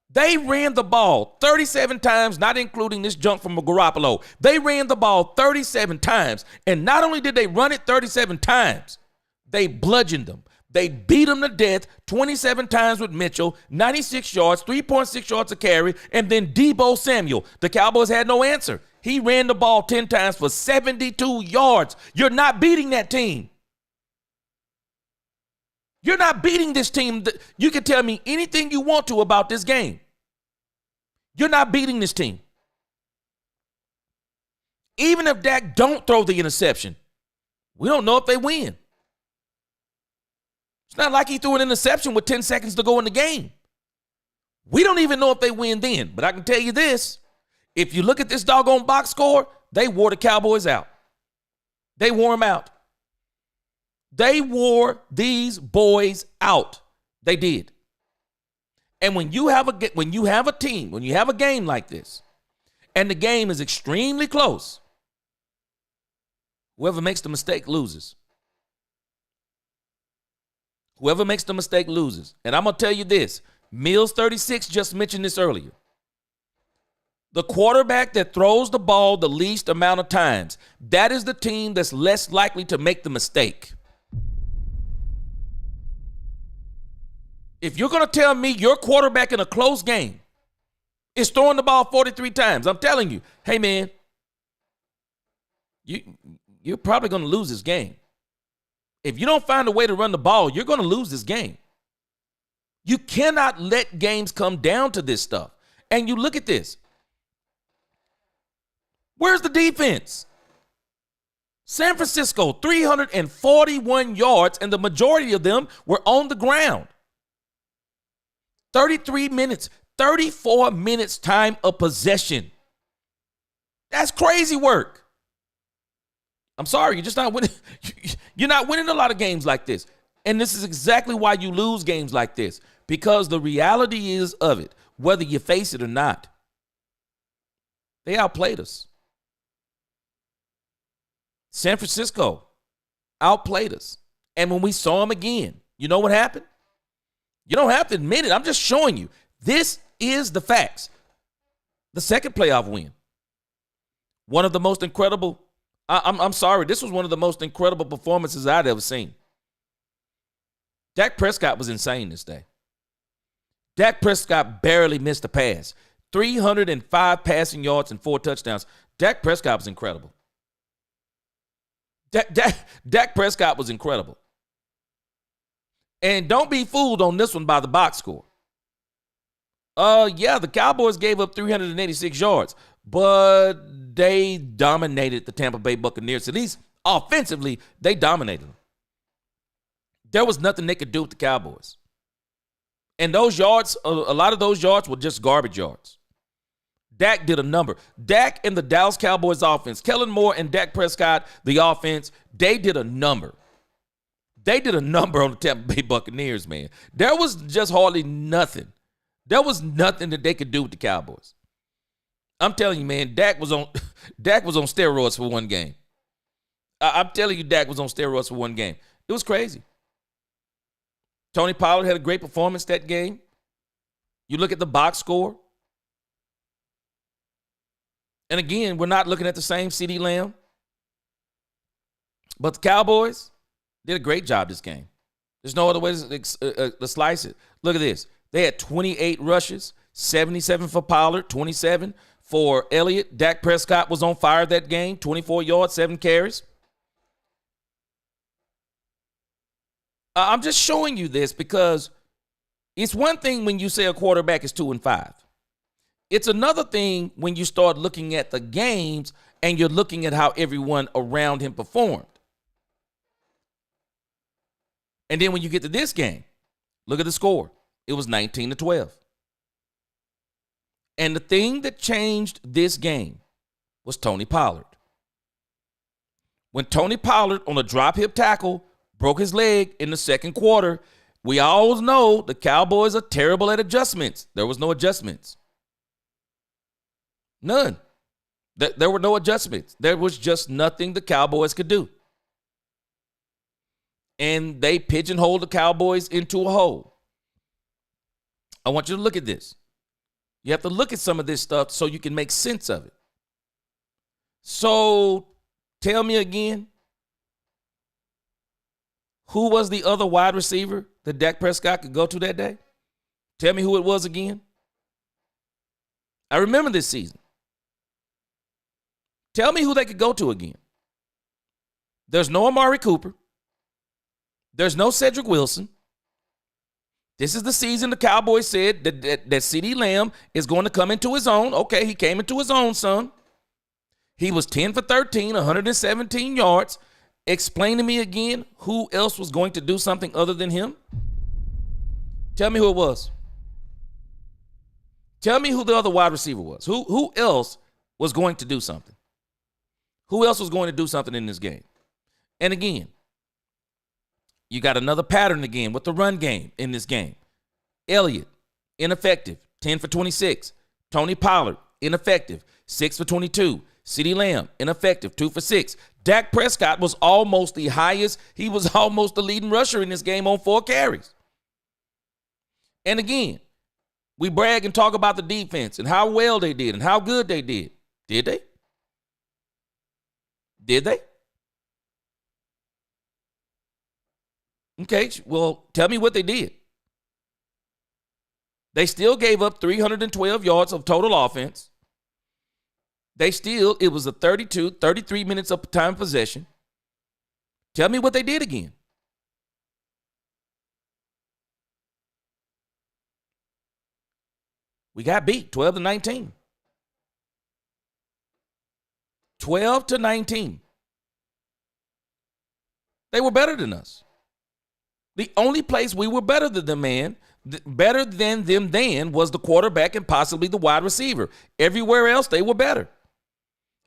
They ran the ball 37 times, not including this junk from Garoppolo. They ran the ball 37 times. And not only did they run it 37 times, they bludgeoned them. They beat them to death 27 times with Mitchell, 96 yards, 3.6 yards a carry, and then Deebo Samuel. The Cowboys had no answer. He ran the ball 10 times for 72 yards. You're not beating that team. You're not beating this team. You can tell me anything you want to about this game. You're not beating this team. Even if Dak don't throw the interception, we don't know if they win. It's not like he threw an interception with 10 seconds to go in the game. We don't even know if they win then. But I can tell you this. If you look at this doggone box score, they wore the Cowboys out. They wore them out. They wore these boys out. They did. And when you have a team, when you have a game like this, and the game is extremely close, whoever makes the mistake loses. Whoever makes the mistake loses. And I'm going to tell you this. Mills 36 just mentioned this earlier. The quarterback that throws the ball the least amount of times, that is the team that's less likely to make the mistake. If you're going to tell me your quarterback in a close game is throwing the ball 43 times, I'm telling you, hey, man, you're probably going to lose this game. If you don't find a way to run the ball, you're going to lose this game. You cannot let games come down to this stuff. And you look at this. Where's the defense? San Francisco, 341 yards, and the majority of them were on the ground. 33 minutes, 34 minutes time of possession. That's crazy work. I'm sorry, you're just not winning. You're not winning a lot of games like this. And this is exactly why you lose games like this. Because the reality is of it, whether you face it or not, they outplayed us. San Francisco outplayed us. And when we saw them again, you know what happened? You don't have to admit it. I'm just showing you. This is the facts. The second playoff win. One of the most incredible, I'm sorry, this was one of the most incredible performances I'd ever seen. Dak Prescott was insane this day. Dak Prescott barely missed a pass. 305 passing yards and 4 touchdowns. Dak Prescott was incredible. Dak Prescott was incredible. And don't be fooled on this one by the box score. Yeah, the Cowboys gave up 386 yards, but they dominated the Tampa Bay Buccaneers. At least offensively, they dominated them. There was nothing they could do with the Cowboys. And those yards, a lot of those yards were just garbage yards. Dak did a number. Dak and the Dallas Cowboys offense, Kellen Moore and Dak Prescott, the offense, they did a number. They did a number on the Tampa Bay Buccaneers, man. There was just hardly nothing. There was nothing that they could do with the Cowboys. I'm telling you, man, Dak was on steroids for one game. I'm telling you, Dak was on steroids for one game. It was crazy. Tony Pollard had a great performance that game. You look at the box score. And again, we're not looking at the same CeeDee Lamb. But the Cowboys did a great job this game. There's no other way to slice it. Look at this. They had 28 rushes, 77 for Pollard, 27 for Elliott. Dak Prescott was on fire that game, 24 yards, 7 carries. I'm just showing you this because it's one thing when you say a quarterback is 2-5. It's another thing when you start looking at the games and you're looking at how everyone around him performed. And then when you get to this game, look at the score. It was 19-12. And the thing that changed this game was Tony Pollard. When Tony Pollard on a drop hip tackle broke his leg in the second quarter, we all know the Cowboys are terrible at adjustments. There was no adjustments. None. There were no adjustments. There was just nothing the Cowboys could do. And they pigeonholed the Cowboys into a hole. I want you to look at this. You have to look at some of this stuff so you can make sense of it. So tell me again, who was the other wide receiver that Dak Prescott could go to that day? Tell me who it was again. I remember this season. Tell me who they could go to again. There's no Amari Cooper. There's no Cedric Wilson. This is the season the Cowboys said that CeeDee Lamb is going to come into his own. Okay, he came into his own, son. He was 10 for 13, 117 yards. Explain to me again who else was going to do something other than him. Tell me who it was. Tell me who the other wide receiver was. Who else was going to do something? Who else was going to do something in this game? And again, you got another pattern again with the run game in this game. Elliott, ineffective, 10 for 26. Tony Pollard, ineffective, 6 for 22. CeeDee Lamb, ineffective, 2 for 6. Dak Prescott was almost the highest. He was almost the leading rusher in this game on 4 carries. And again, we brag and talk about the defense and how well they did and how good they did. Did they? Did they? Okay, well, tell me what they did. They still gave up 312 yards of total offense. It was a 33 minutes of time possession. Tell me what they did again. We got beat 12-19. 12-19. They were better than us. The only place we were better than them was the quarterback and possibly the wide receiver. Everywhere else, they were better.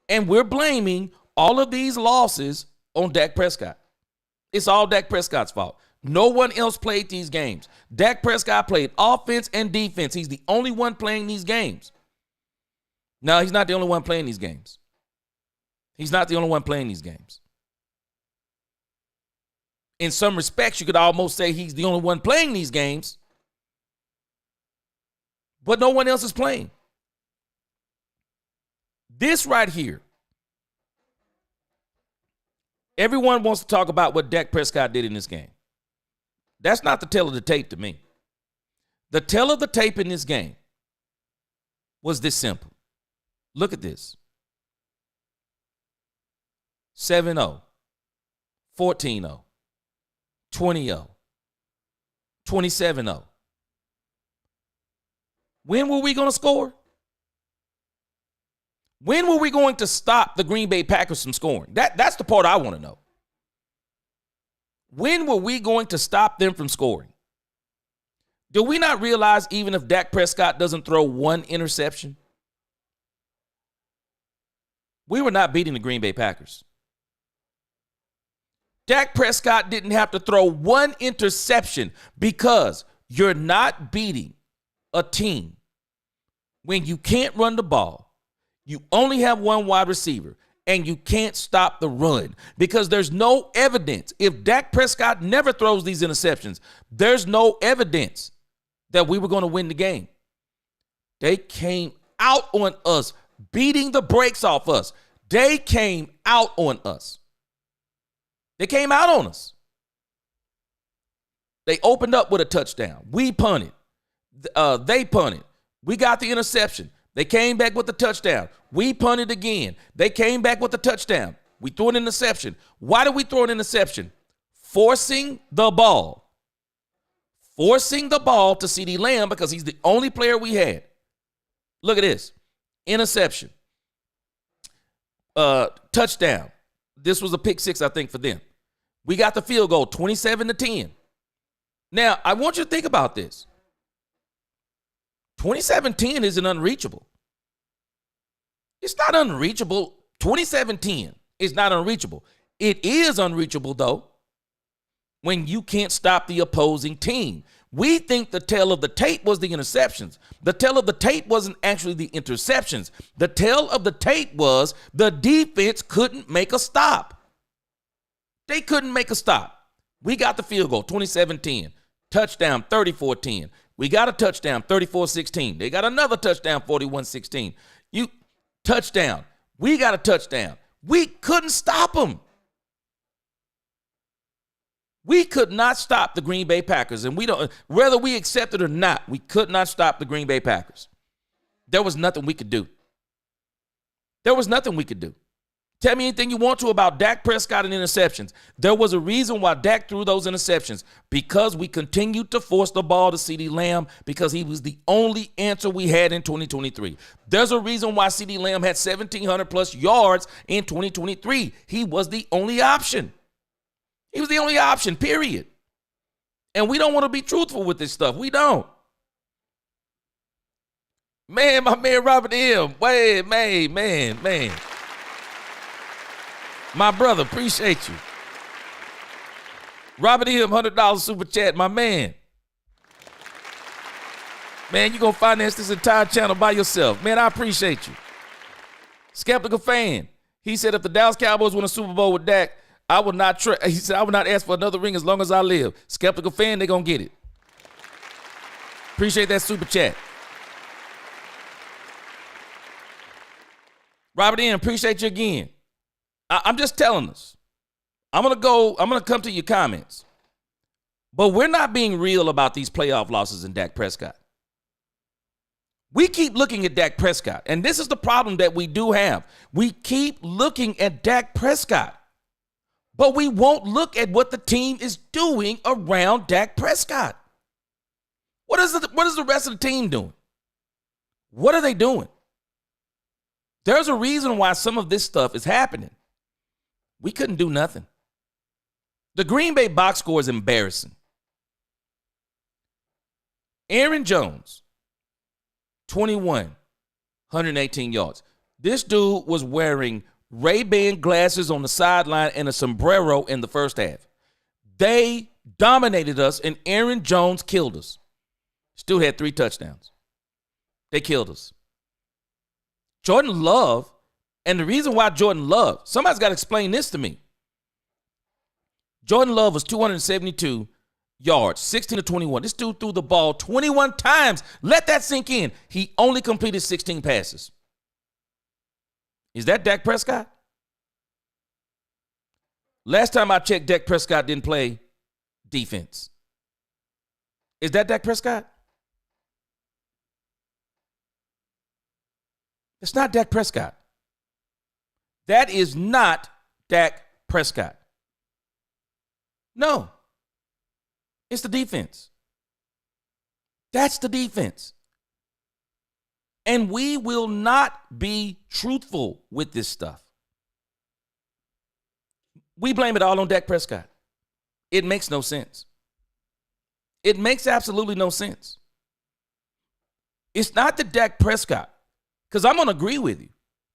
And we're blaming all of these losses on Dak Prescott. It's all Dak Prescott's fault. No one else played these games. Dak Prescott played offense and defense. He's the only one playing these games. No, he's not the only one playing these games. He's not the only one playing these games. In some respects, you could almost say he's the only one playing these games, but no one else is playing. This right here, everyone wants to talk about what Dak Prescott did in this game. That's not the tale of the tape to me. The tale of the tape in this game was this simple. Look at this. 7-0, 14-0, 20-0, 27-0. When were we going to score? When were we going to stop the Green Bay Packers from scoring? That's the part I want to know. When were we going to stop them from scoring? Do we not realize even if Dak Prescott doesn't throw one interception, we were not beating the Green Bay Packers? Dak Prescott didn't have to throw one interception because you're not beating a team when you can't run the ball, you only have one wide receiver, and you can't stop the run because there's no evidence. If Dak Prescott never throws these interceptions, there's no evidence that we were going to win the game. They came out on us, beating the brakes off us. They came out on us. They came out on us. They opened up with a touchdown. We punted. They punted. We got the interception. They came back with the touchdown. We punted again. They came back with the touchdown. We threw an interception. Why did we throw an interception? Forcing the ball. Forcing the ball to CeeDee Lamb because he's the only player we had. Look at this. Interception. Touchdown. This was a pick six, I think, for them. We got the field goal, 27-10. Now, I want you to think about this. 27-10 isn't unreachable. It's not unreachable. 27-10 is not unreachable. It is unreachable, though, when you can't stop the opposing team. We think the tale of the tape was the interceptions. The tale of the tape wasn't actually the interceptions. The tale of the tape was the defense couldn't make a stop. They couldn't make a stop. We got the field goal, 27-10. Touchdown, 34-10. We got a touchdown, 34-16. They got another touchdown, 41-16. Touchdown. We got a touchdown. We couldn't stop them. We could not stop the Green Bay Packers, and whether we accept it or not, we could not stop the Green Bay Packers. There was nothing we could do. There was nothing we could do. Tell me anything you want to about Dak Prescott and interceptions. There was a reason why Dak threw those interceptions, because we continued to force the ball to CeeDee Lamb because he was the only answer we had in 2023. There's a reason why CeeDee Lamb had 1,700 plus yards in 2023. He was the only option. He was the only option, period. And we don't want to be truthful with this stuff. We don't. Man, my man Robert M. Wait, man. My brother, appreciate you. Robert M., $100 super chat, my man. Man, you're going to finance this entire channel by yourself. Man, I appreciate you. Skeptical fan. He said if the Dallas Cowboys win a Super Bowl with Dak, I would not he said I would not ask for another ring as long as I live. Skeptical fan, they're going to get it. Appreciate that super chat. Robert M., appreciate you again. I'm just telling us. I'm going to come to your comments. But we're not being real about these playoff losses in Dak Prescott. We keep looking at Dak Prescott, and this is the problem that we do have. We keep looking at Dak Prescott, but we won't look at what the team is doing around Dak Prescott. What is the rest of the team doing? What are they doing? There's a reason why some of this stuff is happening. We couldn't do nothing. The Green Bay box score is embarrassing. Aaron Jones, 21, 118 yards. This dude was wearing Ray-Ban glasses on the sideline and a sombrero in the first half. They dominated us, and Aaron Jones killed us. Still had 3 touchdowns. They killed us. Jordan Love, and the reason why Jordan Love, somebody's got to explain this to me. Jordan Love was 272 yards, 16 to 21. This dude threw the ball 21 times. Let that sink in. He only completed 16 passes. Is that Dak Prescott? Last time I checked, Dak Prescott didn't play defense. Is that Dak Prescott? It's not Dak Prescott. That is not Dak Prescott. No. It's the defense. That's the defense. And we will not be truthful with this stuff. We blame it all on Dak Prescott. It makes no sense. It makes absolutely no sense. It's not the Dak Prescott, because I'm going to agree with you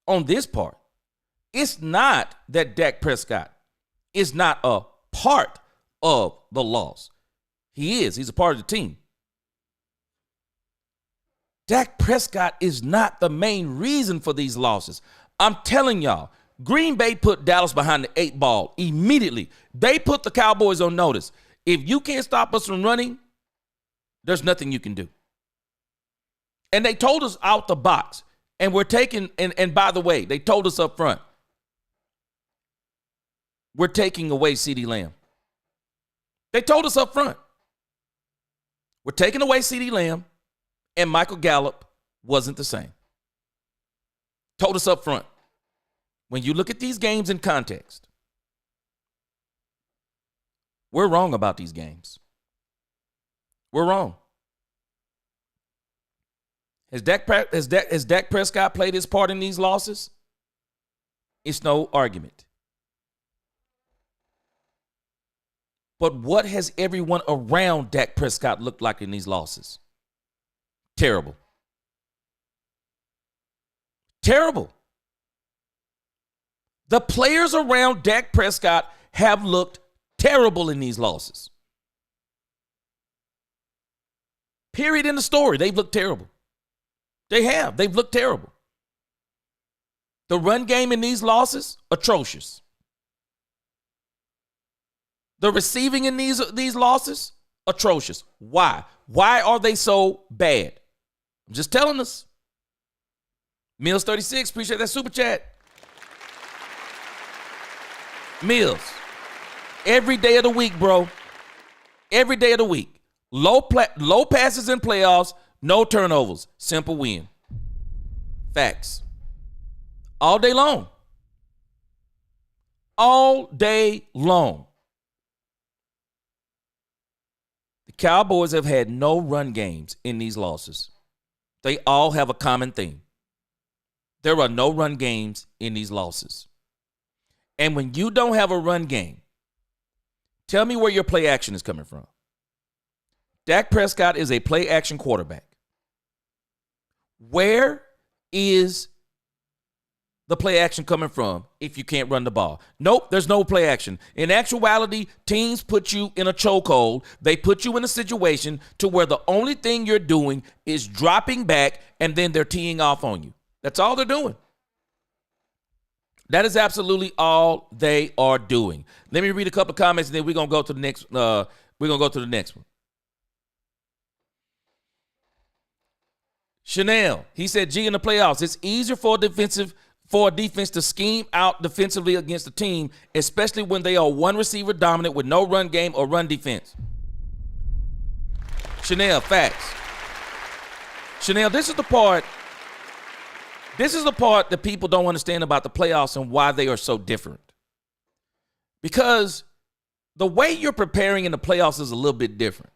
on this part. It's not that Dak Prescott is not a part of the loss. He is. He's a part of the team. Dak Prescott is not the main reason for these losses. I'm telling y'all, Green Bay put Dallas behind the 8 ball immediately. They put the Cowboys on notice. If you can't stop us from running, there's nothing you can do. And they told us out the box. And we're taking, and by the way, they told us up front, we're taking away CeeDee Lamb. They told us up front, we're taking away CeeDee Lamb, and Michael Gallup wasn't the same. Told us up front. When you look at these games in context, we're wrong about these games. We're wrong. Has Dak Prescott played his part in these losses? It's no argument. But what has everyone around Dak Prescott looked like in these losses? Terrible. Terrible. The players around Dak Prescott have looked terrible in these losses. Period in the story. They've looked terrible. They have. They've looked terrible. The run game in these losses, atrocious. The receiving in these losses, atrocious. Why? Why are they so bad? I'm just telling us. Mills 36, appreciate that super chat. Mills, every day of the week, bro. Every day of the week. Low passes in playoffs, no turnovers. Simple win. Facts. All day long. All day long. The Cowboys have had no run games in these losses. They all have a common theme. There are no run games in these losses. And when you don't have a run game, tell me where your play action is coming from. Dak Prescott is a play action quarterback. Where is the play action coming from if you can't run the ball? Nope, there's no play action. In actuality, teams put you in a chokehold. They put you in a situation to where the only thing you're doing is dropping back and then they're teeing off on you. That's all they're doing. That is absolutely all they are doing. Let me read a couple of comments and then we're gonna go to the next. One. Chanel, he said, G, in the playoffs, it's easier for a defense to scheme out defensively against a team, especially when they are one receiver dominant with no run game or run defense. Chanel, facts. Chanel, this is the part that people don't understand about the playoffs and why they are so different. Because the way you're preparing in the playoffs is a little bit different.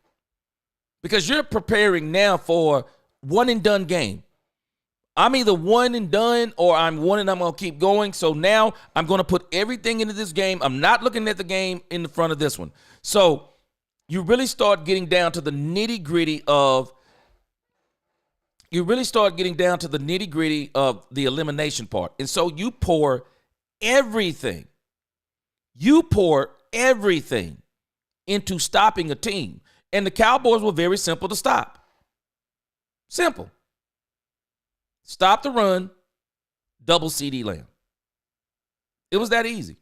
Because you're preparing now for one and done game. I'm either one and done or I'm one and I'm going to keep going. So now I'm going to put everything into this game. I'm not looking at the game in the front of this one. So you really start getting down to the nitty gritty of the elimination part. And so you pour everything into stopping a team. And the Cowboys were very simple to stop. Simple. Stop the run, double CD Lamb. It was that easy.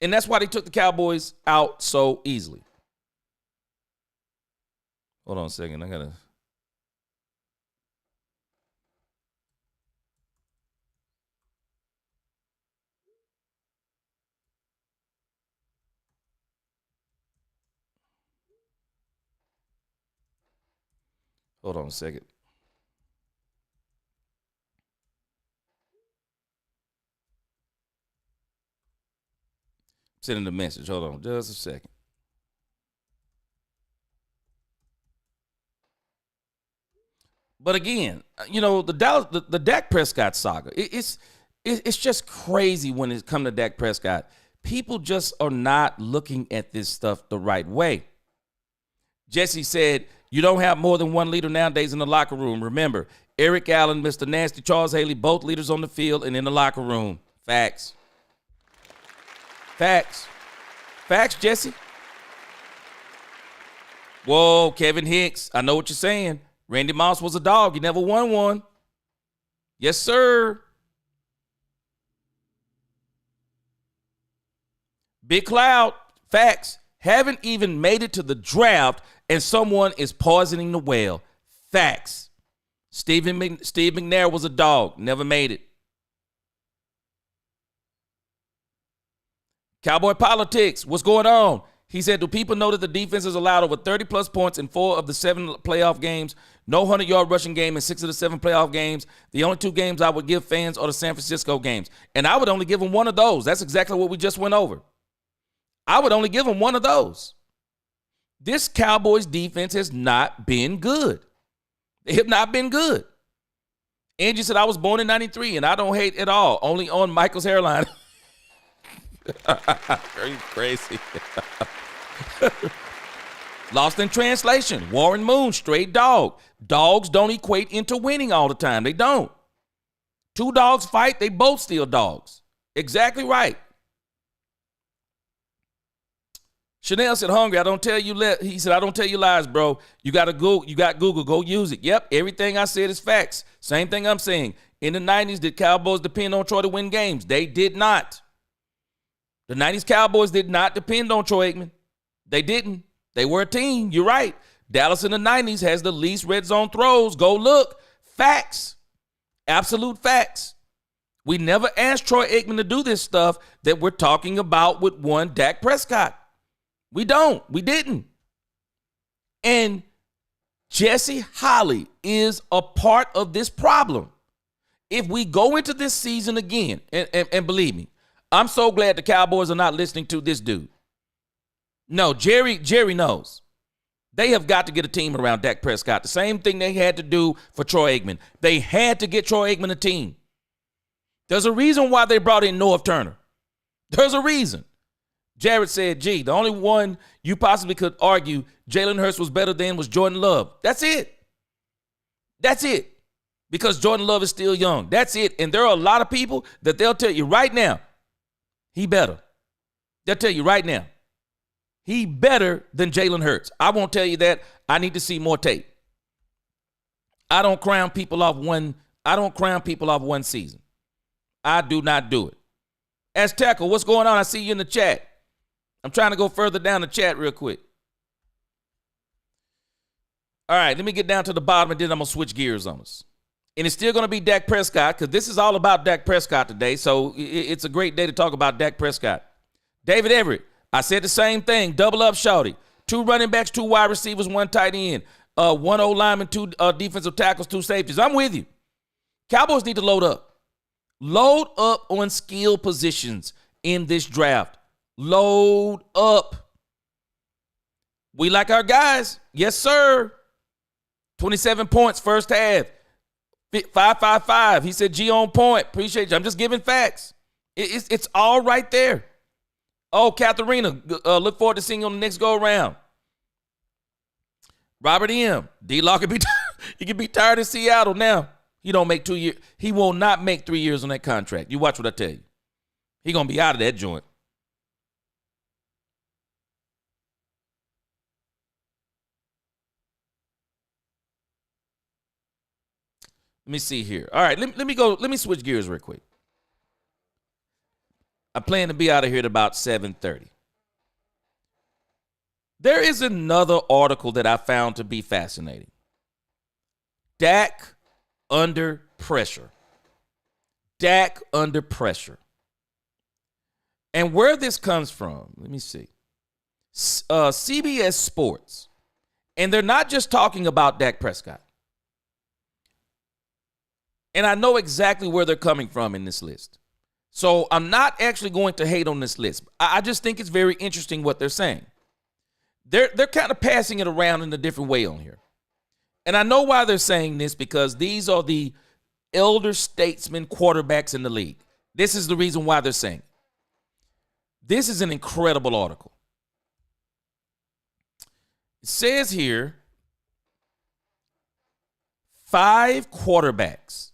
And that's why they took the Cowboys out so easily. Hold on a second. Hold on a second. Sending the message. Hold on just a second. But again, the Dak Prescott saga, it's just crazy when it comes to Dak Prescott. People just are not looking at this stuff the right way. Jesse said, you don't have more than one leader nowadays in the locker room. Remember, Eric Allen, Mr. Nasty, Charles Haley, both leaders on the field and in the locker room. Facts. Facts, Jesse. Whoa, Kevin Hicks, I know what you're saying. Randy Moss was a dog. He never won one. Yes, sir. Big Cloud, facts. Haven't even made it to the draft, and someone is poisoning the well. Facts. Steve McNair was a dog. Never made it. Cowboy Politics, what's going on? He said, do people know that the defense has allowed over 30-plus points in 4 of the 7 playoff games? No 100-yard rushing game in 6 of the 7 playoff games. The only 2 games I would give fans are the San Francisco games. And I would only give them one of those. That's exactly what we just went over. I would only give them one of those. This Cowboys defense has not been good. They have not been good. Angie said, I was born in 93, and I don't hate at all. Only on Michael's hairline. Are you crazy? Lost in translation. Warren Moon, straight dog. Dogs don't equate into winning all the time. They don't. 2 dogs fight, they both still dogs. Exactly right. Chanel said, hungry. I don't tell you. He said, I don't tell you lies, bro. You got Google. Go use it. Yep. Everything I said is facts. Same thing I'm saying. In the 90s, did Cowboys depend on Troy to win games? They did not. The 90s Cowboys did not depend on Troy Aikman. They didn't. They were a team. You're right. Dallas in the 90s has the least red zone throws. Go look. Facts. Absolute facts. We never asked Troy Aikman to do this stuff that we're talking about with one Dak Prescott. We don't. We didn't. And Jesse Holley is a part of this problem. If we go into this season again, and believe me, I'm so glad the Cowboys are not listening to this dude. No, Jerry knows. They have got to get a team around Dak Prescott. The same thing they had to do for Troy Aikman. They had to get Troy Aikman a team. There's a reason why they brought in North Turner. There's a reason. Jared said, gee, the only one you possibly could argue Jalen Hurts was better than was Jordan Love. That's it. That's it. Because Jordan Love is still young. That's it. And there are a lot of people that they'll tell you right now, he better. They'll tell you right now, he better than Jalen Hurts. I won't tell you that. I need to see more tape. I don't crown people off one season. I do not do it. Azteca, what's going on? I see you in the chat. I'm trying to go further down the chat real quick. All right, let me get down to the bottom, and then I'm going to switch gears on us. And it's still going to be Dak Prescott, because this is all about Dak Prescott today, so it's a great day to talk about Dak Prescott. David Everett, I said the same thing. Double up, shawty. 2 running backs, 2 wide receivers, 1 tight end. one O lineman, two defensive tackles, two safeties. I'm with you. Cowboys need to load up. Load up on skill positions in this draft. Load up. We like our guys. Yes, sir. 27 points first half. 555. He said G on point. Appreciate you. I'm just giving facts. It's all right there. Oh, Katharina, look forward to seeing you on the next go-around. Robert M. D-Lock he can be tired of Seattle now. He don't make 2 years. He will not make 3 years on that contract. You watch what I tell you. He going to be out of that joint. Let me see here. All right, let me go. Let me switch gears real quick. I plan to be out of here at about 7:30. There is another article that I found to be fascinating. Dak under pressure. Dak under pressure. And where this comes from, let me see. CBS Sports. And they're not just talking about Dak Prescott. And I know exactly where they're coming from in this list. So I'm not actually going to hate on this list. I just think it's very interesting what they're saying. They're kind of passing it around in a different way on here. And I know why they're saying this, because these are the elder statesmen quarterbacks in the league. This is the reason why they're saying it. This is an incredible article. It says here, 5 quarterbacks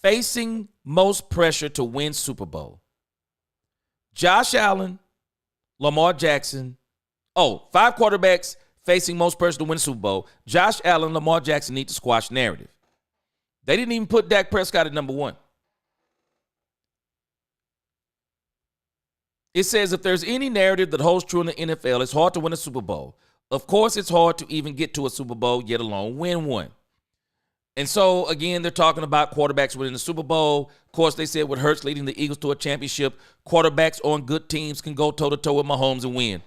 facing most pressure to win Super Bowl. Josh Allen, Lamar Jackson. 5 quarterbacks facing most pressure to win Super Bowl. Josh Allen, Lamar Jackson need to squash narrative. They didn't even put Dak Prescott at number 1. It says if there's any narrative that holds true in the NFL, it's hard to win a Super Bowl. Of course, it's hard to even get to a Super Bowl, yet alone win one. And so, again, they're talking about quarterbacks winning the Super Bowl. Of course, they said with Hurts leading the Eagles to a championship, quarterbacks on good teams can go toe-to-toe with Mahomes and win.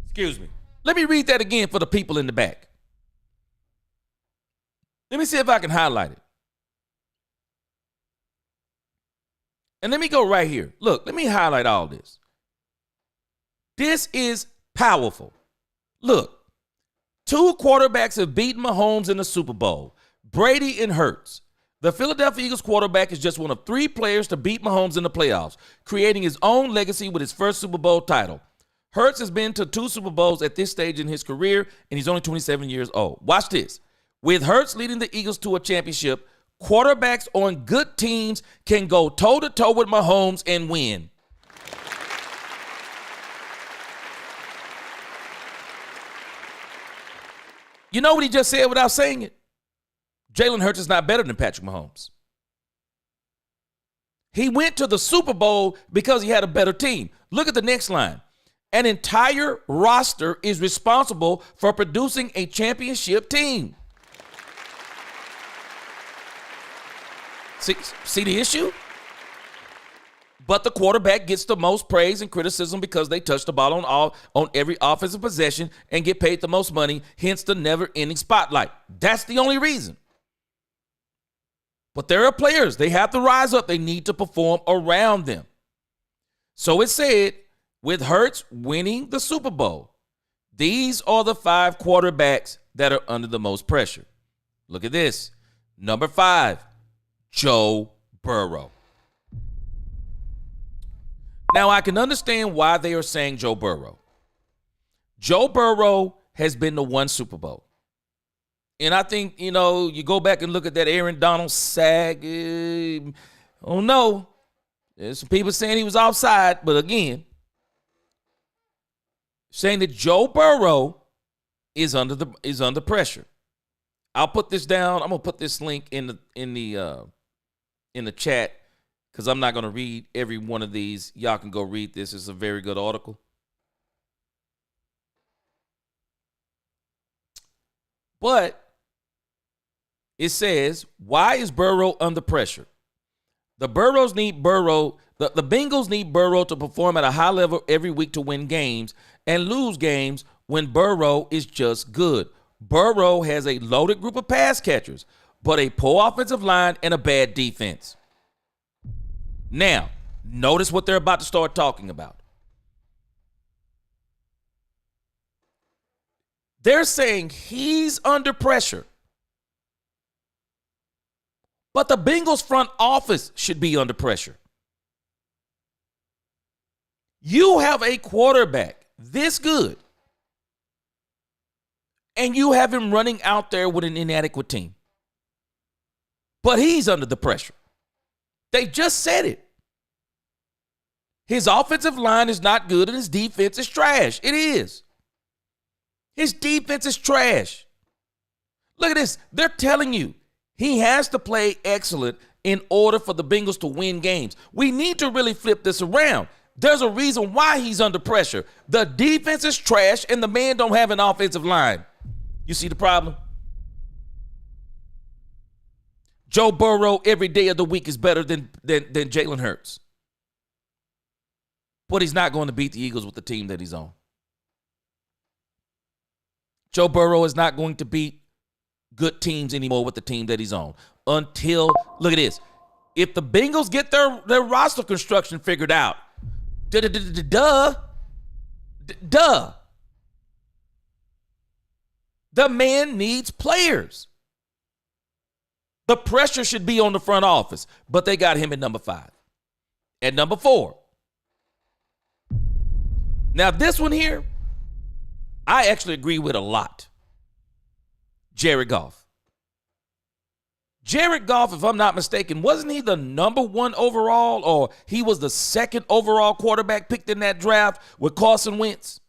Excuse me. Let me read that again for the people in the back. Let me see if I can highlight it. And let me go right here. Look, let me highlight all this. This is powerful. Look. 2 quarterbacks have beaten Mahomes in the Super Bowl, Brady and Hurts. The Philadelphia Eagles quarterback is just one of 3 players to beat Mahomes in the playoffs, creating his own legacy with his first Super Bowl title. Hurts has been to 2 Super Bowls at this stage in his career, and he's only 27 years old. Watch this. With Hurts leading the Eagles to a championship, quarterbacks on good teams can go toe-to-toe with Mahomes and win. You know what he just said without saying it? Jalen Hurts is not better than Patrick Mahomes. He went to the Super Bowl because he had a better team. Look at the next line. An entire roster is responsible for producing a championship team. See the issue? But the quarterback gets the most praise and criticism because they touch the ball on every offensive possession and get paid the most money, hence the never-ending spotlight. That's the only reason. But there are players. They have to rise up. They need to perform around them. So it said, with Hurts winning the Super Bowl, these are the 5 quarterbacks that are under the most pressure. Look at this. Number 5, Joe Burrow. Now, I can understand why they are saying Joe Burrow. Joe Burrow has been to 1 Super Bowl. And I think, you go back and look at that Aaron Donald sack. Oh, no. There's some people saying he was offside. But again, saying that Joe Burrow is under pressure. I'll put this down. I'm going to put this link in the chat, because I'm not going to read every one of these. Y'all can go read this. It's a very good article. But it says, why is Burrow under pressure? The Bengals need Burrow to perform at a high level every week to win games and lose games when Burrow is just good. Burrow has a loaded group of pass catchers, but a poor offensive line and a bad defense. Now, notice what they're about to start talking about. They're saying he's under pressure, but the Bengals front office should be under pressure. You have a quarterback this good, and you have him running out there with an inadequate team. But he's under the pressure. They just said it. His offensive line is not good, and his defense is trash. It is. His defense is trash. Look at this. They're telling you he has to play excellent in order for the Bengals to win games. We need to really flip this around. There's a reason why he's under pressure. The defense is trash, and the man don't have an offensive line. You see the problem? Joe Burrow every day of the week is better than Jalen Hurts. But he's not going to beat the Eagles with the team that he's on. Joe Burrow is not going to beat good teams anymore with the team that he's on. Until, look at this. If the Bengals get their roster construction figured out, duh. The man needs players. The pressure should be on the front office, but they got him at number 5. At number 4. Now, this one here, I actually agree with a lot. Jared Goff. Jared Goff, if I'm not mistaken, wasn't he the number 1 overall, or he was the 2nd overall quarterback picked in that draft with Carson Wentz?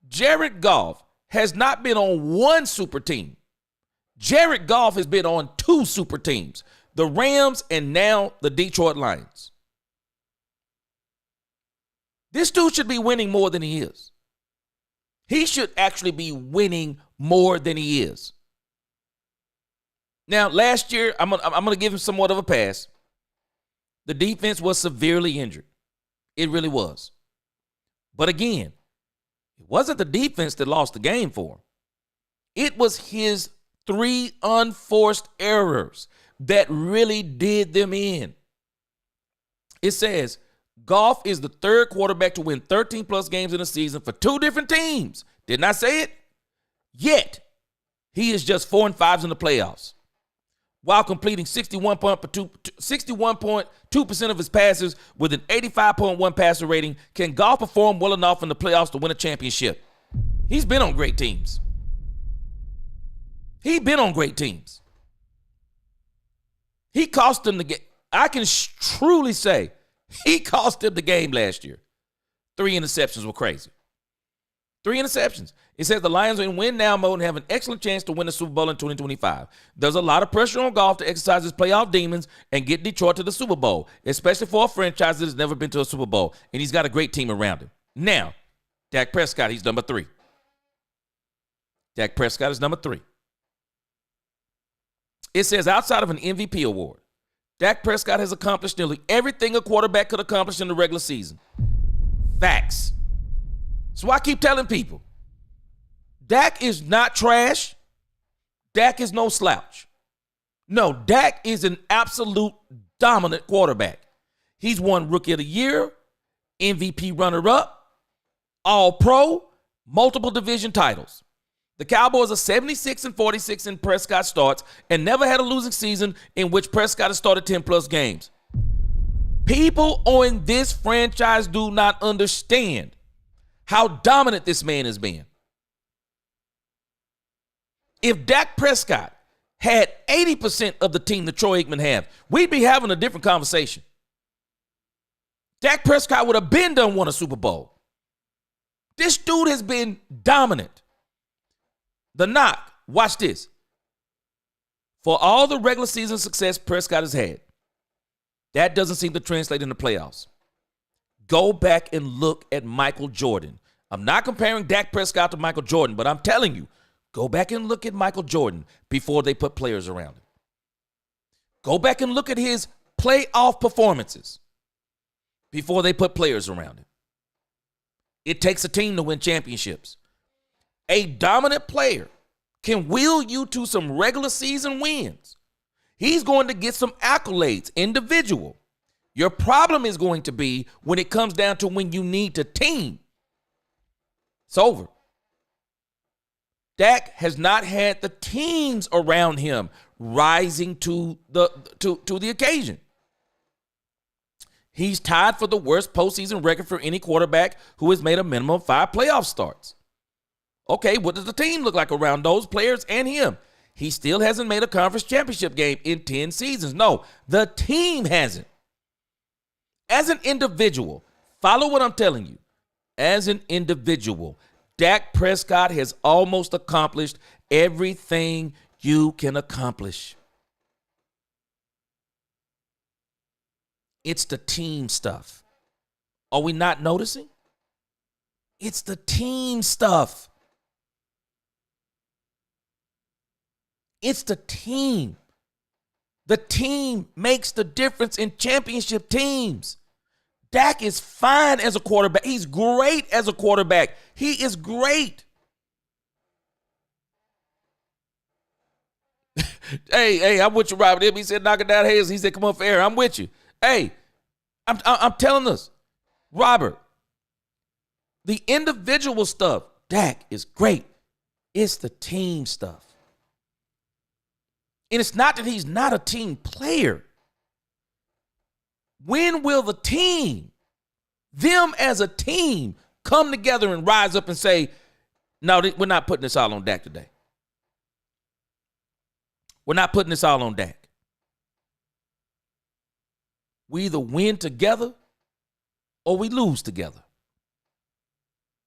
Jared Goff has not been on one super team. Jared Goff has been on 2 super teams, the Rams and now the Detroit Lions. This dude should be winning more than he is. He should actually be winning more than he is. Now, last year, I'm gonna give him somewhat of a pass. The defense was severely injured. It really was. But again, it wasn't the defense that lost the game for him. It was his 3 unforced errors that really did them in. It says, Goff is the 3rd quarterback to win 13-plus games in a season for 2 different teams. Didn't I say it? Yet, he is just 4-5 in the playoffs, while completing 61.2% of his passes with an 85.1 passer rating. Can Goff perform well enough in the playoffs to win a championship? He's been on great teams. He cost them the game. I can truly say he cost them the game last year. 3 interceptions were crazy. 3 interceptions. It says the Lions are in win now mode and have an excellent chance to win the Super Bowl in 2025. There's a lot of pressure on Goff to exercise his playoff demons and get Detroit to the Super Bowl, especially for a franchise that has never been to a Super Bowl, and he's got a great team around him. Now, Dak Prescott, he's number 3. Dak Prescott is number 3. It says outside of an MVP award, Dak Prescott has accomplished nearly everything a quarterback could accomplish in the regular season. Facts. So I keep telling people, Dak is not trash. Dak is no slouch. No, Dak is an absolute dominant quarterback. He's won Rookie of the Year, MVP runner-up, All-Pro, multiple division titles. The Cowboys are 76-46 in Prescott starts and never had a losing season in which Prescott has started 10-plus games. People in this franchise do not understand how dominant this man has been. If Dak Prescott had 80% of the team that Troy Aikman have, we'd be having a different conversation. Dak Prescott would have been done won a Super Bowl. This dude has been dominant. The knock, watch this. For all the regular season success Prescott has had, that doesn't seem to translate into playoffs. Go back and look at Michael Jordan. I'm not comparing Dak Prescott to Michael Jordan, but I'm telling you, go back and look at Michael Jordan before they put players around him. Go back and look at his playoff performances before they put players around him. It takes a team to win championships. A dominant player can wheel you to some regular season wins. He's going to get some accolades, individual. Your problem is going to be when it comes down to when you need to team. It's over. Dak has not had the teams around him rising to the occasion. He's tied for the worst postseason record for any quarterback who has made a minimum of 5 playoff starts. Okay, what does the team look like around those players and him? He still hasn't made a conference championship game in 10 seasons. No, the team hasn't. As an individual, follow what I'm telling you. As an individual, Dak Prescott has almost accomplished everything you can accomplish. It's the team stuff. Are we not noticing? It's the team stuff. It's the team. The team makes the difference in championship teams. Dak is fine as a quarterback. He's great as a quarterback. He is great. Hey, I'm with you, Robert. He said, knock it down, Hayes. He said, come on for air. I'm with you. Hey, I'm telling us, Robert, the individual stuff, Dak is great. It's the team stuff. And it's not that he's not a team player. When will the team, them as a team, come together and rise up and say, no, we're not putting this all on Dak today. We're not putting this all on Dak. We either win together or we lose together.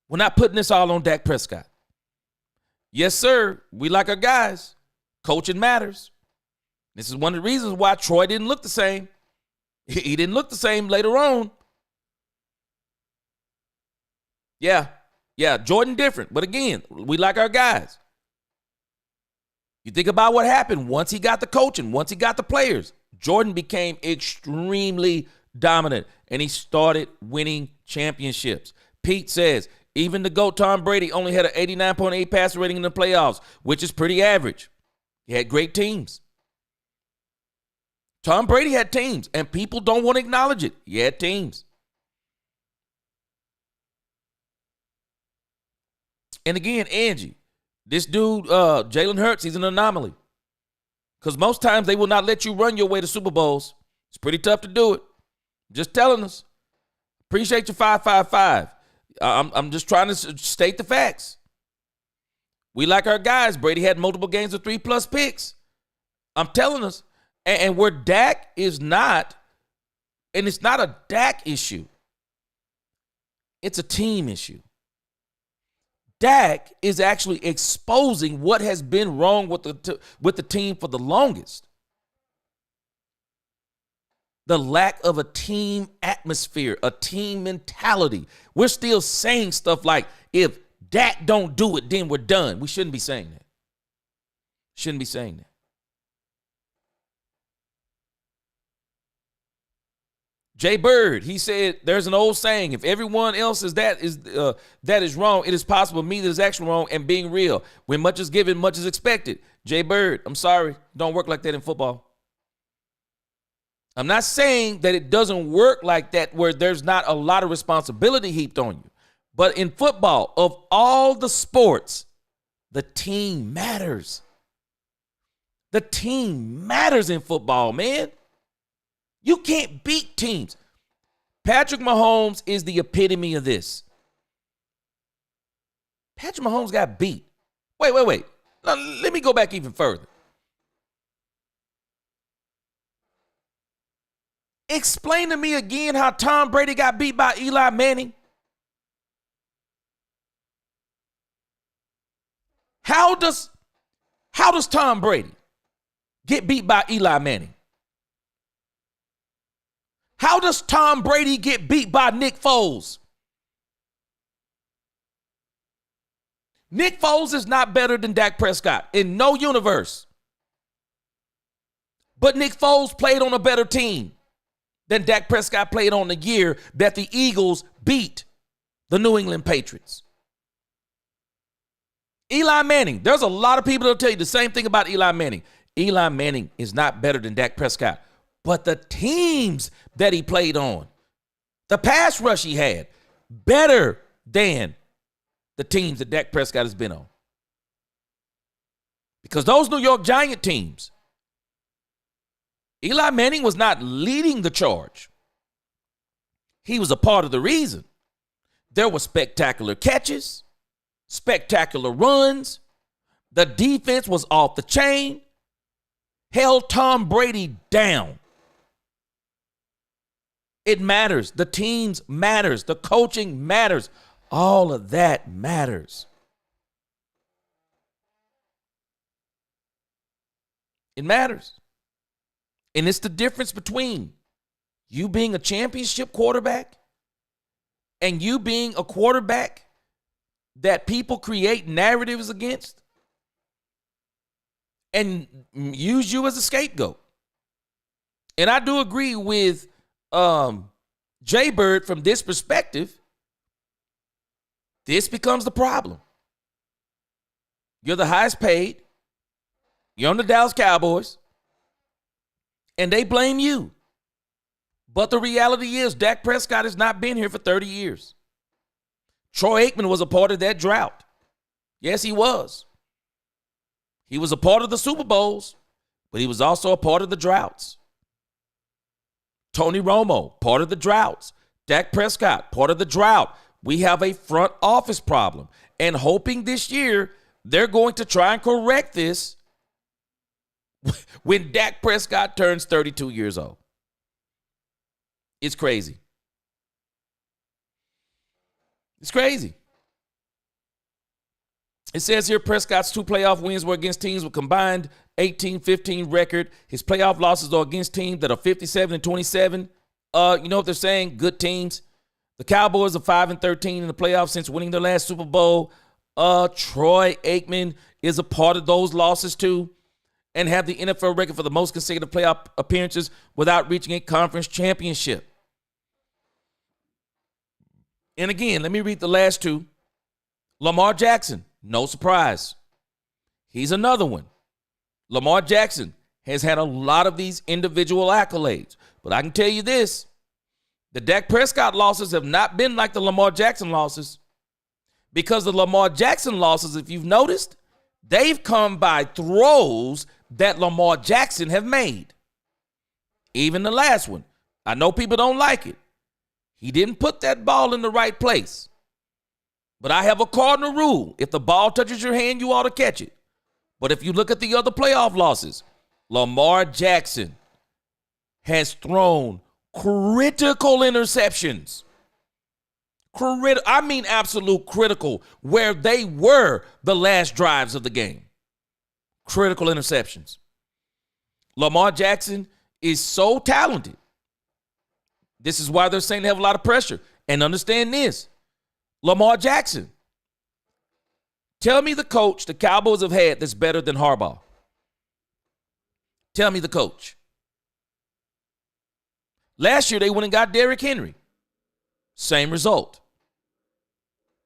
We're not putting this all on Dak Prescott. Yes, sir, we like our guys. Coaching matters. This is one of the reasons why Troy didn't look the same. He didn't look the same later on. Yeah, Jordan different. But again, we like our guys. You think about what happened once he got the coaching, once he got the players. Jordan became extremely dominant, and he started winning championships. Pete says, even the GOAT Tom Brady only had an 89.8 passer rating in the playoffs, which is pretty average. He had great teams. Tom Brady had teams, and people don't want to acknowledge it. He had teams. And again, Angie, this dude, Jalen Hurts, he's an anomaly. Because most times they will not let you run your way to Super Bowls. It's pretty tough to do it. Just telling us. Appreciate your 555. I'm just trying to state the facts. We like our guys. Brady had multiple games of 3+ picks. I'm telling us. And where Dak is not, and it's not a Dak issue. It's a team issue. Dak is actually exposing what has been wrong with the team for the longest. The lack of a team atmosphere, a team mentality. We're still saying stuff like, if Dak don't do it, then we're done. We shouldn't be saying that. Shouldn't be saying that. Jay Bird, he said, there's an old saying, if everyone else is that is wrong, it is possible me that is actually wrong and being real. When much is given, much is expected. Jay Bird, I'm sorry. Don't work like that in football. I'm not saying that it doesn't work like that where there's not a lot of responsibility heaped on you. But in football, of all the sports, the team matters. The team matters in football, man. You can't beat teams. Patrick Mahomes is the epitome of this. Patrick Mahomes got beat. Wait. Now, let me go back even further. Explain to me again how Tom Brady got beat by Eli Manning. How does Tom Brady get beat by Eli Manning? How does Tom Brady get beat by Nick Foles? Nick Foles is not better than Dak Prescott in no universe. But Nick Foles played on a better team than Dak Prescott played on the year that the Eagles beat the New England Patriots. Eli Manning, there's a lot of people that'll tell you the same thing about Eli Manning. Eli Manning is not better than Dak Prescott, but the teams that he played on, the pass rush he had, better than the teams that Dak Prescott has been on. Because those New York Giant teams, Eli Manning was not leading the charge. He was a part of the reason. There were spectacular catches, spectacular runs. The defense was off the chain, held Tom Brady down. It matters. The teams matters. The coaching matters. All of that matters. It matters. And it's the difference between you being a championship quarterback and you being a quarterback that people create narratives against and use you as a scapegoat. And I do agree with Jay Bird from this perspective. This becomes the problem. You're the highest paid. You're on the Dallas Cowboys. And they blame you. But the reality is Dak Prescott has not been here for 30 years. Troy Aikman was a part of that drought. Yes, he was. He was a part of the Super Bowls, but he was also a part of the droughts. Tony Romo, part of the droughts. Dak Prescott, part of the drought. We have a front office problem. And hoping this year they're going to try and correct this when Dak Prescott turns 32 years old. It's crazy. It's crazy. It says here Prescott's 2 playoff wins were against teams with combined 18-15 record. His playoff losses are against teams that are 57-27. You know what they're saying? Good teams. The Cowboys are 5-13 in the playoffs since winning their last Super Bowl. Troy Aikman is a part of those losses too, and have the NFL record for the most consecutive playoff appearances without reaching a conference championship. And again, let me read the last 2. Lamar Jackson, no surprise. He's another one. Lamar Jackson has had a lot of these individual accolades. But I can tell you this, the Dak Prescott losses have not been like the Lamar Jackson losses. Because the Lamar Jackson losses, if you've noticed, they've come by throws that Lamar Jackson have made. Even the last one. I know people don't like it. He didn't put that ball in the right place. But I have a cardinal rule. If the ball touches your hand, you ought to catch it. But if you look at the other playoff losses, Lamar Jackson has thrown critical interceptions. I mean absolute critical, where they were the last drives of the game. Critical interceptions. Lamar Jackson is so talented. This is why they're saying they have a lot of pressure. And understand this, Lamar Jackson, tell me the coach the Cowboys have had that's better than Harbaugh. Tell me the coach. Last year, they went and got Derrick Henry. Same result.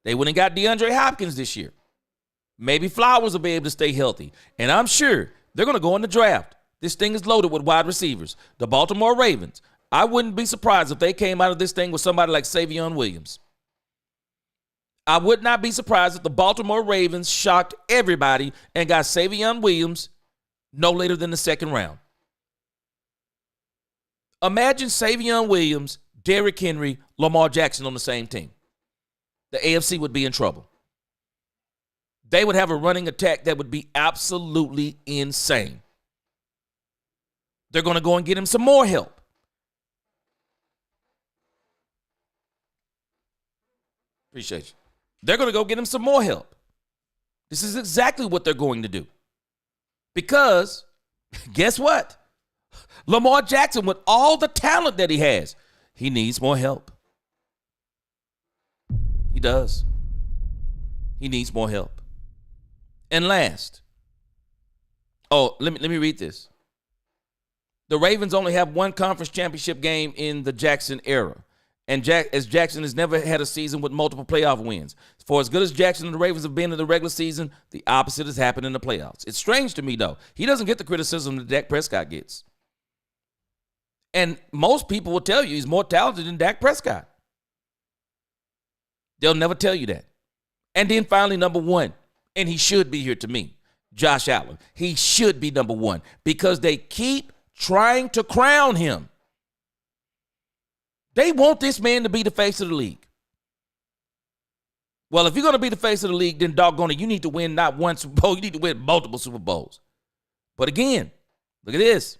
They went and got DeAndre Hopkins this year. Maybe Flowers will be able to stay healthy. And I'm sure they're going to go in the draft. This thing is loaded with wide receivers. The Baltimore Ravens. I wouldn't be surprised if they came out of this thing with somebody like Savion Williams. I would not be surprised if the Baltimore Ravens shocked everybody and got Savion Williams no later than the second round. Imagine Savion Williams, Derrick Henry, Lamar Jackson on the same team. The AFC would be in trouble. They would have a running attack that would be absolutely insane. They're going to go and get him some more help. Appreciate you. They're going to go get him some more help. This is exactly what they're going to do. Because, guess what? Lamar Jackson, with all the talent that he has, he needs more help. He does. He needs more help. And last, let me read this. The Ravens only have one conference championship game in the Jackson era. And as Jackson has never had a season with multiple playoff wins. For as good as Jackson and the Ravens have been in the regular season, the opposite has happened in the playoffs. It's strange to me, though. He doesn't get the criticism that Dak Prescott gets. And most people will tell you he's more talented than Dak Prescott. They'll never tell you that. And then finally, number one, and he should be here to me, Josh Allen. He should be number one because they keep trying to crown him. They want this man to be the face of the league. Well, if you're going to be the face of the league, then doggone it, you need to win not one Super Bowl. You need to win multiple Super Bowls. But again, look at this.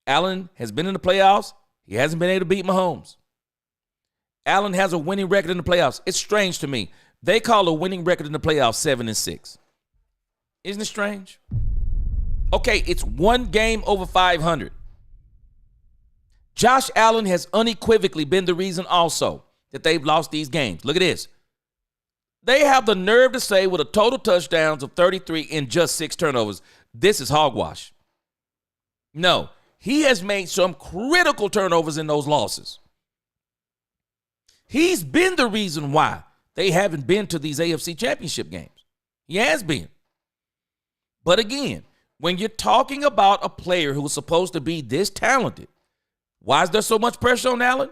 Allen has been in the playoffs. He hasn't been able to beat Mahomes. Allen has a winning record in the playoffs. It's strange to me. They call a winning record in the playoffs 7-6. Isn't it strange? Okay, it's one game over 500. Josh Allen has unequivocally been the reason also that they've lost these games. Look at this. They have the nerve to say with a total touchdowns of 33 and just 6 turnovers, this is hogwash. No, he has made some critical turnovers in those losses. He's been the reason why they haven't been to these AFC championship games. He has been. But again, when you're talking about a player who was supposed to be this talented, why is there so much pressure on Allen?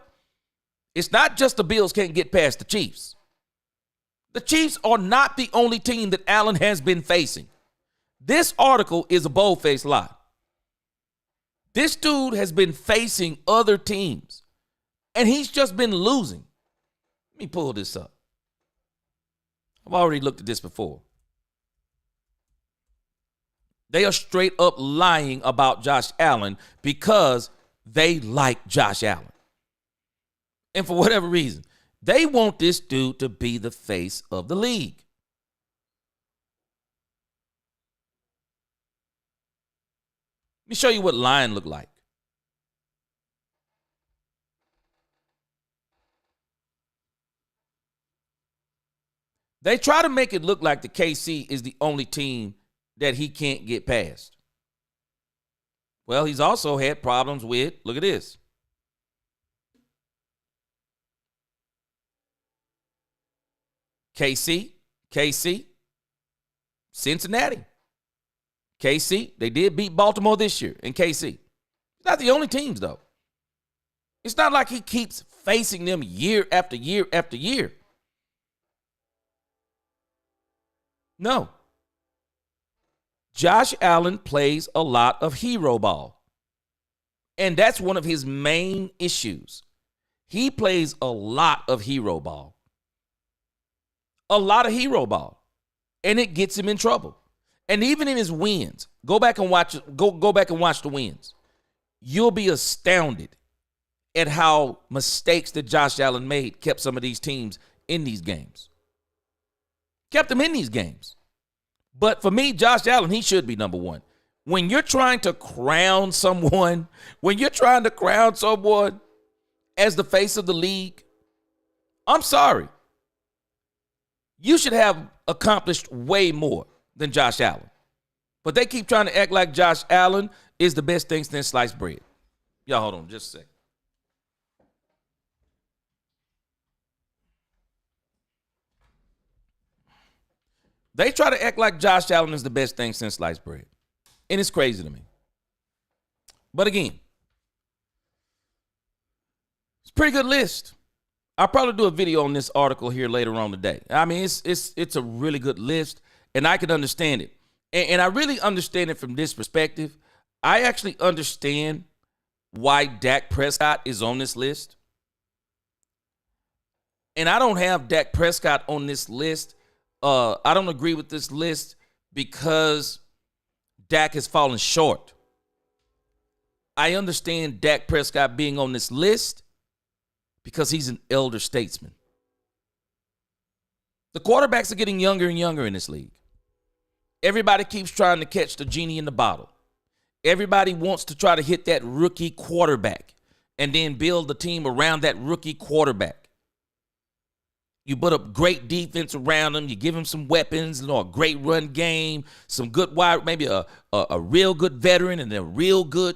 It's not just the Bills can't get past the Chiefs. The Chiefs are not the only team that Allen has been facing. This article is a bold-faced lie. This dude has been facing other teams, and he's just been losing. Let me pull this up. I've already looked at this before. They are straight up lying about Josh Allen because they like Josh Allen. And for whatever reason, they want this dude to be the face of the league. Let me show you what lying looked like. They try to make it look like the KC is the only team that he can't get past. Well, he's also had problems with, look at this. KC, Cincinnati. KC, they did beat Baltimore this year in KC. It's not the only teams, though. It's not like he keeps facing them year after year after year. No. Josh Allen plays a lot of hero ball. And that's one of his main issues. He plays a lot of hero ball. A lot of hero ball. And it gets him in trouble. And even in his wins, go back and watch the wins. You'll be astounded at how mistakes that Josh Allen made kept some of these teams in these games. Kept them in these games. But for me, Josh Allen, he should be number one. When you're trying to crown someone, as the face of the league, I'm sorry. You should have accomplished way more than Josh Allen. But they keep trying to act like Josh Allen is the best thing since sliced bread. Y'all hold on just a second. They try to act like Josh Allen is the best thing since sliced bread. And it's crazy to me. But again, it's a pretty good list. I'll probably do a video on this article here later on today. I mean, it's a really good list, and I can understand it. And I really understand it from this perspective. I actually understand why Dak Prescott is on this list. And I don't have Dak Prescott on this list. I don't agree with this list because Dak has fallen short. I understand Dak Prescott being on this list because he's an elder statesman. The quarterbacks are getting younger and younger in this league. Everybody keeps trying to catch the genie in the bottle. Everybody wants to try to hit that rookie quarterback and then build the team around that rookie quarterback. You put a great defense around him. You give him some weapons, a great run game, some good wide, maybe a real good veteran and a real good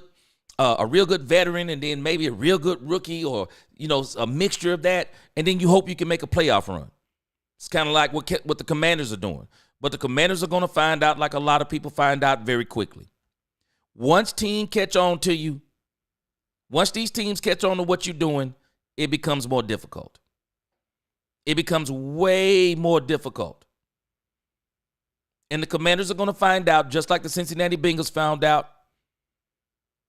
a real good veteran and then maybe a real good rookie or, a mixture of that, and then you hope you can make a playoff run. It's kind of like what the Commanders are doing. But the Commanders are going to find out, like a lot of people find out, very quickly. Once teams catch on to you, once these teams catch on to what you're doing, it becomes more difficult. It becomes way more difficult. And the Commanders are going to find out, just like the Cincinnati Bengals found out,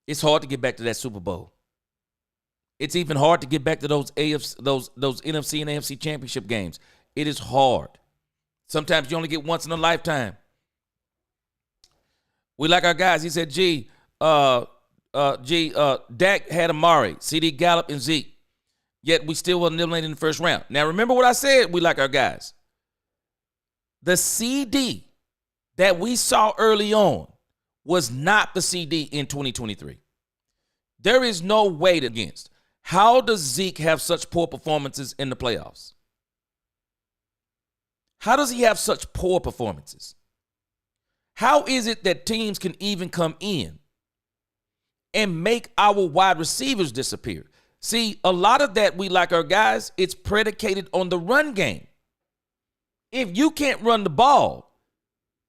it's hard to get back to that Super Bowl. It's even hard to get back to those NFC and AFC championship games. It is hard. Sometimes you only get once in a lifetime. We like our guys. He said, Dak had Amari, CD Gallup, and Zeke. Yet we still wasn't eliminated in the first round. Now, remember what I said? We like our guys. The CD that we saw early on was not the CD in 2023. There is no weight against. How does Zeke have such poor performances in the playoffs? How does he have such poor performances? How is it that teams can even come in and make our wide receivers disappear? See, a lot of that, we like our guys, it's predicated on the run game. If you can't run the ball,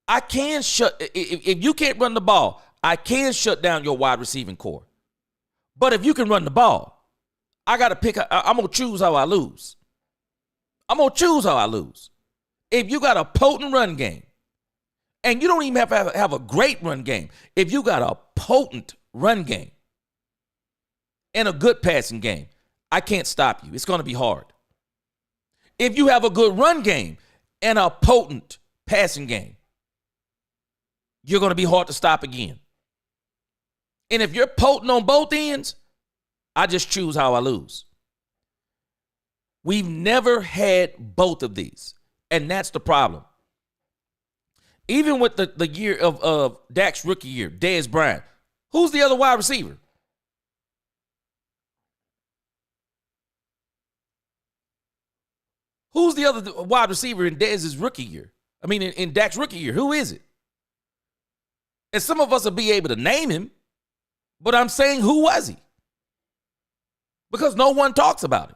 if you can't run the ball, I can shut down your wide receiving core. But if you can run the ball, I'm going to choose how I lose. If you got a potent run game, and you don't even have to have a great run game, if you got a potent run game and a good passing game, I can't stop you. It's going to be hard. If you have a good run game and a potent passing game, you're going to be hard to stop again. And if you're potent on both ends, I just choose how I lose. We've never had both of these, and that's the problem. Even with the year of Dak's rookie year, Dez Bryant, who's the other wide receiver? Who's the other wide receiver in Dez's rookie year? I mean, in Dak's rookie year, who is it? And some of us will be able to name him, but I'm saying, who was he? Because no one talks about it.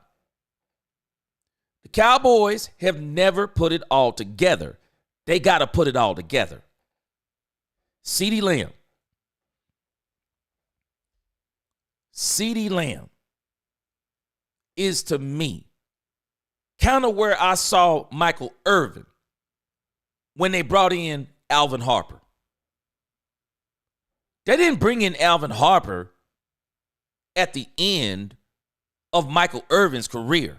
The Cowboys have never put it all together. They got to put it all together. CeeDee Lamb. CeeDee Lamb is, to me, kind of where I saw Michael Irvin when they brought in Alvin Harper. They didn't bring in Alvin Harper at the end of Michael Irvin's career.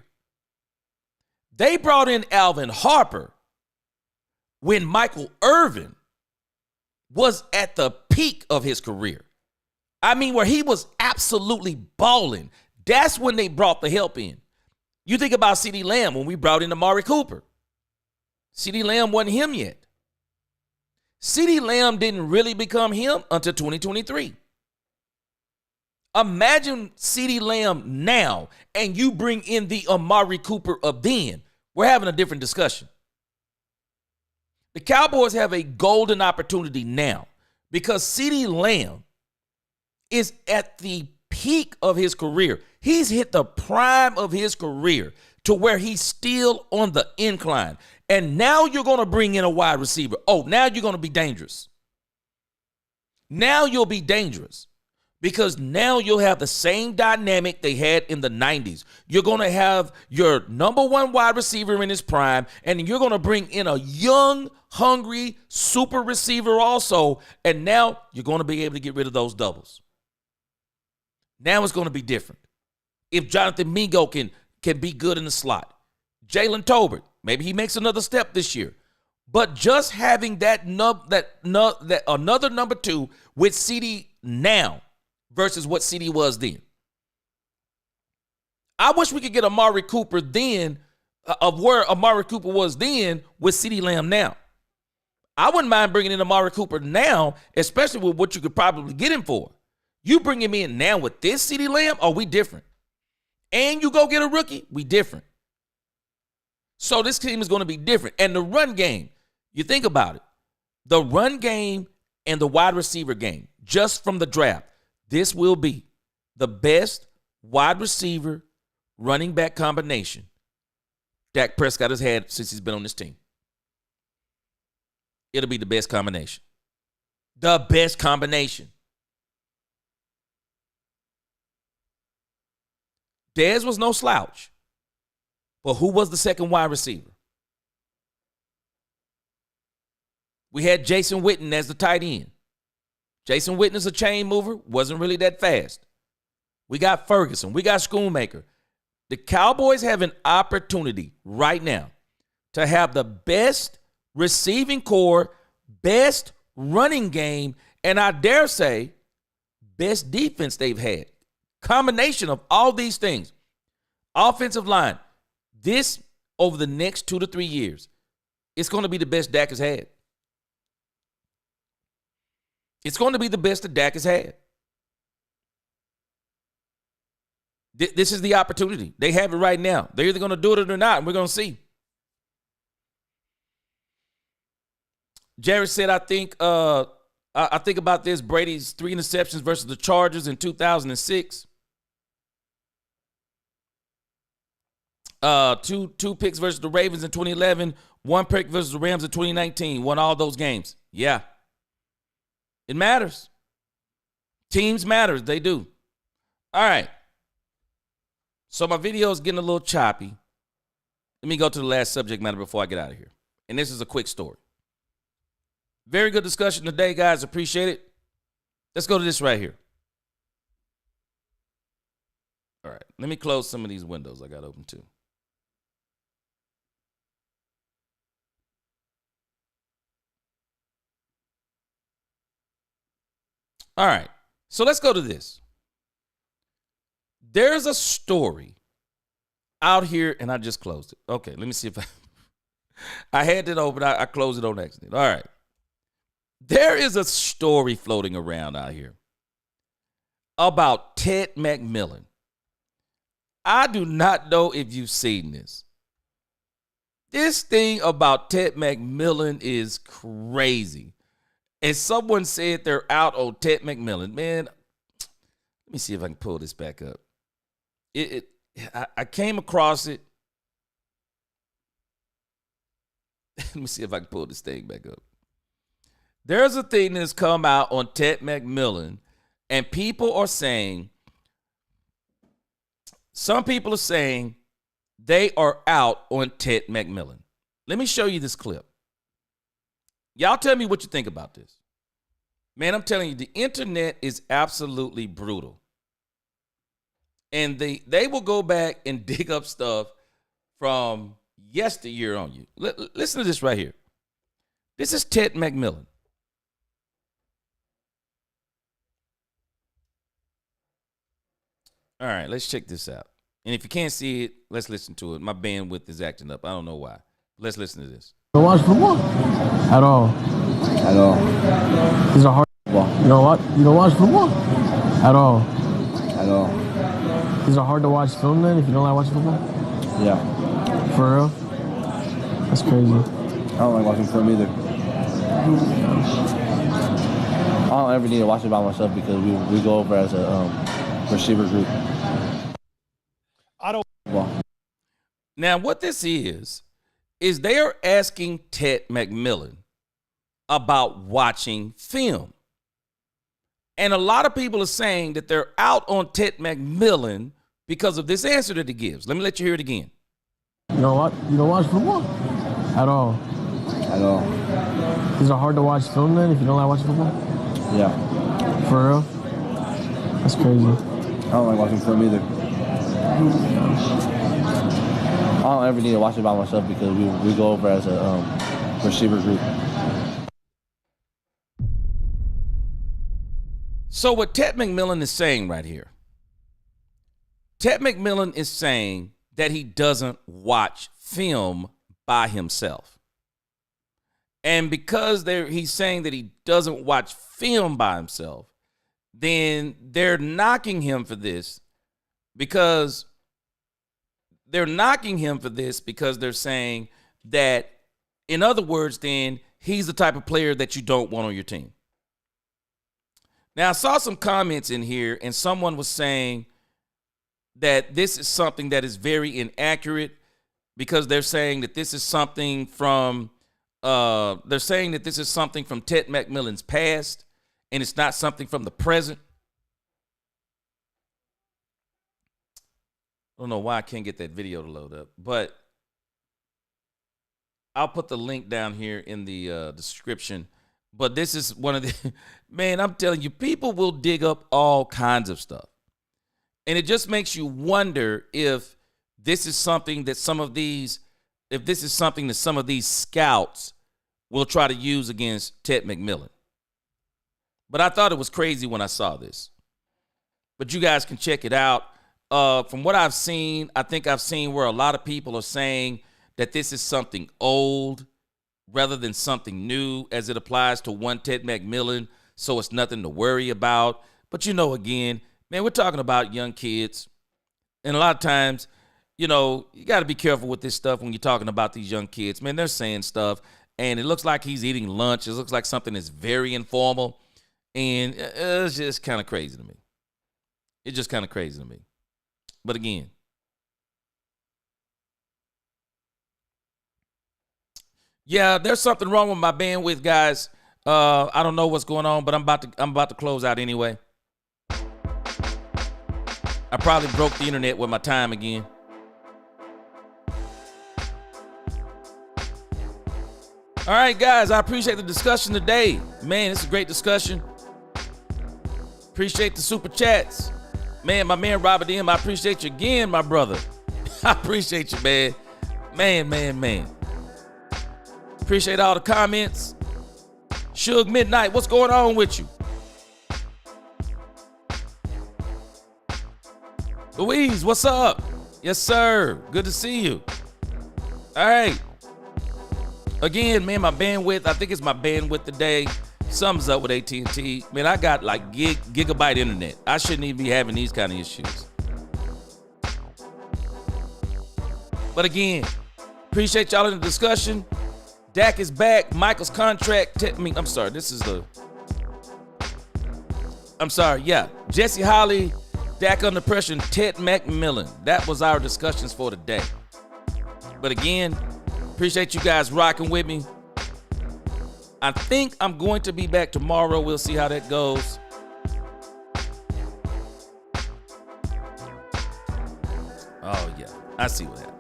They brought in Alvin Harper when Michael Irvin was at the peak of his career. I mean, where he was absolutely balling. That's when they brought the help in. You think about CeeDee Lamb when we brought in Amari Cooper. CeeDee Lamb wasn't him yet. CeeDee Lamb didn't really become him until 2023. Imagine CeeDee Lamb now and you bring in the Amari Cooper of then. We're having a different discussion. The Cowboys have a golden opportunity now because CeeDee Lamb is at the peak of his career. He's hit the prime of his career to where he's still on the incline. And now you're going to bring in a wide receiver. Oh, now you're going to be dangerous. Now you'll be dangerous because now you'll have the same dynamic they had in the 90s. You're going to have your number one wide receiver in his prime, and you're going to bring in a young, hungry super receiver also, and now you're going to be able to get rid of those doubles. Now it's going to be different. If Jonathan Mingo can be good in the slot, Jalen Tolbert, maybe he makes another step this year. But just having that another number two with CeeDee now versus what CeeDee was then. I wish we could get Amari Cooper then of where Amari Cooper was then with CeeDee Lamb now. I wouldn't mind bringing in Amari Cooper now, especially with what you could probably get him for. You bring him in now with this CeeDee Lamb, oh, we different. And you go get a rookie, we different. So this team is going to be different. And the run game, you think about it, the run game and the wide receiver game, just from the draft, this will be the best wide receiver running back combination Dak Prescott has had since he's been on this team. It'll be the best combination. The best combination. Dez was no slouch. But who was the second wide receiver? We had Jason Witten as the tight end. Jason Witten is a chain mover, wasn't really that fast. We got Ferguson. We got Schoonmaker. The Cowboys have an opportunity right now to have the best receiving core, best running game, and I dare say, best defense they've had. Combination of all these things. Offensive line. This, over the next 2 to 3 years, it's going to be the best Dak has had. It's going to be the best that Dak has had. This is the opportunity. They have it right now. They're either going to do it or not, and we're going to see. Jared said, I think about this. Brady's 3 interceptions versus the Chargers in 2006. Two picks versus the Ravens in 2011. 1 pick versus the Rams in 2019. Won all those games. Yeah. It matters. Teams matters. They do. All right. So my video is getting a little choppy. Let me go to the last subject matter before I get out of here. And this is a quick story. Very good discussion today, guys. Appreciate it. Let's go to this right here. All right. Let me close some of these windows I got open too. All right. So let's go to this. There's a story out here, and I just closed it. Okay, let me see if I had it open. I closed it on accident. All right. There is a story floating around out here about Ted McMillan. I do not know if you've seen this. This thing about Ted McMillan is crazy. And someone said they're out on Ted McMillan. Man, let me see if I can pull this back up. I came across it. Let me see if I can pull this thing back up. There's a thing that's come out on Ted McMillan, and people are saying, some people are saying they are out on Ted McMillan. Let me show you this clip. Y'all tell me what you think about this. Man, I'm telling you, the internet is absolutely brutal. And they will go back and dig up stuff from yesteryear on you. Listen to this right here. This is Ted McMillan. All right, let's check this out. And if you can't see it, let's listen to it. My bandwidth is acting up. I don't know why. Let's listen to this. Don't watch football at all. At all. These are hard. You know what? You don't watch football at all. At all. These are hard to watch film then if you don't like watching football. Yeah. For real? That's crazy. I don't like watching film either. I don't ever need to watch it by myself because we go over as a receiver group. I don't. Well, Now, what this is they are asking Ted McMillan about watching film. And a lot of people are saying that they're out on Ted McMillan because of this answer that he gives. Let me let you hear it again. You know what? You don't watch football at all. at all. These are hard to watch film then if you don't like watching football. Yeah. For real? That's crazy. I don't like watching film either. I don't ever need to watch it by myself because we go over as a receiver group. So what Ted McMillan is saying right here, Ted McMillan is saying that he doesn't watch film by himself. And because he's saying that he doesn't watch film by himself, then they're knocking him for this because they're saying that, in other words, then he's the type of player that you don't want on your team. Now, I saw some comments in here, and someone was saying that this is something that is very inaccurate because they're saying that this is something from Ted McMillan's past, and it's not something from the present. I don't know why I can't get that video to load up, but I'll put the link down here in the description. But this is one of the, man, I'm telling you, people will dig up all kinds of stuff. And it just makes you wonder if this is something that some of these scouts will try to use against Ted McMillan. But I thought it was crazy when I saw this. But you guys can check it out. From what I've seen, I think I've seen where a lot of people are saying that this is something old rather than something new as it applies to one Ted McMillan, so it's nothing to worry about. But, again, man, we're talking about young kids. And a lot of times, you got to be careful with this stuff when you're talking about these young kids. Man, they're saying stuff, and it looks like he's eating lunch. It looks like something that's very informal, and it's just kind of crazy to me. It's just kind of crazy to me. But again, yeah, there's something wrong with my bandwidth, guys. I don't know what's going on, but I'm about to close out anyway. I probably broke the internet with my time again. All right, guys, I appreciate the discussion today. Man, it's a great discussion. Appreciate the super chats. Man, my man Robert M., I appreciate you again, my brother. I appreciate you, man. Man. Appreciate all the comments. Suge Midnight, what's going on with you? Louise, what's up? Yes, sir. Good to see you. All right. Again, man, my bandwidth, I think it's my bandwidth today. Something's up with AT&T. Man, I got like gigabyte internet. I shouldn't even be having these kind of issues. But again, appreciate y'all in the discussion. Dak is back. Michael's contract. Jesse Holly, Dak under pressure, and Ted McMillan. That was our discussions for today. But again, appreciate you guys rocking with me. I think I'm going to be back tomorrow. We'll see how that goes. Oh, yeah. I see what happened.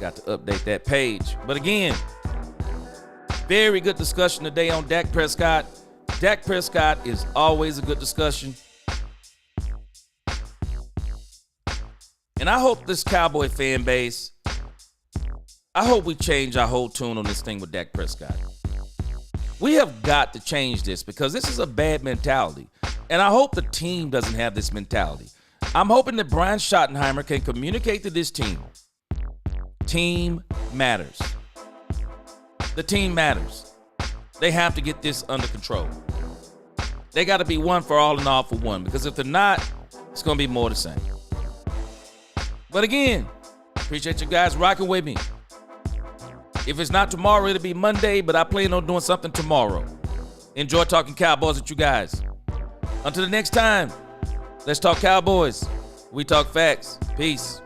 Got to update that page. But again, very good discussion today on Dak Prescott. Dak Prescott is always a good discussion. And I hope this Cowboy fan base, I hope we change our whole tune on this thing with Dak Prescott. We have got to change this because this is a bad mentality. And I hope the team doesn't have this mentality. I'm hoping that Brian Schottenheimer can communicate to this team. Team matters. The team matters. They have to get this under control. They got to be one for all and all for one, because if they're not, it's going to be more the same. But again, appreciate you guys rocking with me. If it's not tomorrow, it'll be Monday, but I plan on doing something tomorrow. Enjoy talking Cowboys with you guys. Until the next time, let's talk Cowboys. We talk facts. Peace.